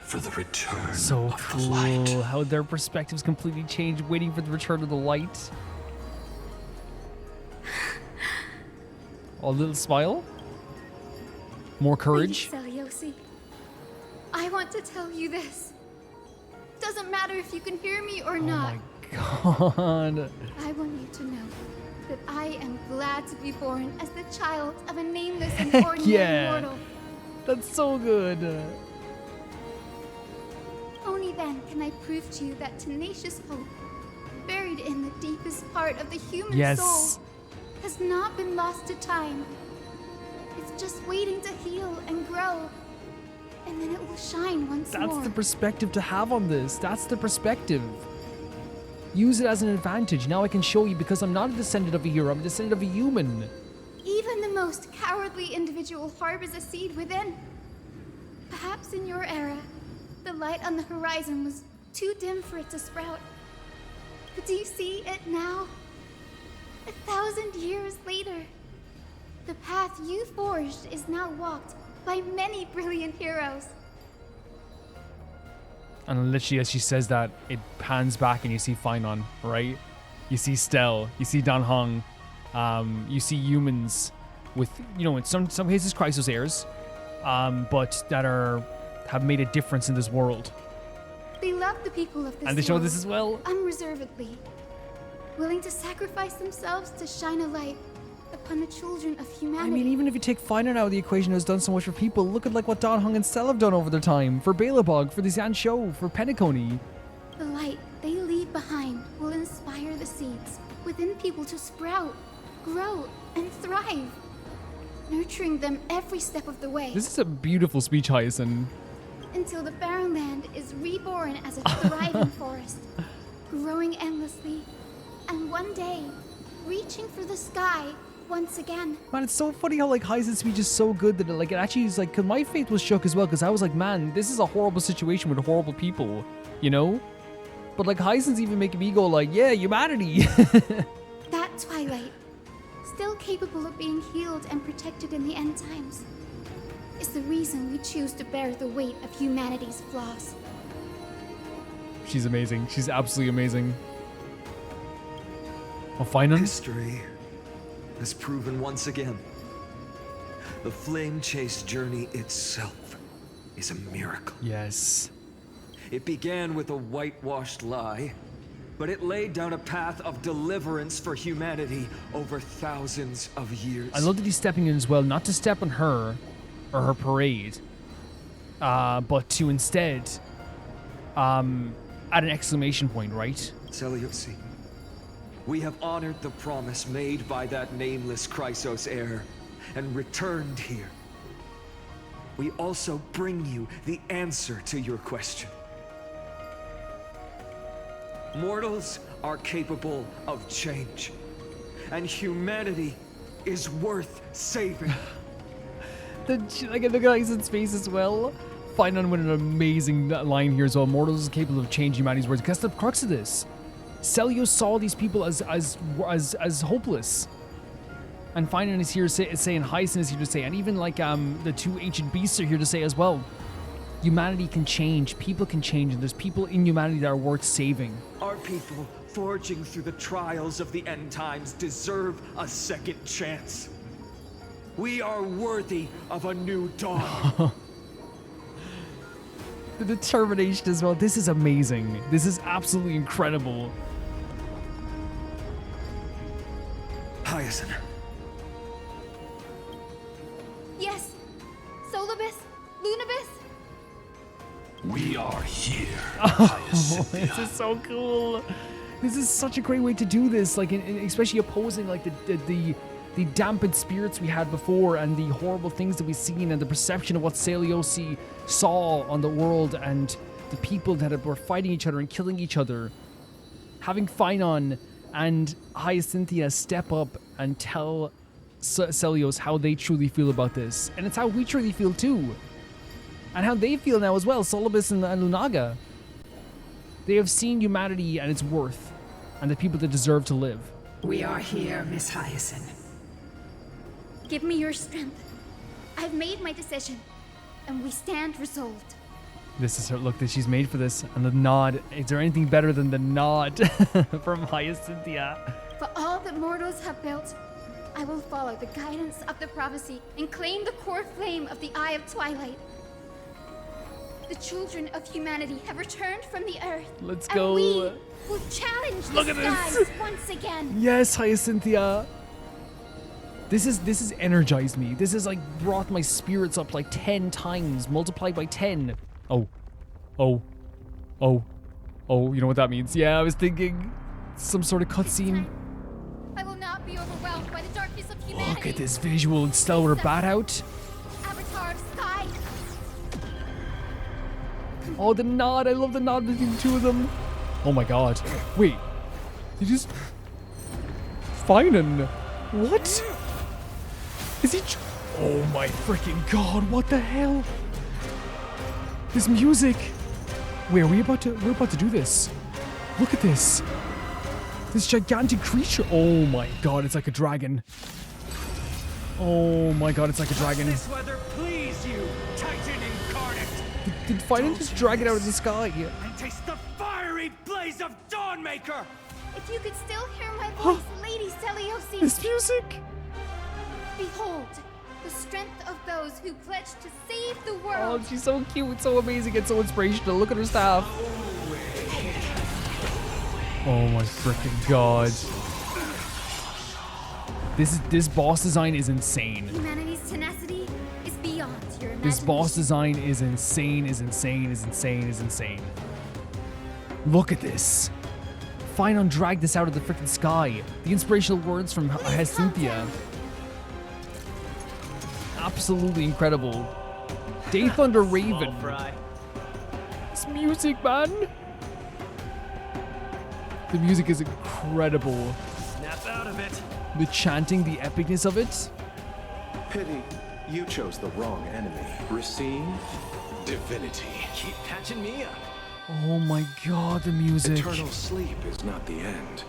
for the return So of the light. cool how their perspectives completely changed, waiting for the return of the light. A little smile. More courage. Please, Seliose. I want to tell you this. Doesn't matter if you can hear me or not. Oh my god. I want you to know that I am glad to be born as the child of a nameless and Heck ordinary yeah. mortal. That's so good. Only then can I prove to you that tenacious hope, buried in the deepest part of the human Yes. soul, has not been lost to time. It's just waiting to heal and grow, and then it will shine once That's more. the perspective to have on this. That's the perspective. Use it as an advantage. Now I can show you, because I'm not a descendant of a hero, I'm a descendant of a human. Even the most cowardly individual harbors a seed within. Perhaps in your era, the light on the horizon was too dim for it to sprout. But do you see it now? 1,000 years later, the path you forged is now walked by many brilliant heroes. And literally as she says that, it pans back and you see Finon, right? You see Stel, you see Dan Hong, you see humans with, you know, in some cases Chrysos heirs, but that have made a difference in this world. They love the people of this And they show world this as well. unreservedly, willing to sacrifice themselves to shine a light upon the children of humanity. I mean, even if you take Finon out of the equation, who's done so much for people, look at like what Dan Hong and Stel have done over their time. For Balebog, for the Zan Show, for Penacony. The light they leave behind will inspire the seeds within people to sprout, grow, and thrive, nurturing them every step of the way. This is a beautiful speech, Hyacinth. Until the barren land is reborn as a thriving forest, growing endlessly, and one day, reaching for the sky once again. Man, it's so funny how like Hyacinth's speech is so good that it actually is like, cause my faith was shook as well, because I was like, man, this is a horrible situation with horrible people, you know? But like Hyacinth's even making me go like, yeah, humanity. That twilight, still capable of being healed and protected in the end times, is the reason we choose to bear the weight of humanity's flaws. She's amazing. She's absolutely amazing. Well, Finon? History has proven once again, the Flame Chase journey itself is a miracle. Yes. It began with a whitewashed lie, but it laid down a path of deliverance for humanity over thousands of years. I love that he's stepping in as well, not to step on her or her parade, but to instead add an exclamation point, right? Seliose, we have honored the promise made by that nameless Chrysos heir and returned here. We also bring you the answer to your question. Mortals are capable of change, and humanity is worth saving. Like the guy's in space as well. Finon with an amazing line here as well. Mortals is capable of changing humanity's words. That's the crux of this. Seliose saw these people as hopeless. And Finon is here saying, Hyacinth is here to say, and even like the two ancient beasts are here to say as well. humanity can change, people can change, and there's people in humanity that are worth saving. Our people, forging through the trials of the end times, deserve a second chance. We are worthy of a new dawn. The determination as well. This is amazing. This is absolutely incredible. Hyacinth. Yes. Solibus? Lunibus? We are here. This is so cool. This is such a great way to do this, like, especially opposing like the dampened spirits we had before and the horrible things that we've seen and the perception of what Seliose saw on the world and the people that were fighting each other and killing each other. Having Phynon and Hyacinthia step up and tell Seliose how they truly feel about this. And it's how we truly feel too. And how they feel now as well, Solibus and Lunaga. They have seen humanity and its worth, and the people that deserve to live. We are here, Miss Hyacinth. Give me your strength. I've made my decision, and we stand resolved. This is her look that she's made for this, and the nod. Is there anything better than the nod from Hyacinthia? For all that mortals have built, I will follow the guidance of the prophecy and claim the core flame of the Eye of Twilight. The children of humanity have returned from the earth. Let's and go. We will challenge Look the at skies this. once again. Yes, Hyacinthia. This is energized me. This has like brought my spirits up like 10 times, multiplied by 10. Oh. You know what that means? Yeah, I was thinking some sort of cutscene. I will not be overwhelmed by the darkness of humanity. Look at this visual and stellar bat out. Avatar of sky. Oh, the nod. I love the nod between the two of them. Oh my god. Wait. He just... Phynon. What? Is he... Oh my freaking god. What the hell? This music. Wait, we're about to do this. Look at this. This gigantic creature. Oh my god, it's like a dragon. Oh my god, it's like a dragon. Does this weather please you, Titan incarnate? Did Phynon just drag it out of the sky? And taste the fiery blaze of Dawnmaker! If you could still hear my voice, Lady Seliose. This music. Behold, the strength of those who pledge to save the Oh, world. she's so cute, so amazing, and so inspirational. Look at her staff. Oh my freaking god. This boss design is insane. Humanity's tenacity is beyond your imagination. This boss design is insane, is insane. Look at this. Phynon dragged this out of the freaking sky. The inspirational words from Hyacinthia. Absolutely incredible. Day Thunder Raven. This music, man. The music is incredible. Snap out of it. The chanting, the epicness of it. Pity, you chose the wrong enemy. Receive divinity. Keep catching me up. Oh my god, the music. Eternal sleep is not the end.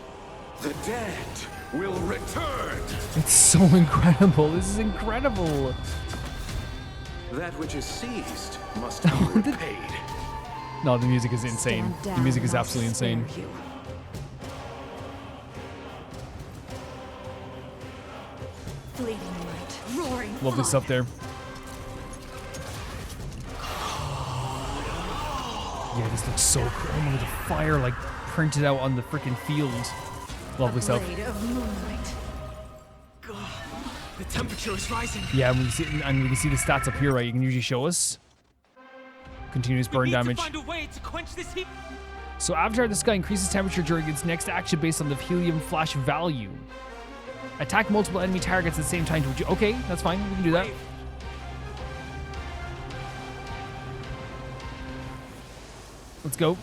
The dead will return. It's so incredible. This is incredible. That which is seized must be repaid. No, the music is insane. The music is absolutely insane. Fleeting light, roaring. Lovely stuff there. Yeah, this looks so cool. Oh, the fire like printed out on the freaking field. Lovely stuff. Blade of moonlight. The temperature is rising. Yeah, and we can see the stats up here, right? You can usually show us. Continuous burn damage. Find a way to quench this heat. So Avatar of the Sky increases temperature during its next action based on the helium flash value. Attack multiple enemy targets at the same time. Okay, that's fine. We can do that. Let's go.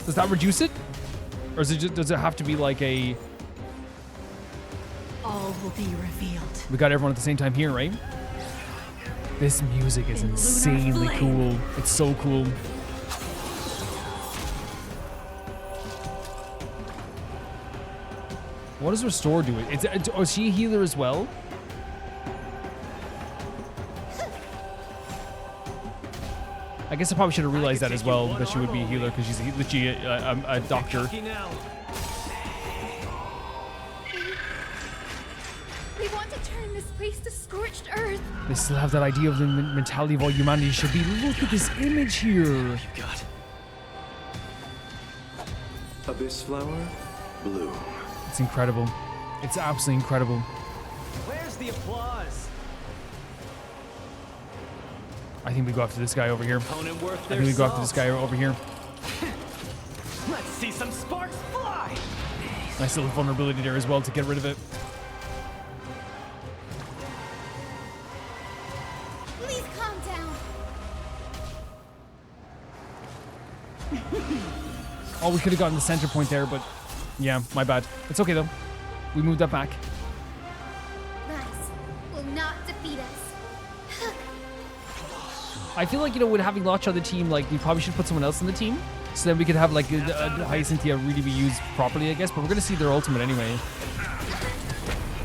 Does that reduce it? Or is it just, does it have to be like a... All will be revealed. We got everyone at the same time here, right? This music is insanely cool. It's so cool. What does Restore do? Is she a healer as well? I guess I probably should have realized that as well, that she would be a healer, because she's literally a doctor. They want to turn this place to scorched earth. They still have that idea of the mentality of all humanity should be. Look at this image here. Abyss flower, bloom. It's incredible. It's absolutely incredible. Where's the applause? I think we go after this guy over here. Opponent worth I their think we go after this salt. guy over here. Let's see some sparks fly. Nice little vulnerability there as well to get rid of it. Please calm down. Oh, we could have gotten the center point there, but yeah, my bad. It's okay though. We moved that back. That will not defeat us. I feel like, you know, with having Lotch on the team, like, we probably should put someone else on the team. So then we could have, like, Hyacinthia really be used properly, I guess. But we're going to see their ultimate anyway.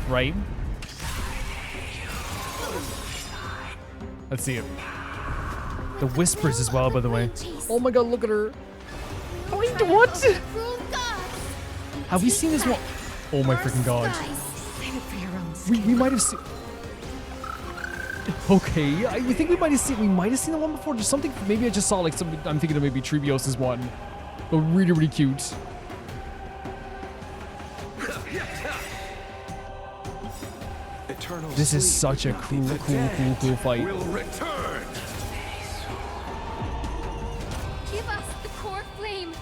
Right? Let's see it. The whispers as well, by the way. Oh my god, look at her. Wait, what? Have we seen this one? Oh my freaking god. We might have seen... Okay, I think we might have seen the one before. There's something. Maybe I just saw like something. I'm thinking of maybe Trebios's one, but really, really cute. This is such a cool fight. Will return. Give us the core flame.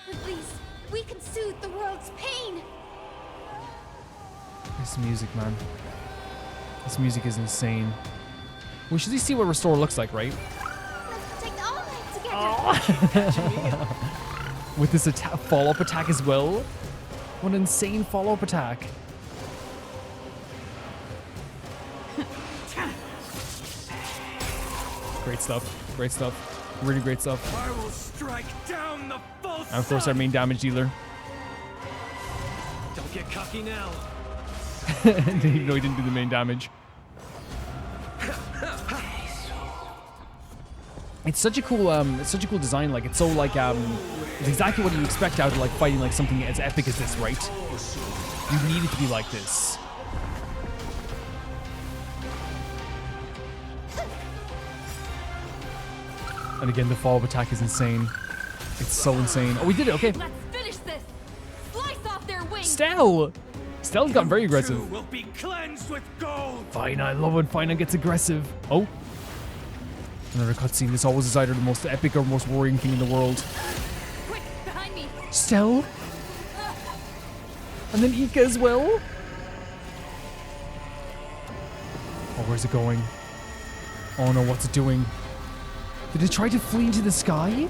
At least we can soothe the world's pain. This music, man. This music is insane. We should see what Restore looks like, right? Let's take all night together. With this follow-up attack as well. What an insane follow-up attack. Great stuff. Great stuff. Really great stuff. I will strike down the full And of course, our main damage dealer. Don't get cocky now. Even though he didn't do the main damage. It's such a cool design. Like, it's so like it's exactly what you expect out of like fighting like something as epic as this, right? You need it to be like this. And again, the follow-up attack is insane. It's so insane. Oh, we did it. Okay. Let's finish this. Slice off their wings. Stell's gotten very aggressive. Will be cleansed with gold. Fine, I love when Fina gets aggressive. Oh. Another cutscene. This always is either the most epic or most worrying thing in the world. Quick, behind me. Stell? And then Ika as well? Oh, where's it going? Oh no, what's it doing? Did it try to flee into the sky?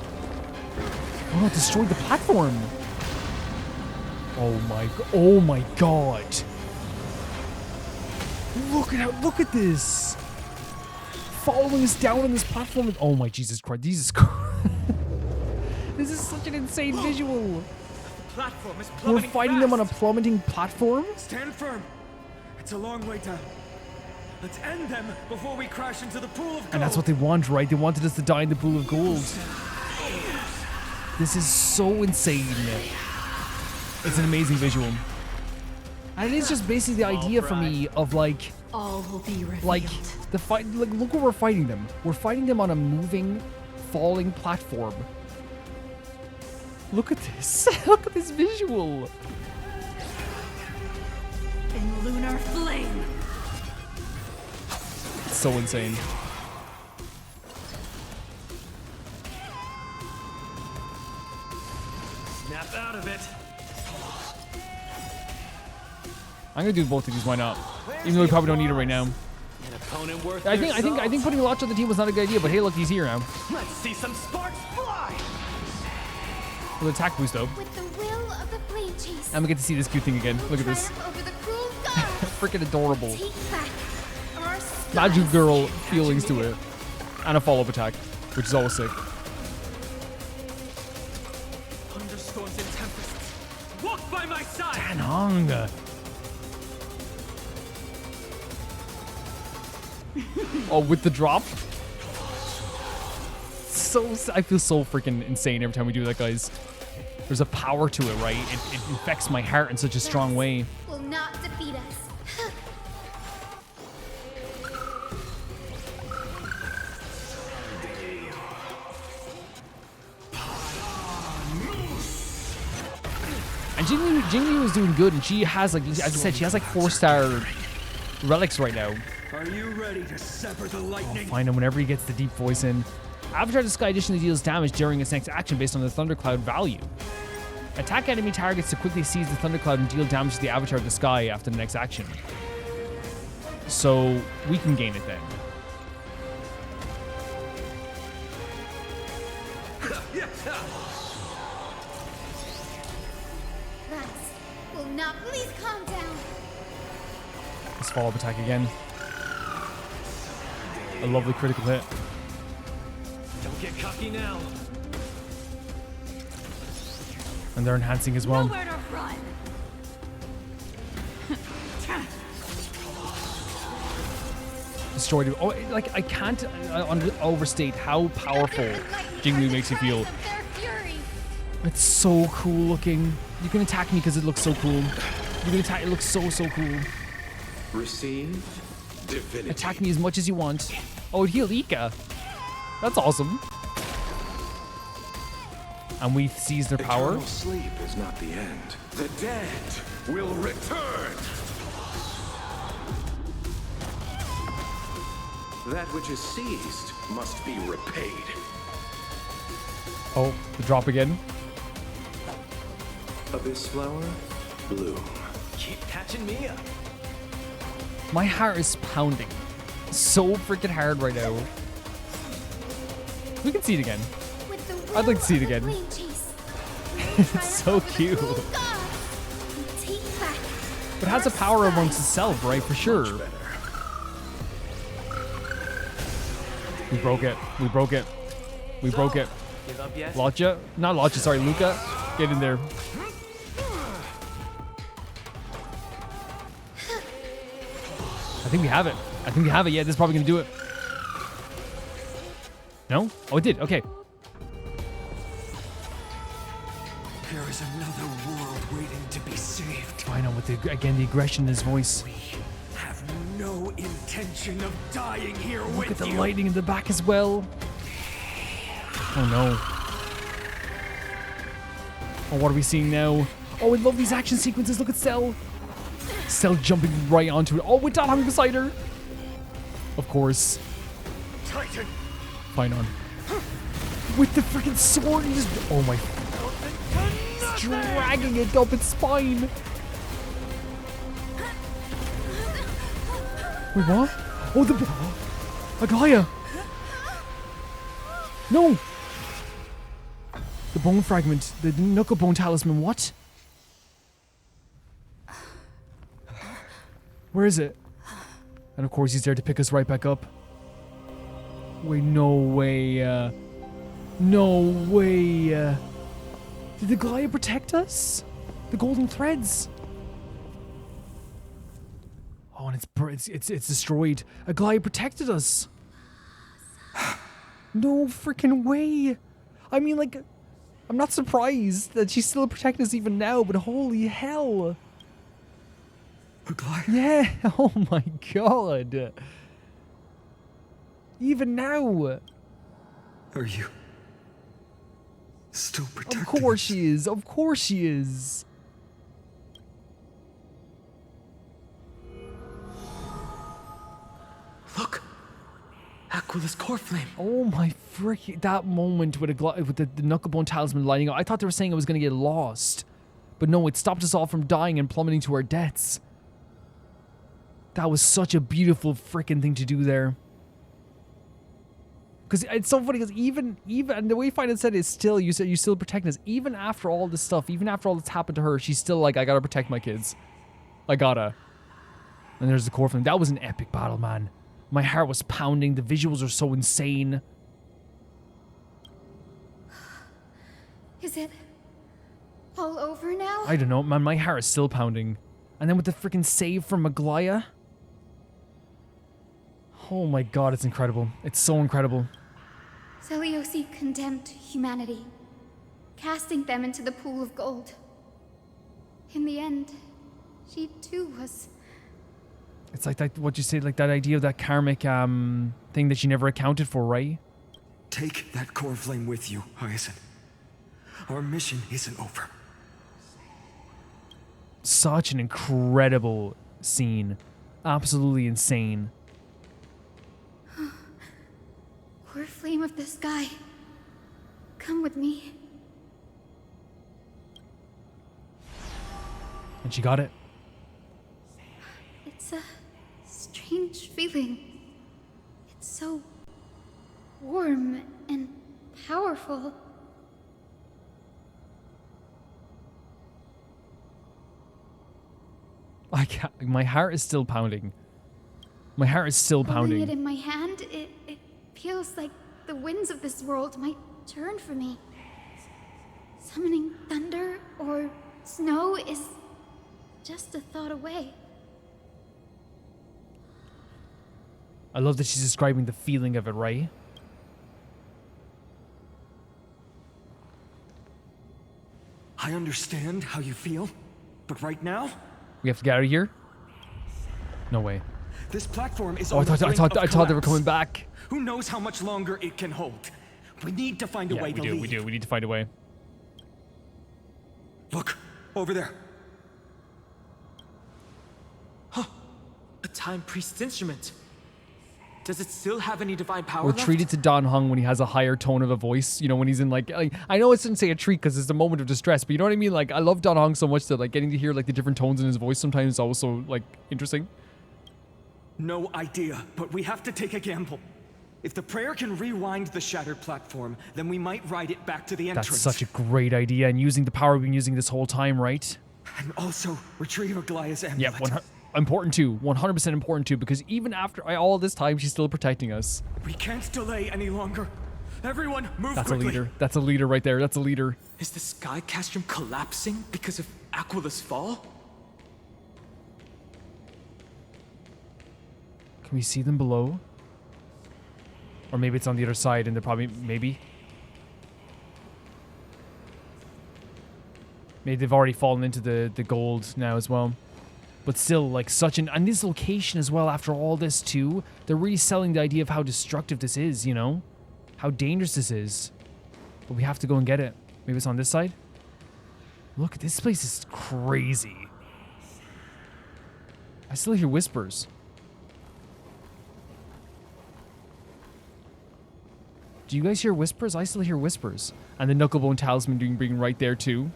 Oh no, it destroyed the platform. Oh my god. Look at this. Following us down on this platform. Oh my Jesus Christ. Jesus Christ. This is such an insane visual. Platform is We're fighting them on a plummeting platform? Stand firm. It's a long way down. Let's end them before we crash into the pool of gold. And that's what they want, right? They wanted us to die in the pool of gold. This is so insane. It's an amazing visual. And it is just basically the idea for me of like... All will be revealed. Like, the fight... Like, look where we're fighting them. We're fighting them on a moving, falling platform. Look at this. Look at this visual. In lunar flame. It's so insane. Snap out of it. I'm gonna do both of these. Why not? Even though we probably don't need it right now. An opponent worth I think putting Lotch on the team was not a good idea. But hey, look, he's here now. Let's see some sparks fly. With attack boost though. With the will of the flame chase. And we get to see this cute thing again. Look at this. Triumph over the cruel gods. Freaking adorable. Take back our Magic Girl feelings to it. And a follow-up attack, which is always sick. Thunderstorms and tempests. Walk by my side. Tanong. Oh, with the drop? I feel so freaking insane every time we do that, guys. There's a power to it, right? It infects my heart in such a strong way. Will not defeat us. And Jingli was doing good, and she has, like, as I said, she has like 4-star relics right now. Are you ready to sever the lightning? Find him whenever he gets the deep voice in. Avatar the Sky additionally deals damage during its next action based on the Thundercloud value. Attack enemy targets to quickly seize the Thundercloud and deal damage to the Avatar of the Sky after the next action. So we can gain it then. Rats will not. Please calm down. Let's follow-up attack again. A lovely critical hit. Don't get cocky now. And they're enhancing as well. Nowhere to run. Destroyed it. Oh, like, I can't overstate how powerful Jingli makes you feel. It's so cool looking. You can attack me because it looks so cool. You can attack, it looks so cool. Receive divinity. Attack me as much as you want. Oh, it healed Ika. That's awesome. And we seize their power. Eternal sleep is not the end. The dead will return. That which is seized must be repaid. Oh, the drop again. Abyss flower, bloom. Keep catching me up. My heart is pounding so freaking hard right now. We can see it again. I'd like to see it again. It's so cute. It has a power amongst itself, right? For sure. We broke it. We broke it. We broke it. Give up yet? Lotja? Not Lotja, sorry, Luca. Get in there. I think we have it. I think we have it. Yeah, this is probably gonna do it. No? Oh, it did. Okay. There is another world waiting to be saved. I know, with the aggression in his voice. We have no intention of dying here with you. Look at the lightning in the back as well. Oh no. Oh, what are we seeing now? Oh, I love these action sequences. Look at Cell. Cell jumping right onto it. Oh, with that hung beside her. Of course. Titan. Fine on. With the freaking sword, he just. Oh my. He's dragging it up its spine. Wait, what? Oh, the. Aglaia. No. The bone fragment. The knuckle bone talisman. What? Where is it? And of course he's there to pick us right back up. Wait, no way. No way. Did the Aglaia protect us? The golden threads. Oh, and it's destroyed. Aglaia protected us. No freaking way. I mean, like, I'm not surprised that she's still protecting us even now, but holy hell. Aglaia? Yeah. Oh my god. Even now. Are you still protecting Of course us? she is. Of course she is. Look. Aquila's core flame. Oh my freaking, that moment with the knucklebone talisman lighting up. I thought they were saying it was going to get lost. But no, it stopped us all from dying and plummeting to our deaths. That was such a beautiful freaking thing to do there. Because it's so funny, because even and the way Final said is still, you said you still protecting us. Even after all this stuff, even after all that's happened to her, she's still like, I gotta protect my kids. I gotta. And there's the core flame. That was an epic battle, man. My heart was pounding. The visuals are so insane. Is it all over now? I don't know, man. My heart is still pounding. And then with the freaking save from Aglaia. Oh my god, it's incredible. It's so incredible. Seliose condemned humanity, casting them into the pool of gold. In the end, she too was... It's like that, what you say, like that idea of that karmic thing that she never accounted for, right? Take that core flame with you, Hyacinth. Our mission isn't over. Such an incredible scene. Absolutely insane. Core flame of the sky, come with me. And she got it. It's a strange feeling. It's so warm and powerful. I can't, my heart is still pounding. My heart is still pounding. Holding it in my hand, it feels like the winds of this world might turn for me. Summoning thunder or snow is just a thought away. I love that she's describing the feeling of it, right? I understand how you feel, but right now, We have to get out of here? No way. this platform is Oh, on the brink I of thought they were collapse. coming back. Who knows how much longer it can hold? We need to find a way to leave. We do. We need to find a way. Look, over there. Huh. A time priest's instrument. Does it still have any divine power We're left? treated to Dan Heng when he has a higher tone of a voice. You know, when he's in like I know it's didn't say a treat because it's a moment of distress, but you know what I mean? Like, I love Dan Heng so much that like getting to hear like the different tones in his voice sometimes is also like interesting. No idea, but we have to take a gamble. If the prayer can rewind the shattered platform, then we might ride it back to the entrance. That's such a great idea, and using the power we've been using this whole time, right? And also retrieve Aglaya's amulet. Yep, important too. 100% important too, because even after all this time, she's still protecting us. We can't delay any longer. Everyone, move That's quickly. a leader. That's a leader right there. That's a leader. Is the sky castrum collapsing because of Aquila's fall? Can we see them below? Or maybe it's on the other side and they're probably, maybe they've already fallen into the gold now as well. But still, like and this location as well, after all this too, they're really selling the idea of how destructive this is, you know? How dangerous this is. But we have to go and get it. Maybe it's on this side? Look, this place is crazy. I still hear whispers. Do you guys hear whispers? I still hear whispers. And the Knucklebone Talisman being right there too.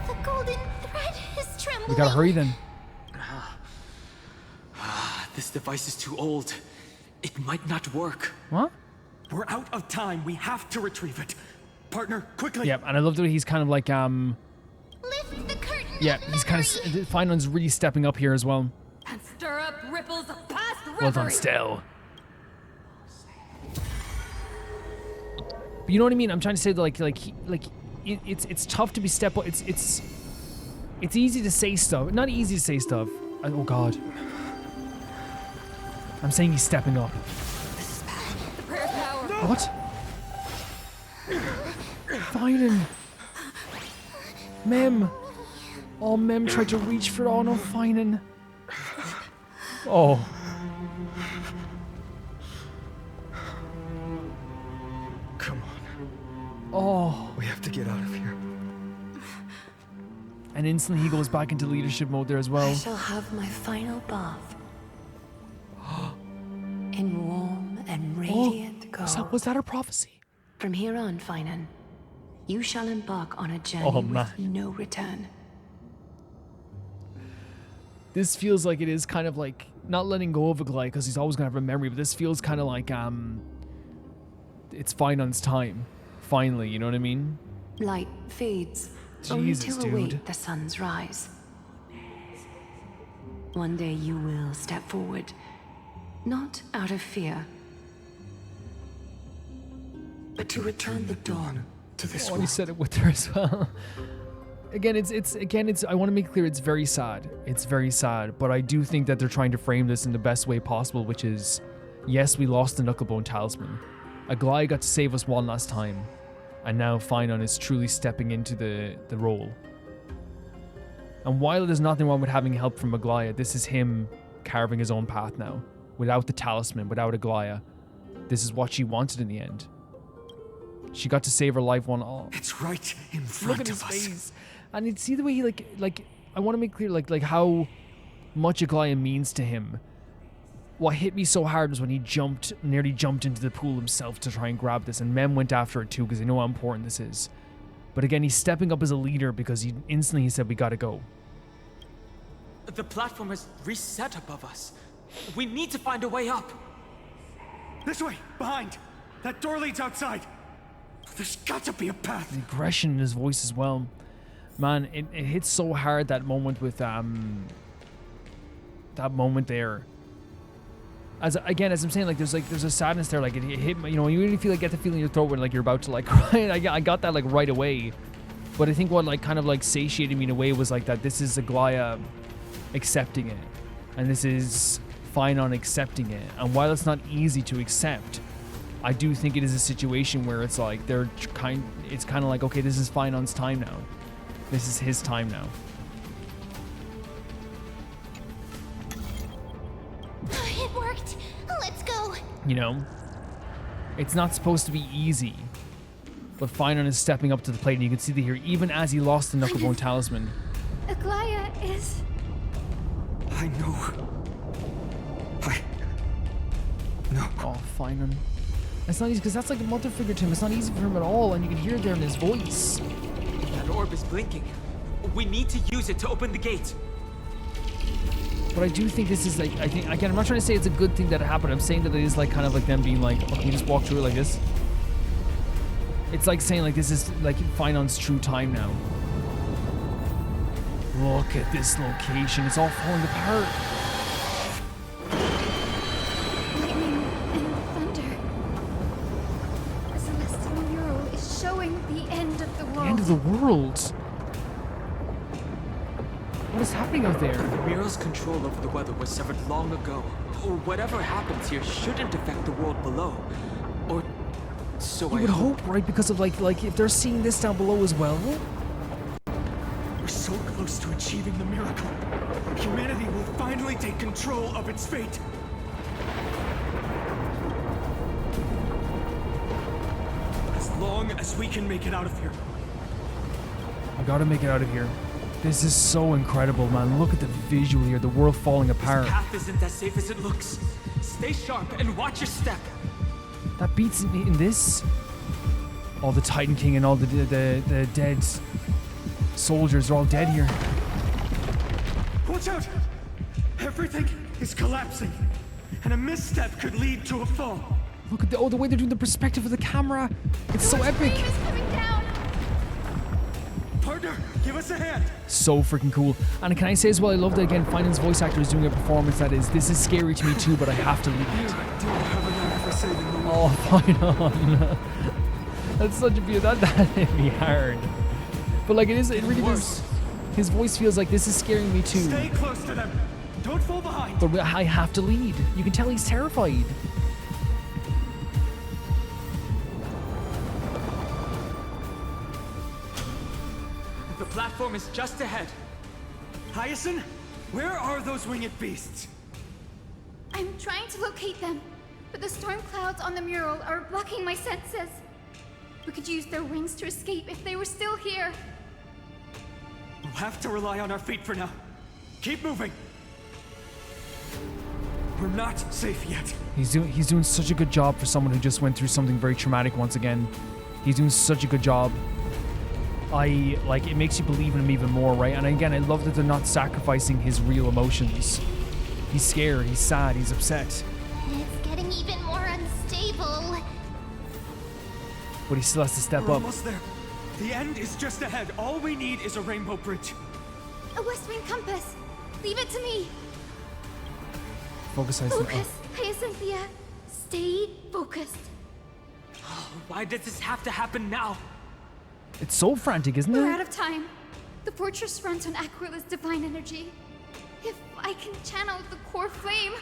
The golden thread is trembling. We gotta hurry then. This device is too old. It might not work. What? We're out of time. We have to retrieve it. Partner, quickly. Yep, and I love the way he's kind of like, Lift the curtain. yeah, he's kind of, Finland's really stepping up here as well. And stir up ripples of past Well done, reverie. Stell. But you know what I mean? I'm trying to say that it's tough to be it's easy to say stuff. Not easy to say stuff. Oh God. I'm saying he's stepping up. The prayer's power. What? Finan. Mem. Oh, Mem tried to reach for it. Oh no, Finan. Oh. Come on. Oh. We have to get out of here. And instantly he goes back into leadership mode there as well. I shall have my final bath. In warm and radiant gold. Was that a prophecy? From here on, Finan, you shall embark on a journey Oh, with man. no return. This feels like it is kind of like not letting go of Aglai because he's always gonna have a memory, but this feels kind of like it's Finan's time. Finally, you know what I mean? Light fades, Jesus, only to await dude. the sun's rise. One day you will step forward, not out of fear, but to return the dawn to this Oh, and he world. said it with her as well. Again, it's I want to make clear it's very sad. It's very sad, but I do think that they're trying to frame this in the best way possible, which is, yes, we lost the Knucklebone talisman. Aglaia got to save us one last time, and now Finon is truly stepping into the role. And while there's nothing wrong with having help from Aglaia, this is him carving his own path now. Without the talisman, without Aglaia. This is what she wanted in the end. She got to save her life one all. It's right in front Look at of his us. face. And you see the way he like I want to make clear like how much Aglaia means to him. What hit me so hard was when he nearly jumped into the pool himself to try and grab this, and Mem went after it too because they know how important this is. But again, he's stepping up as a leader because he instantly said, we gotta go. The platform has reset above us. We need to find a way up. This way, behind. That door leads outside. There's got to be a path. The aggression in his voice as well. Man, it hits so hard, that moment with that moment there. As I'm saying, like there's a sadness there, like it hit me, you know, you really get the feeling in your throat when like you're about to like cry. And I got that like right away. But I think what like kind of like satiated me in a way was like that this is Aglaia accepting it, and this is Finon accepting it. And while it's not easy to accept, I do think it is a situation where it's like it's kind of like, okay, this is Finon's time now. This is his time now. It worked. Let's go. You know, it's not supposed to be easy, but Finon is stepping up to the plate, and you can see that here, even as he lost the Knucklebone talisman. Aglaia is... I know. No. Oh, Finon. It's not easy, because that's like a mother figure to him. It's not easy for him at all, and you can hear it there in his voice. That orb is blinking. We need to use it to open the gate. But I do think this is like, I think, again, I'm not trying to say it's a good thing that it happened. I'm saying that it is like kind of like them being like, okay, just walk through it like this. It's like saying like this is like Finon's true time now. Look at this location. It's all falling apart. Lightning and thunder. The celestial mural is showing the end of the world. The end of the world? What is happening out there? The mural's control over the weather was severed long ago. Whatever happens here shouldn't affect the world below. Or so You would hope, right? Because of like if they're seeing this down below as well. We're so close to achieving the miracle. Humanity will finally take control of its fate. As long as we can make it out of here. I gotta make it out of here. This is so incredible, man. Look at the visual here. The world falling apart. This path isn't as safe as it looks. Stay sharp and watch your step. That beats in this. All the Titan King and all the dead soldiers are all dead here. Watch out! Everything is collapsing, and a misstep could lead to a fall. Look at the way they're doing the perspective of the camera. It's so epic. Partner, give us a hand. So freaking cool. And can I say as well, I love that again, Finon's voice actor is doing a performance that is, this is scary to me too, but I have to leave it. Oh, Finon. That's such a beautiful, that hit me hard. But like it really does. His voice feels like this is scaring me too. Stay close to them. Don't fall behind. But I have to lead. You can tell he's terrified. The platform is just ahead. Hyacinth, where are those winged beasts? I'm trying to locate them, but the storm clouds on the mural are blocking my senses. We could use their wings to escape if they were still here. We'll have to rely on our feet for now. Keep moving. We're not safe yet. He's doing such a good job for someone who just went through something very traumatic once again. He's doing such a good job. It makes you believe in him even more, right? And again, I love that they're not sacrificing his real emotions. He's scared, he's sad, he's upset. It's getting even more unstable. But he still has to step We're up. almost there. The end is just ahead. All we need is a rainbow bridge. A west wind compass. Leave it to me. Focus, Hyacinth. Focus, Hyacinthia. Stay focused. Why does this have to happen now? It's so frantic, isn't We're it? out of time. The fortress runs on Aquila's divine energy. If I can channel the core flame...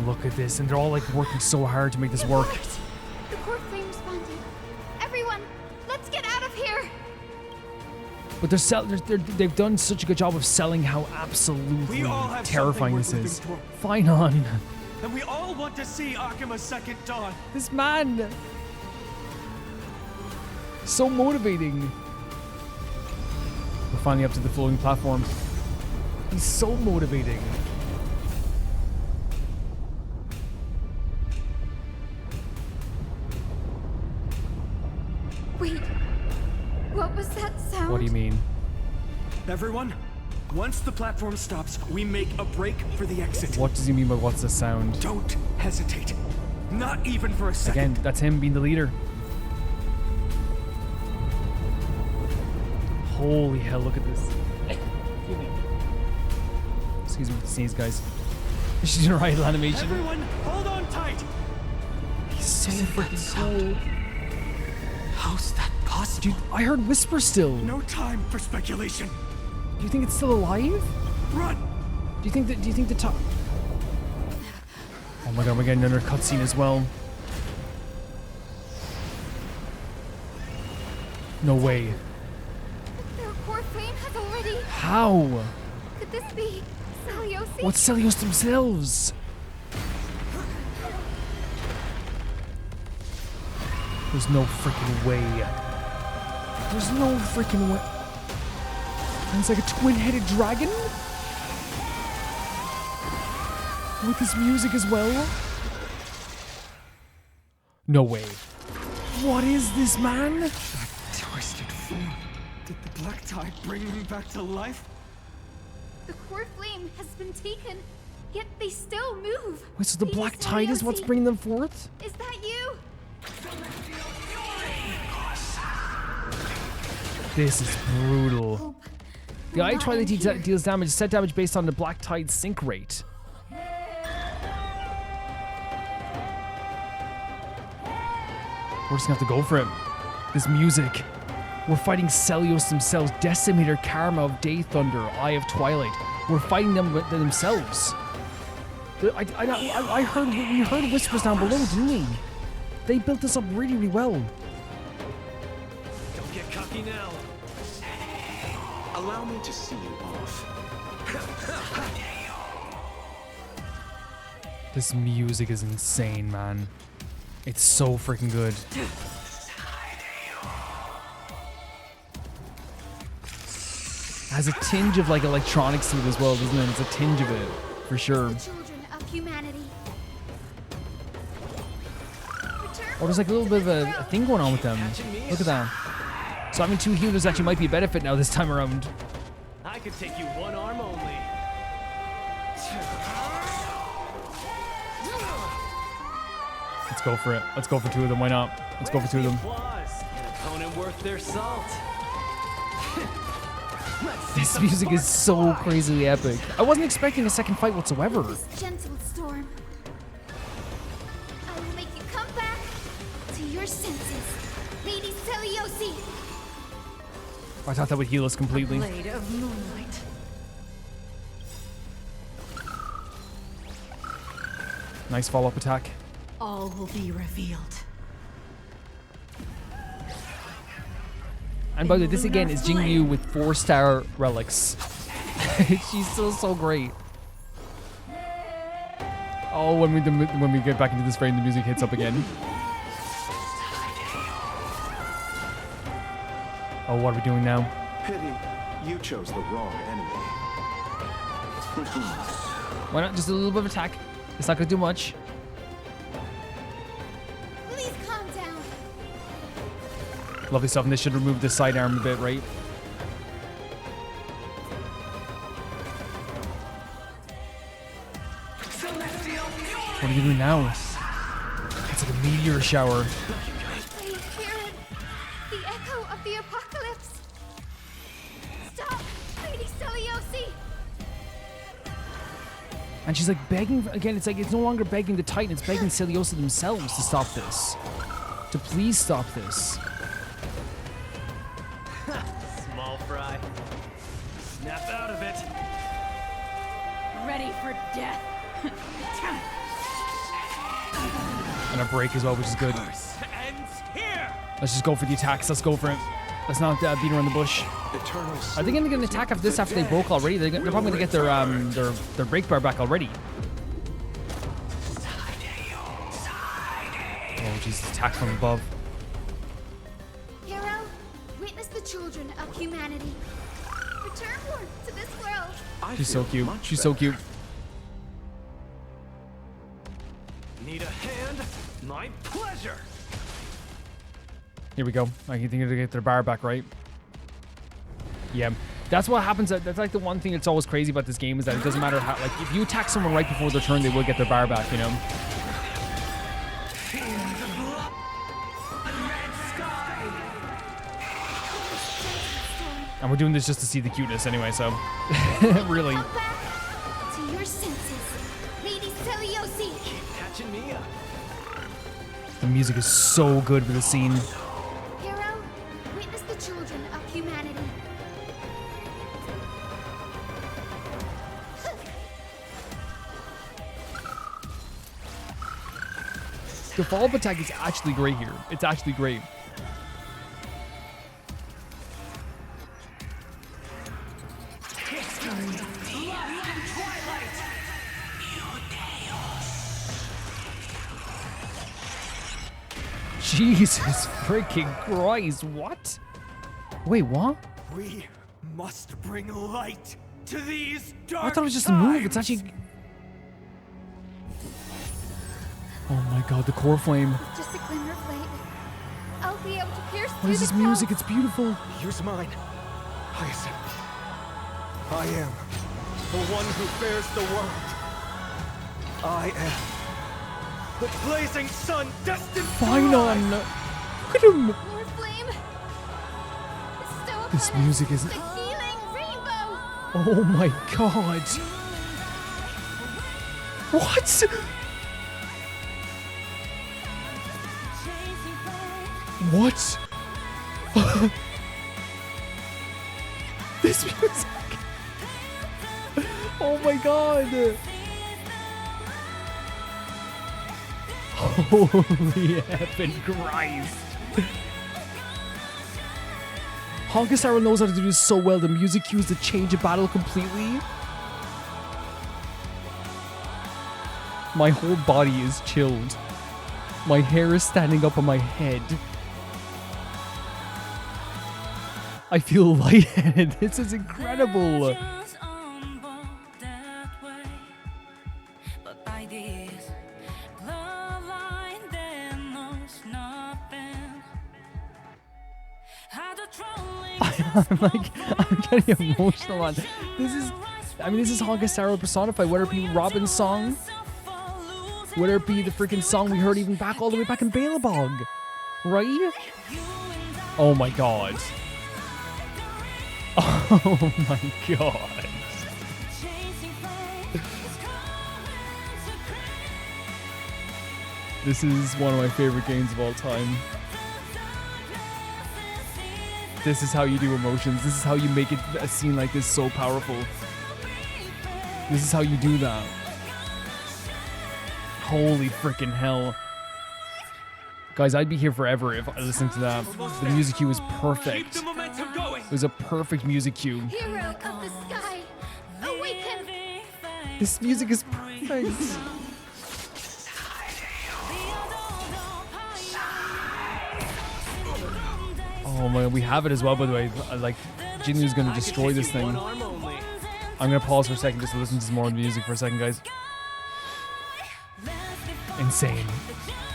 Look at this, and they're all like working so hard to make this work. The core flame responded. Everyone, let's get out of here! But they've done such a good job of selling how absolutely terrifying this is. Fine on. And we all want to see Akima's second dawn. This man! So motivating. We're finally up to the floating platform. He's so motivating. Wait, what was that sound? What do you mean? Everyone, once the platform stops, we make a break for the exit. What does he mean by what's the sound? Don't hesitate. Not even for a second. Again, that's him being the leader. Holy hell, look at this. Excuse me, sneeze, guys. She's doing a idle animation. Everyone, hold on tight. He's so freaking cool. How's that possible? Dude, I heard whispers still. No time for speculation. Do you think it's still alive? Run! Do you think the top... Oh my god, we're getting another cutscene as well. No way. Their core flame has already... How? Could this be Seliose? What's Seliose themselves? There's no freaking way. There's no freaking way. And it's like a twin-headed dragon? With this music as well? No way. What is this, man? That twisted form. Did the black tide bring me back to life? The core flame has been taken, yet they still move. Wait, so the black tide is what's bringing them forth? Is that you? This is brutal. The Eye Twilight deals damage, set damage based on the black tide sink rate. We're just gonna have to go for it. This music. We're fighting Seliose themselves, Decimator, Karma of Day Thunder, Eye of Twilight. We're fighting them themselves. I heard, we heard whispers down below, didn't we? They built this up really, really well. Don't get cocky now. Allow me to see you off. This music is insane, man. It's so freaking good. It has a tinge of like electronics to it as well, doesn't it? It's a tinge of it, for sure. The children of humanity. Oh, there's like a little bit of a thing going on with them. Look at that. So having two healers actually might be a benefit now this time around. I could take you one arm only. Let's go for it. Let's go for two of them. Why not? Let's go for two of them. An opponent worth their salt. This music is so crazily epic. I wasn't expecting a second fight whatsoever. This gentle storm. I will make you come back to your senses, Lady Seliose. I thought that would heal us completely. Blade of moonlight. Nice follow-up attack. All will be revealed. And by the way, this again is Jingyu with 4-star relics. She's still so great. Oh, when we get back into this frame, the music hits up again. Oh, what are we doing now? Pity, you chose the wrong enemy. Why not just a little bit of attack? It's not gonna do much. Please calm down. Lovely stuff, and this should remove the sidearm a bit, right? What are you doing now? It's like a meteor shower. I hear it. The echo of the apocalypse. Stop, Lady Seliose. And she's like begging, again, it's like it's no longer begging the Titan, it's begging Seliose themselves to stop this. To please stop this. Fry. Snap out of it. Ready for death. And a break as well, which is good. Ends here. Let's just go for the attacks. Let's go for it. Let's not beat around the bush. Are they gonna get an attack after this after they broke already? They're probably gonna get their break bar back already. Oh jeez, attack from above. Hero, witness the children of humanity. Return born to this world. She's so cute. She's so cute. Need a hand? My pleasure. Here we go. I think they're gonna get their bar back, right? Yeah. That's what happens. That's like the one thing that's always crazy about this game is that it doesn't matter how, like, if you attack someone right before their turn, they will get their bar back, you know? And we're doing this just to see the cuteness anyway, so really. Come back to your senses, Lady Seliose. Catching me up. The music is so good for the scene. Hero, witness the children of humanity. The follow-up attack is actually great here. It's actually great. Jesus freaking Christ, what? Wait, what? We must bring light to these dark I thought it was just a move. It's actually... Oh my god, the core flame. Just a glimmer of light. I'll be able to pierce What through is the this music? clouds. It's beautiful. Here's mine. Hyacinth. I am the one who bears the world. I am the blazing sun destined Fine on. Look at him. More flame. Bestow upon This music is... us the healing rainbow. Oh my god. What? What? This music. Oh my god. Holy effing Christ. Honkai Star Rail knows how to do this so well. The music cues to change a battle completely. My whole body is chilled. My hair is standing up on my head. I feel lightheaded. This is incredible. I'm getting emotional on this. This is Honkai Star Rail personified. Whether it be Robin's song, whether it be the freaking song we heard even back all the way back in Balebog, right? Oh my god. Oh my god. This is one of my favorite games of all time. This is how you do emotions. This is how you make it a scene like this so powerful. This is how you do that. Holy freaking hell. Guys, I'd be here forever if I listened to that. The music cue was perfect. It was a perfect music cue. Hero of the sky, awaken. This music is perfect. Oh my, we have it as well, by the way. Like, Jinnu's gonna destroy this thing. I'm gonna pause for a second just to listen to some more music for a second, guys. Insane.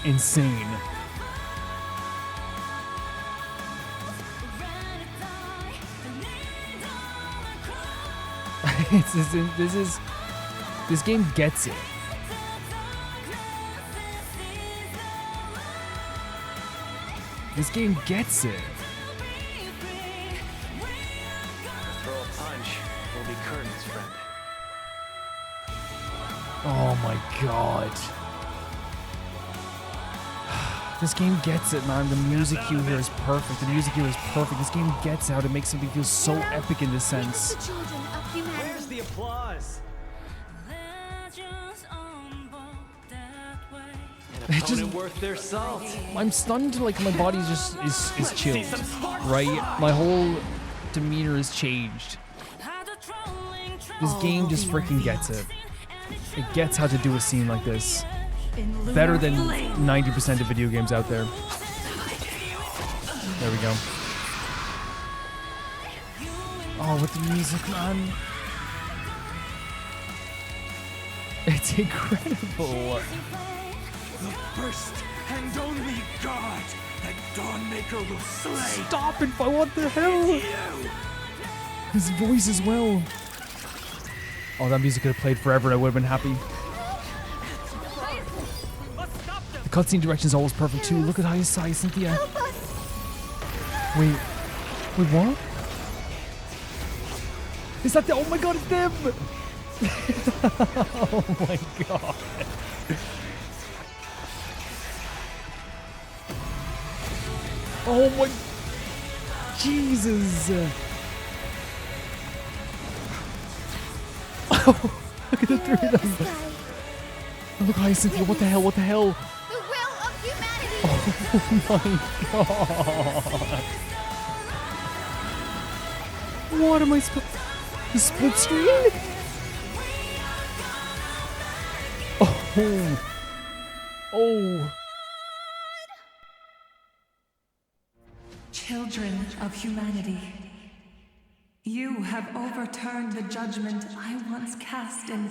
Insane. This game gets it. This game gets it. Throw a punch. Will be Curtin's friend. Oh my god. This game gets it, man. The music cue here is perfect. The music here is perfect. This game gets how to make something feel so epic in this sense. Where's the applause? An opponent worth their salt. I'm stunned, like my body just is chilled, right? My whole demeanor is changed. This game just freaking gets it. It gets how to do a scene like this. Better than 90% of video games out there. There we go. Oh, with the music, man. It's incredible. The first and only god that Dawnmaker will slay. Stop it, but what the hell? His voice as well. Oh, that music could have played forever and I would have been happy. The cutscene direction is always perfect too. Look at how you saw Cynthia. Wait, what? Is that the? Oh my god, it's them! Oh my god. Oh my Jesus. Oh, look at the three of them. Oh, look, hi Cynthia, what the hell, what the hell? The will of humanity! Oh my god. What am I supposed to... The split screen? Oh. Oh. Children of humanity, you have overturned the judgment I once cast in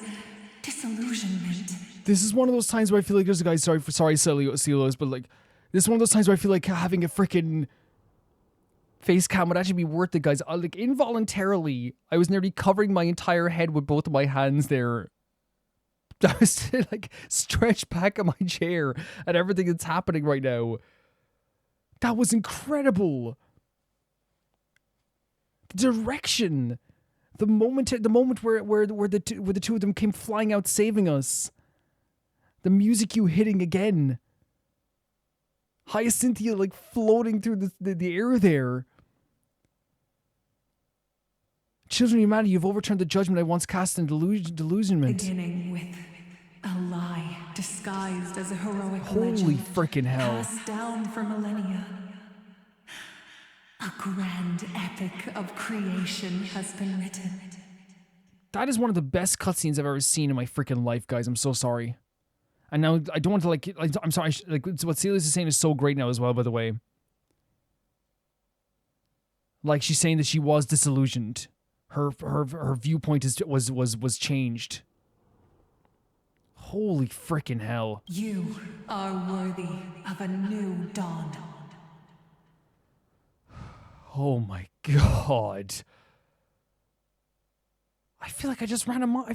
disillusionment. This is one of those times where I feel like there's a guy, sorry, Seliose, but like, this is one of those times where I feel like having a freaking face cam would actually be worth it, guys. Like, involuntarily, I was nearly covering my entire head with both of my hands there. I was like stretched back in my chair at everything that's happening right now. That was incredible. The direction, the moment where the two of them came flying out, saving us. The music you hitting again. Hyacinthia like floating through the air there. Children of humanity, you've overturned the judgment I once cast in delusionment. Beginning with a lie disguised as a heroic Holy legend. frickin' hell. Passed down for millennia. A grand epic of creation has been written. That is one of the best cutscenes I've ever seen in my freaking life, guys. I'm so sorry. And now I don't want to like I'm sorry. Like what Seliose is saying is so great now as well. By the way, like she's saying that she was disillusioned. Her viewpoint was changed. Holy frickin' hell! You are worthy of a new dawn. Oh my god! I feel like I just ran a mile.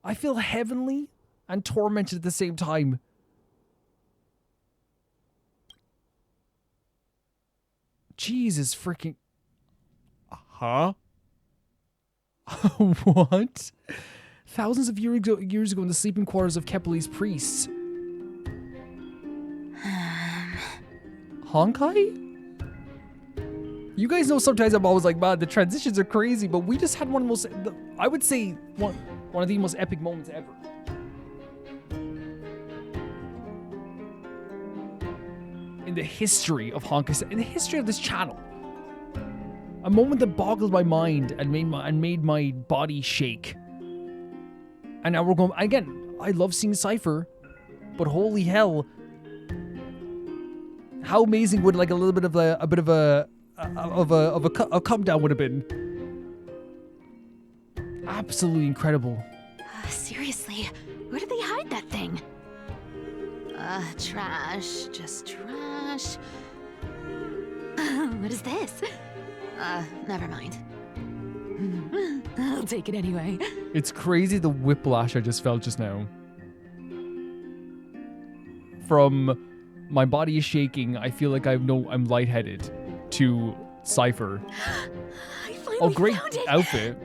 I feel heavenly and tormented at the same time. Jesus freaking... Huh? What? Thousands of years ago in the sleeping quarters of Kepler's priests. Honkai? You guys know sometimes I'm always like, man, the transitions are crazy, but we just had one of the most... I would say one of the most epic moments ever. In the history of Honkai Star, in the history of this channel. A moment that boggled my mind and made my body shake. And now we're going again. I love seeing Cypher, but holy hell, how amazing would like a little bit of a come down would have been. Absolutely incredible. Seriously, where did they hide that thing? Trash. Just trash. What is this? Never mind. I'll take it anyway. It's crazy the whiplash I just felt just now. From my body is shaking, I feel like I'm lightheaded, to Cypher. Oh, great outfit.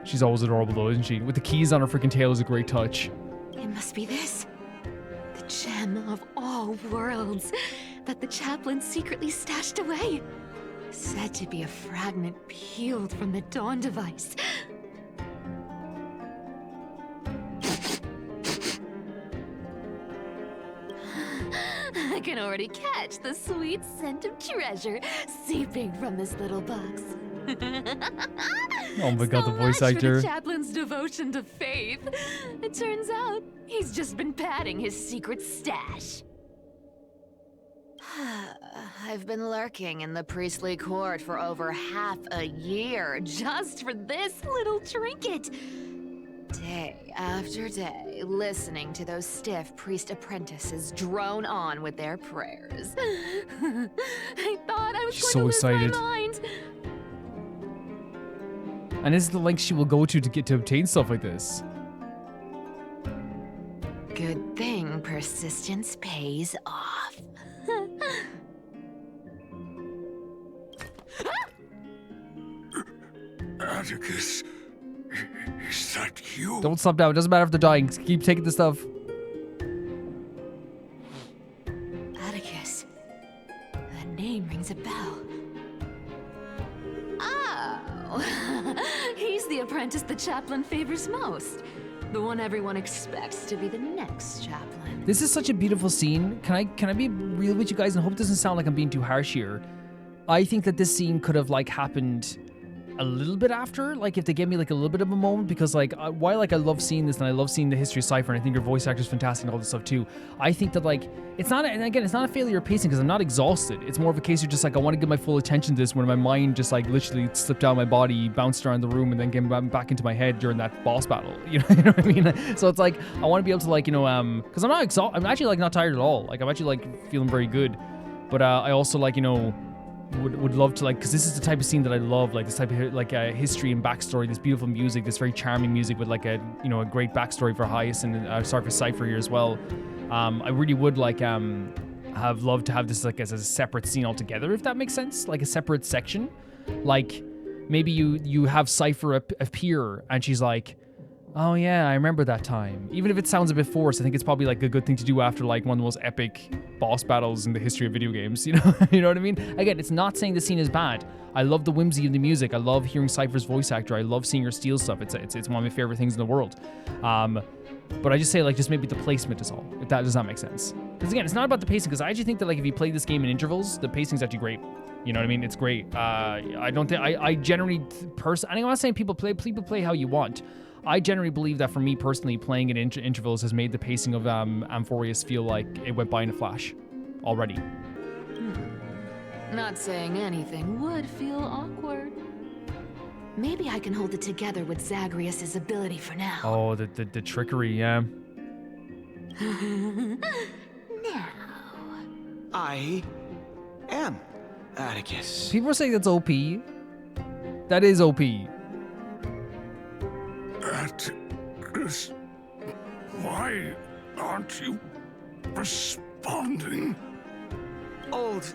She's always adorable though, isn't she? With the keys on her freaking tail is a great touch. It must be this. gem of all worlds that the chaplain secretly stashed away. Said to be a fragment peeled from the Dawn device. I can already catch the sweet scent of treasure seeping from this little box. Oh my god, the voice So much for actor. the chaplain's devotion to faith. It turns out he's just been padding his secret stash. I've been lurking in the priestly court for over half a year just for this little trinket. Day after day, listening to those stiff priest apprentices drone on with their prayers. I thought I was She's going so to lose excited. my mind. And this is the length she will go to get to obtain stuff like this. Good thing persistence pays off. Atticus, is that you? Don't stop now. It doesn't matter if they're dying. Keep taking the stuff. Atticus. That name rings a bell. Oh! He's the apprentice the chaplain favors most. The one everyone expects to be the next chaplain. This is such a beautiful scene. Can I be real with you guys and hope it doesn't sound like I'm being too harsh here? I think that this scene could have like happened a little bit after, like if they gave me like a little bit of a moment, because like while like I love seeing this and I love seeing the history of Cypher, and I think your voice actor is fantastic and all this stuff too, I think that like it's not, and again, it's not a failure of pacing because I'm not exhausted. It's more of a case of just like I want to give my full attention to this when my mind just like literally slipped down my body, bounced around the room, and then came back into my head during that boss battle. You know what I mean? So it's like I want to be able to like, you know, because I'm not exhausted. I'm actually like not tired at all. Like I'm actually like feeling very good, but I also like, you know, would love to like, because this is the type of scene that I love, like this type of like history and backstory, this beautiful music, this very charming music with like a, you know, a great backstory for Hyacinth and sorry for Cypher here as well. I really would like have loved to have this like as a separate scene altogether, if that makes sense, like a separate section. Like maybe you have Cypher appear and she's like, oh yeah, I remember that time. Even if it sounds a bit forced, I think it's probably like a good thing to do after like one of the most epic boss battles in the history of video games. You know, you know what I mean? Again, it's not saying the scene is bad. I love the whimsy of the music. I love hearing Cypher's voice actor. I love seeing her steal stuff. It's one of my favorite things in the world. But I just say like just maybe the placement is all, if that does not make sense. Because again, it's not about the pacing. Because I actually think that like if you play this game in intervals, the pacing's actually great. You know what I mean? It's great. I don't think I generally I'm not saying people play how you want. I generally believe that for me personally, playing in intervals has made the pacing of Amphoreus feel like it went by in a flash already. Not saying anything would feel awkward. Maybe I can hold it together with Zagreus' ability for now. Oh, the trickery, yeah. Now. I am Atticus. People are saying that's OP. That is OP. Atticus, why aren't you responding? Old.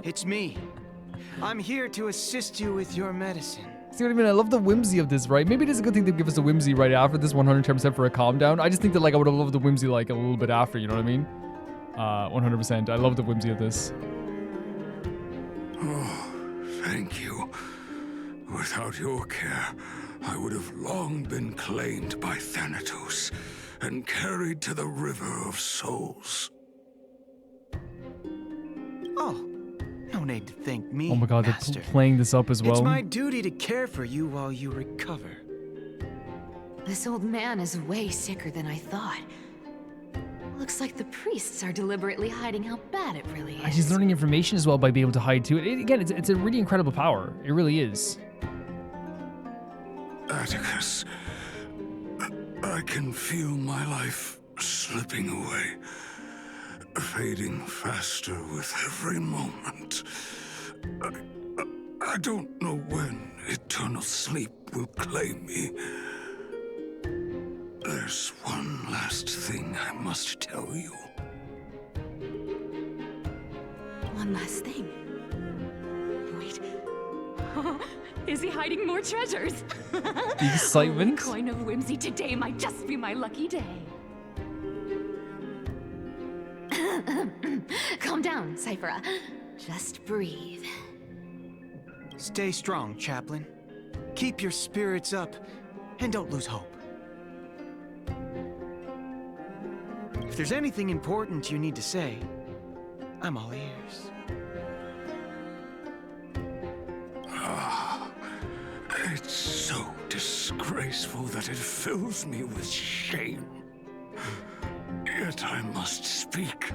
It's me. I'm here to assist you with your medicine. See what I mean? I love the whimsy of this, right? Maybe it is a good thing to give us a whimsy right after this 110% for a calm down. I just think that like I would have loved the whimsy like a little bit after, you know what I mean? 100%. I love the whimsy of this. Oh, thank you. Without your care, I would have long been claimed by Thanatos and carried to the River of Souls. Oh, no need to thank me, Oh my god, Master. they're playing this up as well. It's my duty to care for you while you recover. This old man is way sicker than I thought. Looks like the priests are deliberately hiding how bad it really is. And she's learning information as well by being able to hide too. Again, it's a really incredible power. It really is. Atticus, I can feel my life slipping away, fading faster with every moment. I don't know when eternal sleep will claim me. There's one last thing I must tell you. One last thing. Wait. Is he hiding more treasures? The excitement. One coin of whimsy today might just be my lucky day. Calm down, Cyphera. Just breathe. Stay strong, Chaplain. Keep your spirits up, and don't lose hope. If there's anything important you need to say, I'm all ears. It's so disgraceful that it fills me with shame. Yet I must speak,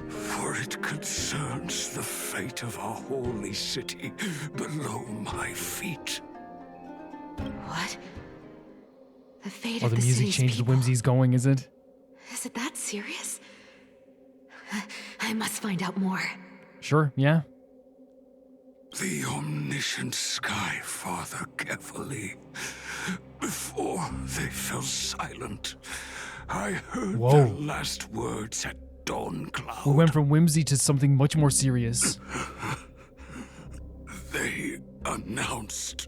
for it concerns the fate of our holy city below my feet. What? The fate Oh, of the the music city's changed. The people. whimsy's going, is it? Is it that serious? I must find out more. Sure, yeah. The omniscient Sky Father carefully. Before they fell silent, I heard Whoa. their last words at dawn cloud. We went from whimsy to something much more serious. They announced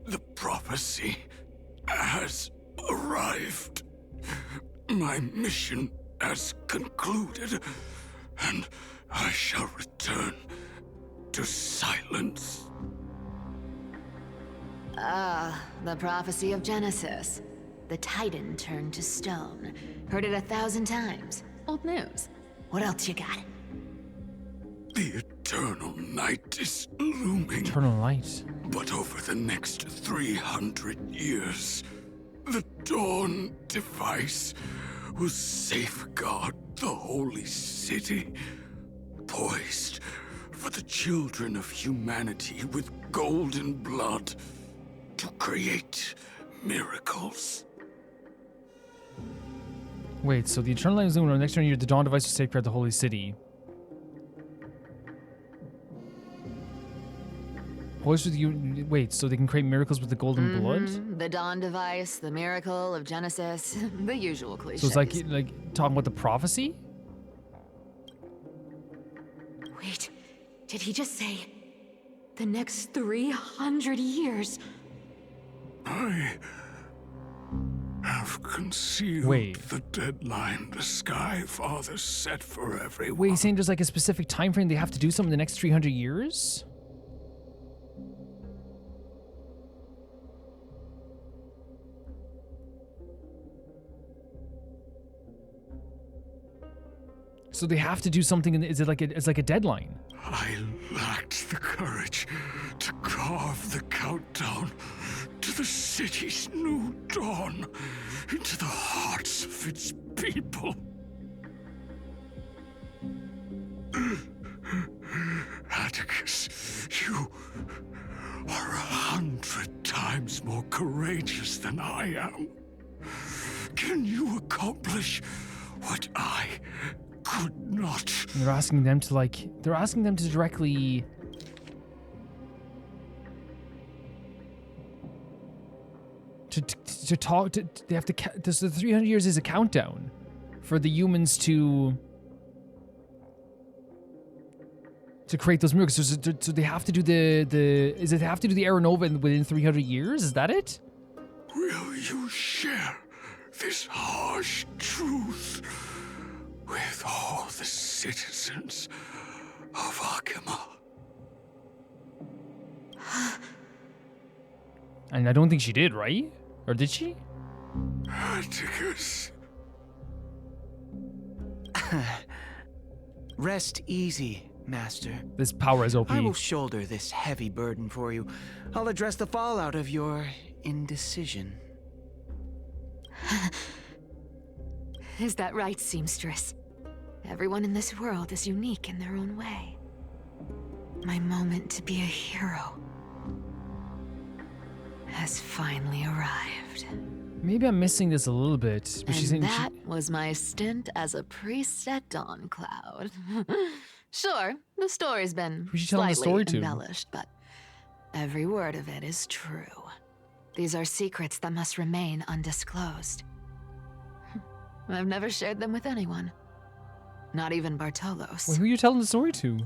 the prophecy has arrived. My mission has concluded, and I shall return to silence. The prophecy of Genesis. The Titan turned to stone. Heard it 1,000 times. Old news. What else you got? The eternal night is looming. Eternal night. But over the next 300 years, the Dawn device will safeguard the holy city, poised for the children of humanity with golden blood to create miracles. Wait, so the Eternal Light is looming. Next year, the Dawn device will safeguard the holy city. Poised with you. Wait, so they can create miracles with the golden blood? The Dawn device, the miracle of Genesis, the usual cliches. So it's like talking about the prophecy? Wait, did he just say the next 300 years? I have concealed the deadline the Sky Father set for everyone. Wait, he's saying there's like a specific time frame they have to do something in the next 300 years? So they have to do something. Is it like it's like a deadline? I lacked the courage to carve the countdown to the city's new dawn into the hearts of its people. Atticus, you are 100 times more courageous than I am. Can you accomplish what I could not? And they're asking them to they're asking them to directly to talk to. They have to. This the 300 years is a countdown for the humans to create those miracles. So they have to do the. Is it they have to do the Era Nova within 300 years? Is that it? Will you share this harsh truth with all the citizens of Aquila? And I don't think she did, right? Or did she? Atticus. Rest easy, Master. This power is OP. I will shoulder this heavy burden for you. I'll address the fallout of your indecision. Is that right, seamstress? Everyone in this world is unique in their own way. My moment to be a hero has finally arrived. Maybe I'm missing this a little bit. But she's And saying that was my stint as a priest at Dawn Cloud. Sure, the story's been Who's she telling the slightly story to? embellished, but every word of it is true. These are secrets that must remain undisclosed. I've never shared them with anyone. Not even Bartolos. Wait, who are you telling the story to?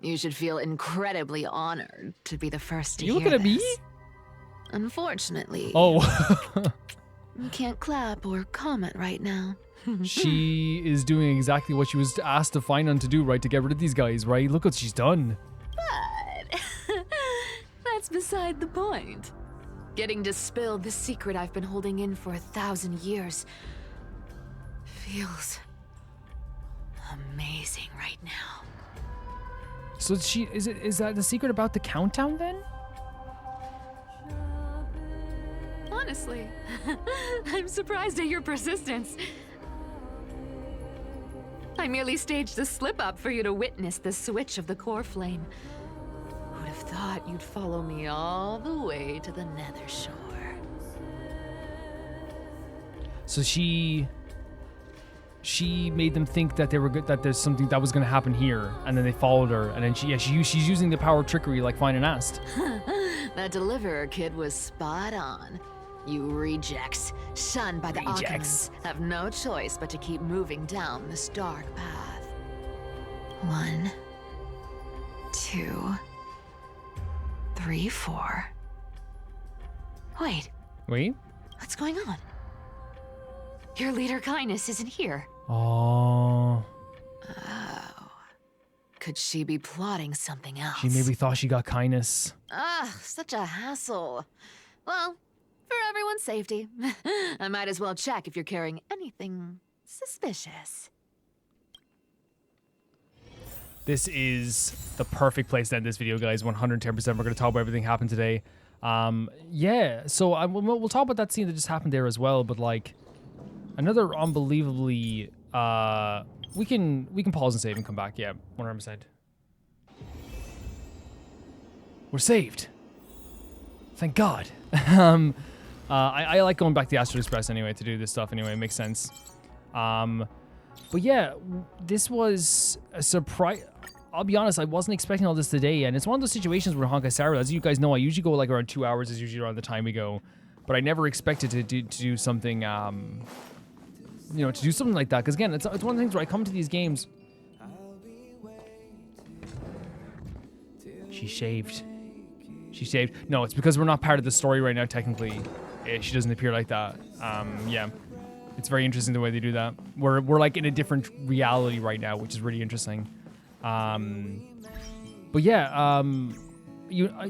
You should feel incredibly honored to be the first to You hear looking at me? this. Unfortunately, Oh. you can't clap or comment right now. She is doing exactly what she was asked to find on to do, right? To get rid of these guys, right? Look what she's done. But that's beside the point. Getting to spill the secret I've been holding in for 1,000 years feels amazing right now. So is that the secret about the countdown then? Honestly, I'm surprised at your persistence. I merely staged a slip-up for you to witness the switch of the core flame. Who'd have thought you'd follow me all the way to the Nether Shore? So she made them think that they were good, that there's something that was going to happen here, and then they followed her, and then she's using the power of trickery like Fine and asked. That deliverer kid was spot on. You rejects, shunned by the Alchemists, have no choice but to keep moving down this dark path. 1, 2, 3, 4. Wait. What's going on? Your leader Kindness isn't here. Oh. Could she be plotting something else? She maybe thought she got Kindness. Such a hassle. Well, for everyone's safety, I might as well check if you're carrying anything suspicious. This is the perfect place to end this video, guys. 110%. We're going to talk about everything happened today. Yeah, so we'll talk about that scene that just happened there as well, but like another unbelievably we can pause and save and come back. Yeah, 100%. We're saved. Thank God. I like going back to the Astral Express anyway to do this stuff anyway. It makes sense. But yeah, this was a surprise. I'll be honest, I wasn't expecting all this today, and it's one of those situations where Honkai Star Rail, as you guys know, I usually go like around 2 hours is usually around the time we go, but I never expected to do something, you know, to do something like that, because again, it's one of the things where I come to these games. She shaved. She saved. No, it's because we're not part of the story right now, technically. She doesn't appear like that. Yeah. It's very interesting the way they do that. We're like in a different reality right now, which is really interesting. But yeah,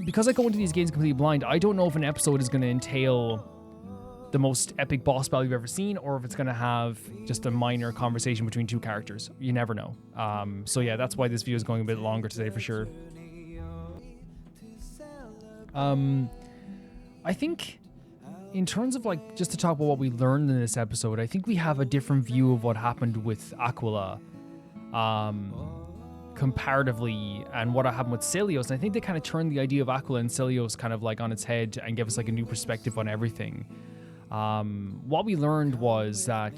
because I go into these games completely blind, I don't know if an episode is going to entail the most epic boss battle you've ever seen, or if it's going to have just a minor conversation between two characters. You never know. So yeah, that's why this video is going a bit longer today for sure. I think in terms of like, just to talk about what we learned in this episode, I think we have a different view of what happened with Aquila, comparatively, and what happened with Seliose. And I think they kind of turned the idea of Aquila and Seliose kind of like on its head and gave us like a new perspective on everything. What we learned was that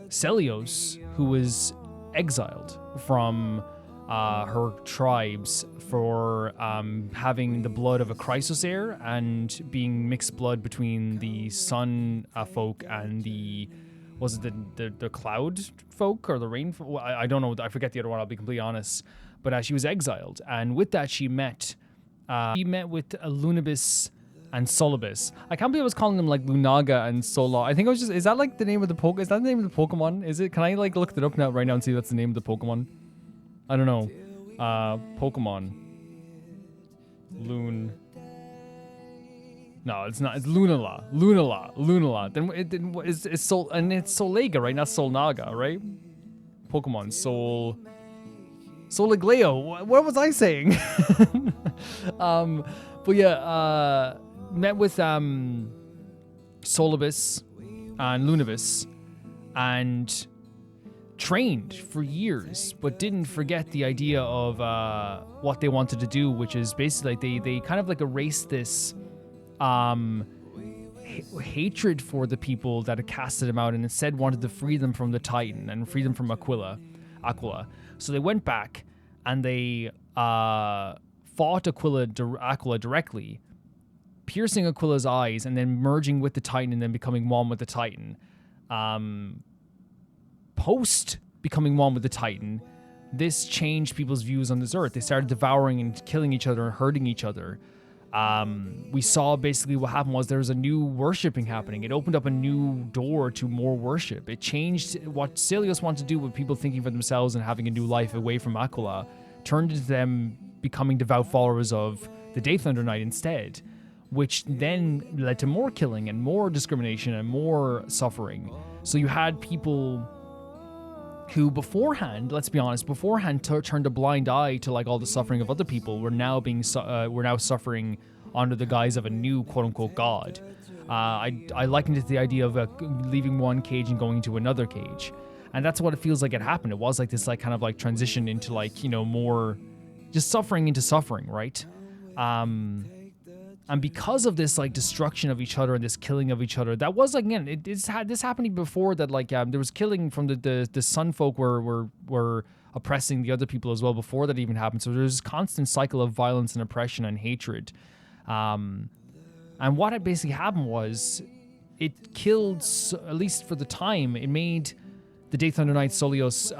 Seliose, who was exiled from her tribes for having the blood of a Chrysosaur and being mixed blood between the sun folk and the, was it the cloud folk or the rain folk? I don't know, I forget the other one, I'll be completely honest. But she was exiled, and with that she met with Lunibis and Solibus. I can't believe I was calling them like Lunaga and Sola. I think I was just, is that like the name of the Is that the name of the Pokemon? Is it? Can I like look it up now right now and see if that's the name of the Pokemon? I don't know. Pokemon. No, it's not. It's Lunala. Then it's Sol, and it's Solega, right? Not Solnaga, right? Pokemon Soligleo. What was I saying? But yeah, met with Solibus and Lunibis, and trained for years, but didn't forget the idea of what they wanted to do, which is basically like they kind of like erased this hatred for the people that had casted them out, and instead wanted to free them from the Titan and free them from Aquila. So they went back and they fought Aquila directly, piercing Aquila's eyes and then merging with the Titan and then becoming one with the Titan. Post becoming one with the Titan, this changed people's views on this earth. They started devouring and killing each other and hurting each other. We saw basically what happened was there was a new worshipping happening. It opened up a new door to more worship. It changed what Seliose wanted to do with people thinking for themselves and having a new life away from Aquila, turned into them becoming devout followers of the Day Thunder Knight instead, which then led to more killing and more discrimination and more suffering. So you had people who beforehand, let's be honest, turned a blind eye to like all the suffering of other people, were now suffering under the guise of a new quote-unquote god. I likened it to the idea of leaving one cage and going into another cage, and that's what it feels like it happened. It was like this like kind of like transition into like, you know, more just suffering into suffering, right? And because of this like destruction of each other and this killing of each other, that was like, again, this happening before that, like there was killing from the Sun folk were oppressing the other people as well before that even happened. So there's this constant cycle of violence and oppression and hatred. And what had basically happened was it killed, at least for the time, it made the Day Thunder Knight Seliose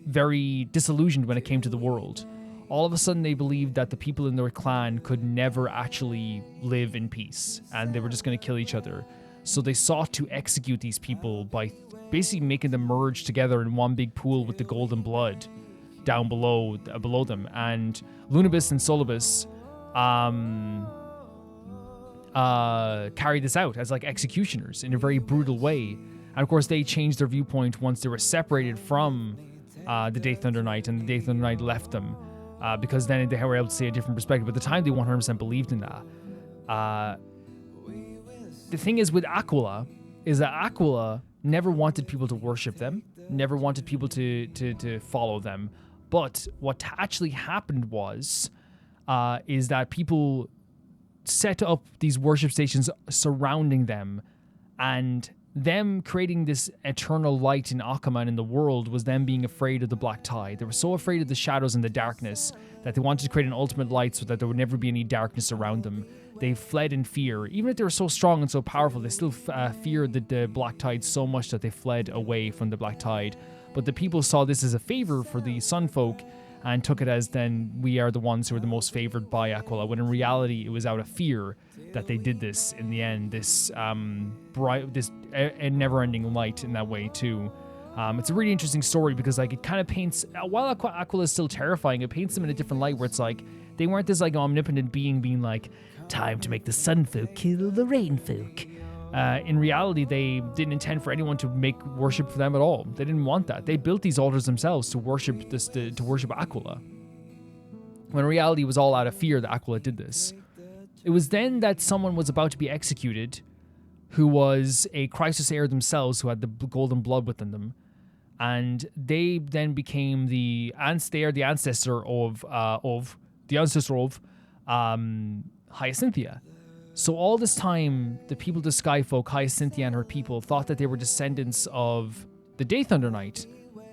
very disillusioned when it came to the world. All of a sudden, they believed that the people in their clan could never actually live in peace, and they were just going to kill each other. So they sought to execute these people by basically making them merge together in one big pool with the golden blood down below them. And Lunibus and Solibus carried this out as like executioners in a very brutal way. And of course, they changed their viewpoint once they were separated from the Day Thunder Knight, and the Day Thunder Knight left them. Because then they were able to see a different perspective. But at the time, they 100% believed in that. The thing is with Aquila, is that Aquila never wanted people to worship them, never wanted people to follow them. But what actually happened was, is that people set up these worship stations surrounding them, and them creating this eternal light in Achaman in the world was them being afraid of the black tide. They were so afraid of the shadows and the darkness that they wanted to create an ultimate light so that there would never be any darkness around them. They fled in fear. Even if they were so strong and so powerful, they still feared the black tide so much that they fled away from the black tide. But the people saw this as a favor for the sun folk and took it as then we are the ones who are the most favored by Aquila, when in reality it was out of fear that they did this in the end, this never-ending light in that way too. It's a really interesting story because like it kind of paints, while Aquila is still terrifying, it paints them in a different light where it's like they weren't this like omnipotent being being like, time to make the sun folk kill the rain folk. In reality, they didn't intend for anyone to make worship for them at all. They didn't want that. They built these altars themselves to worship to worship Aquila. When in reality, it was all out of fear that Aquila did this. It was then that someone was about to be executed, who was a Chrysos heir themselves, who had the golden blood within them, and they then became the ancestor of Hyacinthia. So all this time, the people of the Skyfolk, Hyacinthia and her people, thought that they were descendants of the Day Thunder Knight,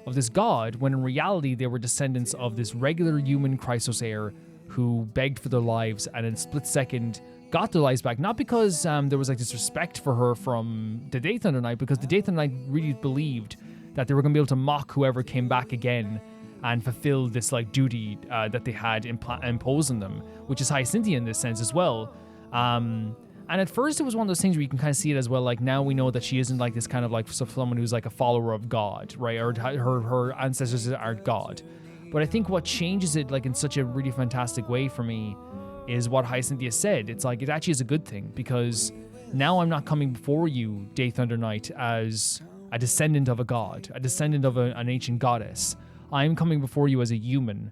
of this god, when in reality they were descendants of this regular human Chrysos heir who begged for their lives and in a split second got their lives back. Not because there was like this respect for her from the Day Thunder Knight, because the Day Thunder Knight really believed that they were going to be able to mock whoever came back again and fulfill this like duty that they had imposed on them, which is Hyacinthia in this sense as well. And at first it was one of those things where you can kind of see it as well, like now we know that she isn't like this kind of like someone who's like a follower of God, right? Or her ancestors are God. But I think what changes it like in such a really fantastic way for me is what Hyacinthia said. It's like, it actually is a good thing, because now I'm not coming before you, Day Thunder Knight, as a descendant of a god, a descendant of an ancient goddess. I'm coming before you as a human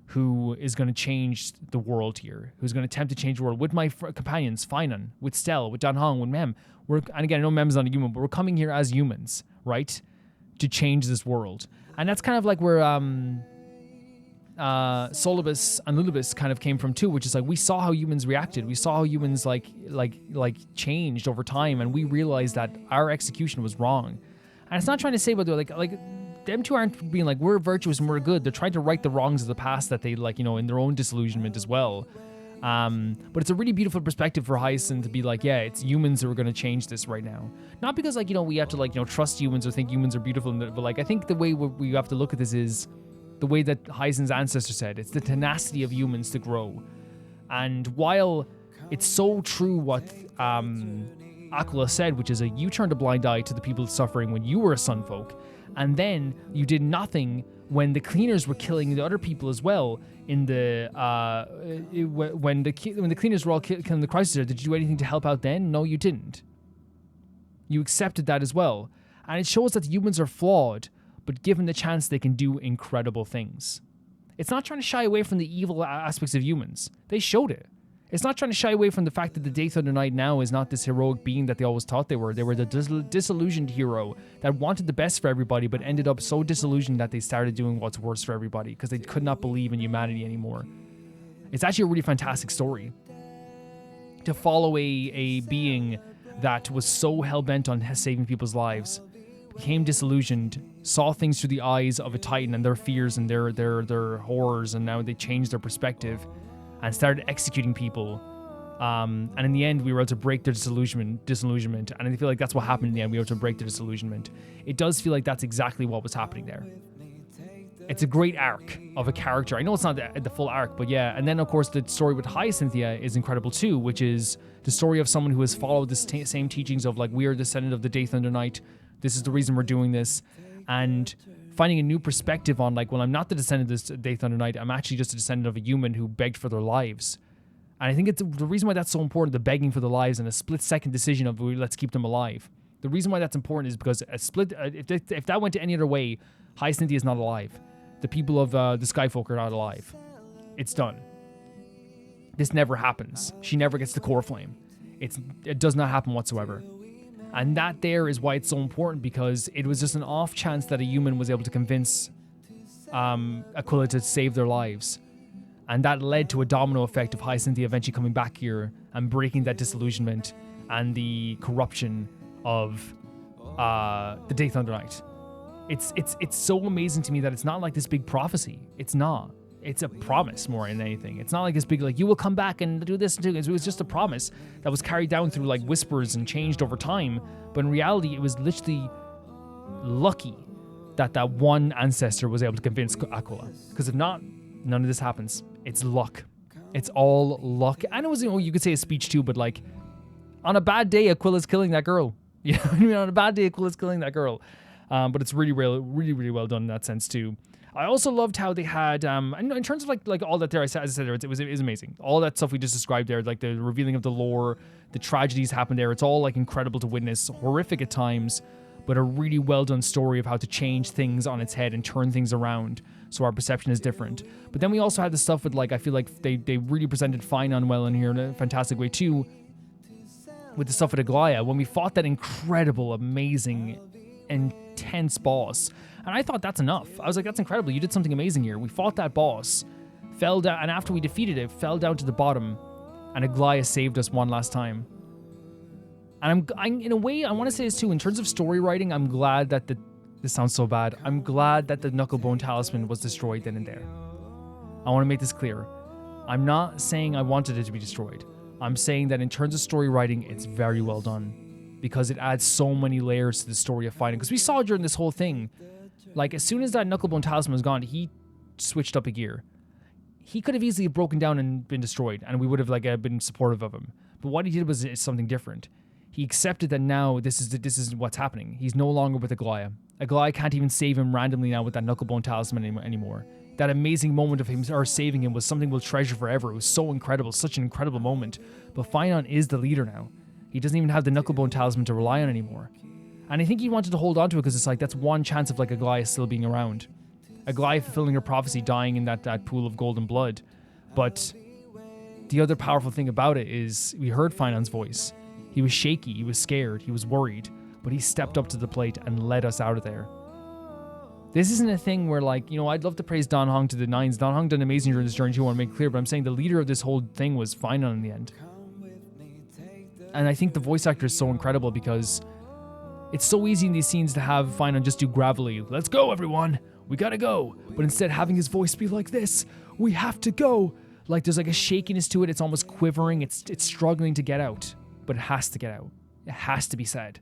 who is going to change the world here, who's going to attempt to change the world with my companions, Finan, with Stel, with Dan Hong, with Mem. And again, I know Mem's not a human, but we're coming here as humans, right? To change this world. And that's kind of like where Solibus and Lunibus kind of came from too, which is like we saw how humans reacted. We saw how humans like changed over time, and we realized that our execution was wrong. And it's not trying to say whether like them two aren't being like we're virtuous and we're good. They're trying to right the wrongs of the past that they like, you know, in their own disillusionment as well. But it's a really beautiful perspective for Hyacinth to be like, yeah, it's humans who are going to change this right now. Not because like, you know, we have to like, you know, trust humans or think humans are beautiful, but like I think the way we have to look at this is the way that Hyacinth's ancestor said, it's the tenacity of humans to grow. And while it's so true what Aquila said, which is you turned a blind eye to the people suffering when you were a sun folk, and then you did nothing when the cleaners were killing the other people as well. In the when the cleaners were all killing the Chrysler, did you do anything to help out then? No, you didn't. You accepted that as well, and it shows that the humans are flawed, but given the chance, they can do incredible things. It's not trying to shy away from the evil aspects of humans. They showed it. It's not trying to shy away from the fact that the Day Thunder Knight now is not this heroic being that they always thought they were. They were the disillusioned hero that wanted the best for everybody, but ended up so disillusioned that they started doing what's worse for everybody because they could not believe in humanity anymore. It's actually a really fantastic story to follow a being that was so hell-bent on saving people's lives, became disillusioned, saw things through the eyes of a titan and their fears and their horrors, and now they changed their perspective and started executing people. And in the end, we were able to break their disillusionment. And I feel like that's what happened in the end. We were able to break their disillusionment. It does feel like that's exactly what was happening there. It's a great arc of a character. I know it's not the full arc, but yeah. And then, of course, the story with Hyacinthia is incredible too, which is the story of someone who has followed the same teachings of, like, we are descendant of the Day Thunder Knight. This is the reason we're doing this. And finding a new perspective on, like, well, I'm not the descendant of this Day Thunder Knight. I'm actually just a descendant of a human who begged for their lives. And I think it's the reason why that's so important, the begging for the lives and a split-second decision of, let's keep them alive. The reason why that's important is because if that went to any other way, Hyacinthia is not alive. The people of the Skyfolk are not alive. It's done. This never happens. She never gets the core flame. It does not happen whatsoever. And that there is why it's so important, because it was just an off chance that a human was able to convince Aquila to save their lives. And that led to a domino effect of Hyacinthia eventually coming back here and breaking that disillusionment and the corruption of the Day Thunder Knight. It's so amazing to me that it's not like this big prophecy. It's not. It's a promise more than anything. It's not like this big, like, you will come back and do this and do this. It was just a promise that was carried down through, like, whispers and changed over time. But in reality, it was literally lucky that one ancestor was able to convince Aquila. Because if not, none of this happens. It's luck. It's all luck. I know you could say a speech too, but, like, on a bad day, Aquila's killing that girl. You know what I mean? On a bad day, Aquila's killing that girl. But it's really well done in that sense too. I also loved how they had, in terms of like all that there, as I said, it was amazing. All that stuff we just described there, like the revealing of the lore, the tragedies happened there. It's all, like, incredible to witness, horrific at times, but a really well done story of how to change things on its head and turn things around so our perception is different. But then we also had the stuff with, like, I feel like they really presented Finon well in here in a fantastic way too, with the stuff with Aglaia, when we fought that incredible, amazing, intense boss. And I thought that's enough. I was like, that's incredible. You did something amazing here. We fought that boss, fell down, and after we defeated it, fell down to the bottom, and Aglaia saved us one last time. And I'm in a way, I want to say this too, in terms of story writing, I'm glad that this sounds so bad. I'm glad that the Knucklebone Talisman was destroyed then and there. I want to make this clear. I'm not saying I wanted it to be destroyed. I'm saying that in terms of story writing, it's very well done, because it adds so many layers to the story of Finon. Because we saw during this whole thing, like, as soon as that Knucklebone Talisman was gone, he switched up a gear. He could have easily broken down and been destroyed, and we would have, like, been supportive of him. But what he did was something different. He accepted that now this is what's happening. He's no longer with Aglaia. Aglaia can't even save him randomly now with that Knucklebone Talisman anymore. That amazing moment of him or saving him was something we'll treasure forever. It was so incredible, such an incredible moment. But Finon is the leader now. He doesn't even have the Knucklebone Talisman to rely on anymore. And I think he wanted to hold on to it because it's like, that's one chance of, like, Aglaia still being around. Aglaia fulfilling her prophecy, dying in that pool of golden blood. But the other powerful thing about it is we heard Finon's voice. He was shaky, he was scared, he was worried, but he stepped up to the plate and led us out of there. This isn't a thing where, like, you know, I'd love to praise Dan Heng to the nines. Dan Heng done amazing during this journey too, I want to make it clear, but I'm saying the leader of this whole thing was Finon in the end. And I think the voice actor is so incredible because it's so easy in these scenes to have Finon just do gravelly, let's go everyone, we gotta go. But instead having his voice be like this, we have to go. Like, there's like a shakiness to it, it's almost quivering, it's struggling to get out. But it has to get out. It has to be said.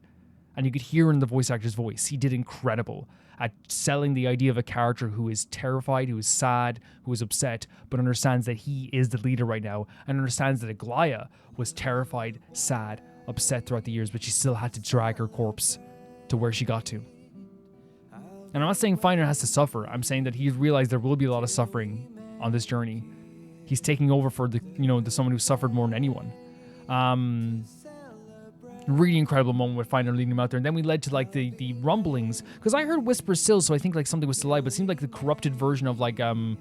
And you could hear in the voice actor's voice, he did incredible at selling the idea of a character who is terrified, who is sad, who is upset, but understands that he is the leader right now, and understands that Aglaia was terrified, sad, upset throughout the years, but she still had to drag her corpse to where she got to. And I'm not saying Feiner has to suffer. I'm saying that he's realized there will be a lot of suffering on this journey. He's taking over for the someone who suffered more than anyone. Really incredible moment with Feiner leading him out there. And then we led to like the rumblings, because I heard whispers still, so I think like something was still alive, but it seemed like the corrupted version of like the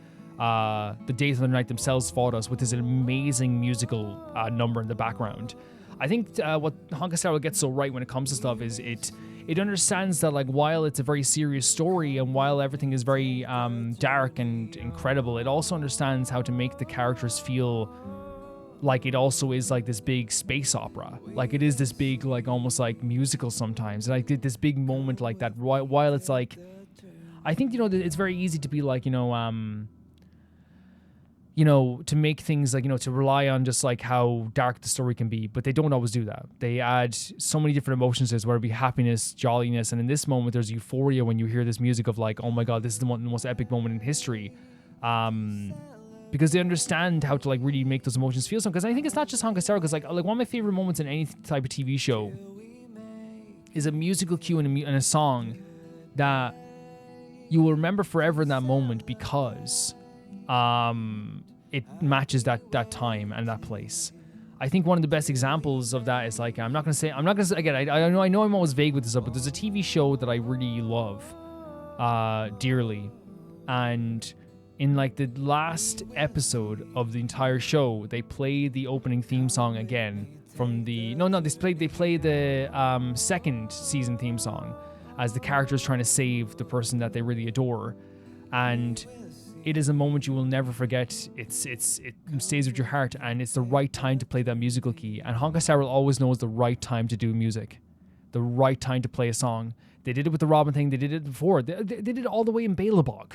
Days of the Night themselves fought us with this amazing musical number in the background. I think what Honkai Star Rail gets so right when it comes to stuff is it understands that like while it's a very serious story and while everything is very dark and incredible, it also understands how to make the characters feel like it also is like this big space opera. Like it is this big, like almost like musical sometimes. And I did this big moment like that while it's like, I think, it's very easy to be like, to make things like, to rely on just like how dark the story can be, but they don't always do that. They add so many different emotions to this, whether it be happiness, jolliness, and in this moment there's euphoria when you hear this music of like, oh my god, this is the most epic moment in history. Because they understand how to like really make those emotions feel something. Because I think it's not just Honkai Star Rail, because like one of my favorite moments in any type of TV show is a musical cue and a song that you will remember forever in that moment, because it matches that time and that place. I think one of the best examples of that is like, I'm not gonna say again, I know I'm always vague with this stuff, but there's a TV show that I really love dearly, and in like the last episode of the entire show, they play the opening theme song again from the they play the second season theme song as the characters trying to save the person that they really adore, and it is a moment you will never forget. It stays with your heart, and it's the right time to play that musical key. And Honkai Star Rail always knows the right time to do music, the right time to play a song. They did it with the Robin thing. They did it before. They did it all the way in Balebog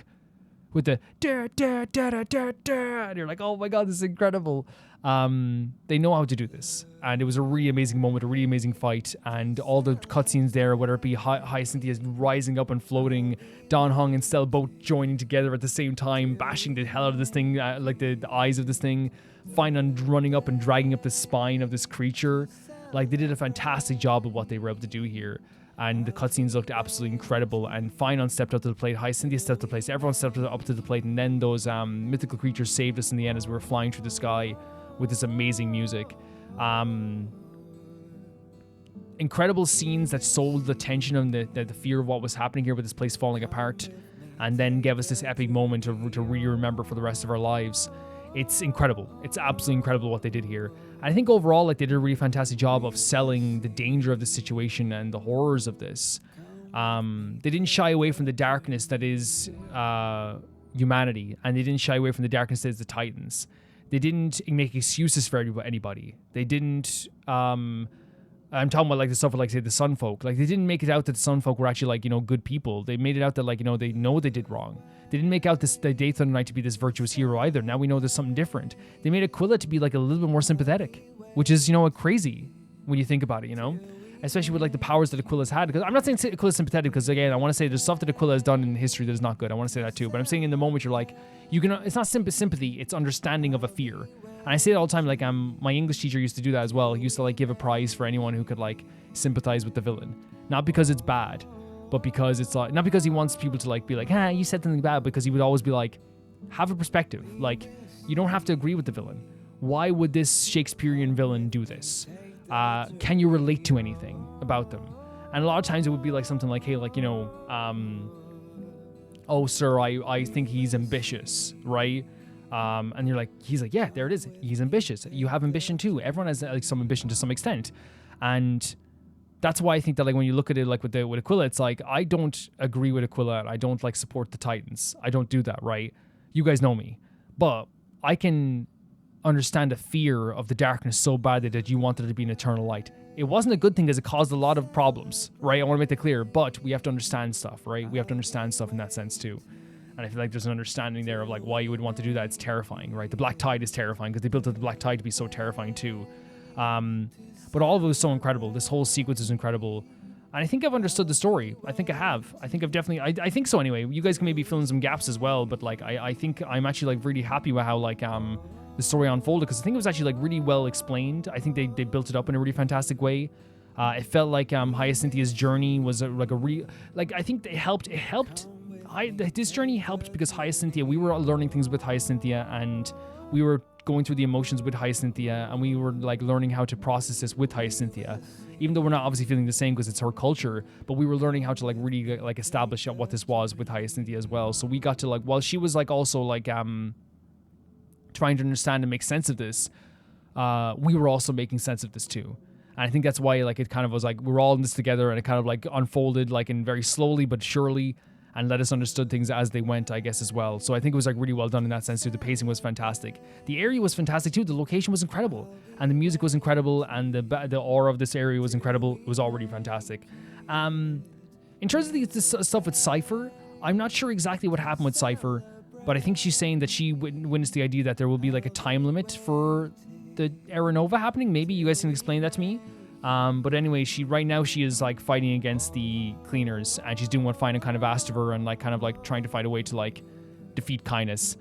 with the da da da da da da. And you're like, oh my god, this is incredible. They know how to do this, and it was a really amazing moment, a really amazing fight, and all the cutscenes there, whether it be Hyacinthia rising up and floating, Don Hong and Stella both joining together at the same time, bashing the hell out of this thing, like the eyes of this thing, Finon running up and dragging up the spine of this creature. Like, they did a fantastic job of what they were able to do here. And the cutscenes looked absolutely incredible. And Finon stepped up to the plate, Hyacinthia stepped to the plate, everyone stepped up to the plate, and then those mythical creatures saved us in the end as we were flying through the sky with this amazing music. Incredible scenes that sold the tension and the fear of what was happening here with this place falling apart, and then gave us this epic moment to really remember for the rest of our lives. It's incredible. It's absolutely incredible what they did here. And I think overall, like, they did a really fantastic job of selling the danger of the situation and the horrors of this. They didn't shy away from the darkness that is humanity, and they didn't shy away from the darkness that is the Titans. They didn't make excuses for anybody. They didn't, I'm talking about like the stuff with, like, say, the Sun Folk. Like, they didn't make it out that the Sun Folk were actually, like, good people. They made it out that, like, they know they did wrong. They didn't make out the Day Thunder Knight to be this virtuous hero either. Now we know there's something different. They made Aquila to be, like, a little bit more sympathetic, which is, crazy when you think about it, Especially with, like, the powers that Aquila's had. Because I'm not saying Aquila's sympathetic, because, again, I want to say there's stuff that Aquila has done in history that is not good. I want to say that too. But I'm saying in the moment you're like, it's not sympathy, it's understanding of a fear. And I say it all the time, like, my English teacher used to do that as well. He used to, like, give a prize for anyone who could, like, sympathize with the villain. Not because it's bad, but because it's, like, not because he wants people to, like, be like, you said something bad, because he would always be like, have a perspective. Like, you don't have to agree with the villain. Why would this Shakespearean villain do this? Can you relate to anything about them? And a lot of times it would be like something like, hey, like, oh, sir, I think he's ambitious, right? And you're like, he's like, yeah, there it is. He's ambitious. You have ambition too. Everyone has, like, some ambition to some extent. And that's why I think that, like, when you look at it, like, with Aquila, it's like, I don't agree with Aquila. I don't, like, support the Titans. I don't do that, right? You guys know me. But I can understand the fear of the darkness so badly that you want there to be an eternal light. It wasn't a good thing because it caused a lot of problems, right? I want to make that clear, but we have to understand stuff, right? We have to understand stuff in that sense too. And I feel like there's an understanding there of, like, why you would want to do that. It's terrifying, right? The Black Tide is terrifying because they built the Black Tide to be so terrifying too. But all of it was so incredible. This whole sequence is incredible. And I think I've understood the story. I think I have. I think I've definitely, I think so anyway. You guys can maybe fill in some gaps as well, but like, I think I'm actually like really happy with how like, the story unfolded, because I think it was actually like really well explained. I think they built it up in a really fantastic way. It felt like Hyacinthia's journey was I think it helped. This journey helped because Hyacinthia, we were learning things with Hyacinthia, and we were going through the emotions with Hyacinthia, and we were like learning how to process this with Hyacinthia, even though we're not obviously feeling the same because it's her culture, but we were learning how to like really like establish what this was with Hyacinthia as well. So we got to like, while she was like also like trying to understand and make sense of this, we were also making sense of this too. And I think that's why like it kind of was like we're all in this together, and it kind of like unfolded like in very slowly but surely, and let us understood things as they went, I guess, as well. So I think it was like really well done in that sense too. The pacing was fantastic. The area was fantastic too. The location was incredible, and the music was incredible, and the aura of this area was incredible. It was already fantastic. In terms of this stuff with Cypher, I'm not sure exactly what happened with Cypher, but I think she's saying that she witnessed the idea that there will be like a time limit for the Era Nova happening. Maybe you guys can explain that to me. But anyway, right now she is like fighting against the cleaners, and she's doing what Final kind of asked of her, and like kind of like trying to find a way to like defeat Kindness.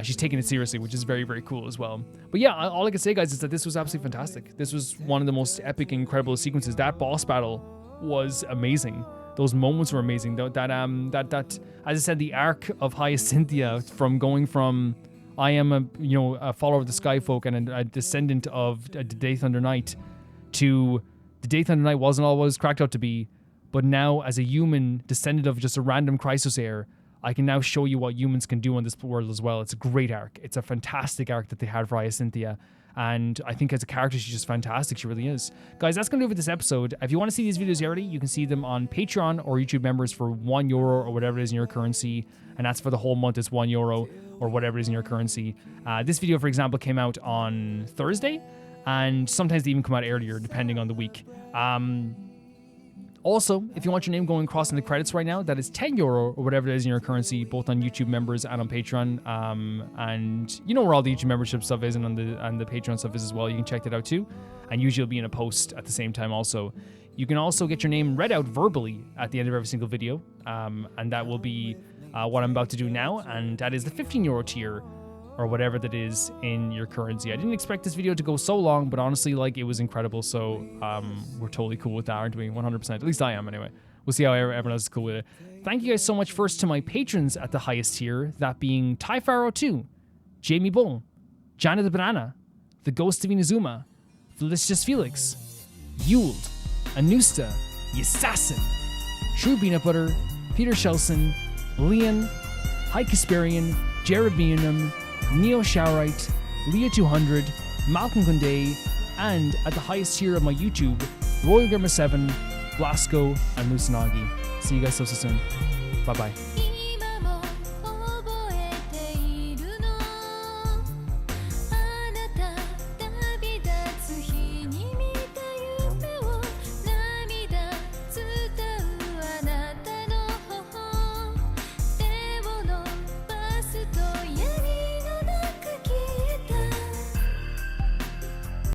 She's taking it seriously, which is very, very cool as well. But yeah, all I can say, guys, is that this was absolutely fantastic. This was one of the most epic and incredible sequences. That boss battle was amazing. Those moments were amazing. That as I said, the arc of Hyacinthia from going from I am a follower of the Skyfolk and a descendant of the Day Thunder Knight to the Day Thunder Knight wasn't all what it was cracked out to be, but now as a human descendant of just a random Chrysos heir, I can now show you what humans can do in this world as well. It's a great arc. It's a fantastic arc that they had for Hyacinthia. And I think as a character, she's just fantastic. She really is. Guys, that's going to do it for this episode. If you want to see these videos early, you can see them on Patreon or YouTube members for €1 or whatever it is in your currency. And that's for the whole month. It's €1 or whatever it is in your currency. This video, for example, came out on Thursday. And sometimes they even come out earlier, depending on the week. Also, if you want your name going across in the credits right now, that is €10 or whatever it is in your currency, both on YouTube members and on Patreon. And you know where all the YouTube membership stuff is, and on the Patreon stuff is as well. You can check that out too. And usually it'll be in a post at the same time also. You can also get your name read out verbally at the end of every single video. And that will be what I'm about to do now. And that is the €15 tier, or whatever that is in your currency. I didn't expect this video to go so long, but honestly, like, it was incredible. So we're totally cool with that, aren't we? 100%. At least I am, anyway. We'll see how everyone else is cool with it. Thank you guys so much first to my patrons at the highest tier, that being Typharo 2, Jamie Bull, Jana the Banana, The Ghost of Inazuma, Felicious Felix, Yuld, Anusta, Yassassin, True Peanut Butter, Peter Shelson, Leon, High Kasperian, Jared Beanham, Neo Showerite, Leah 200, Malcolm Kunde, and at the highest tier of my YouTube, Royal Gamer 7, Blasco, and Musanagi. See you guys so soon. Bye bye.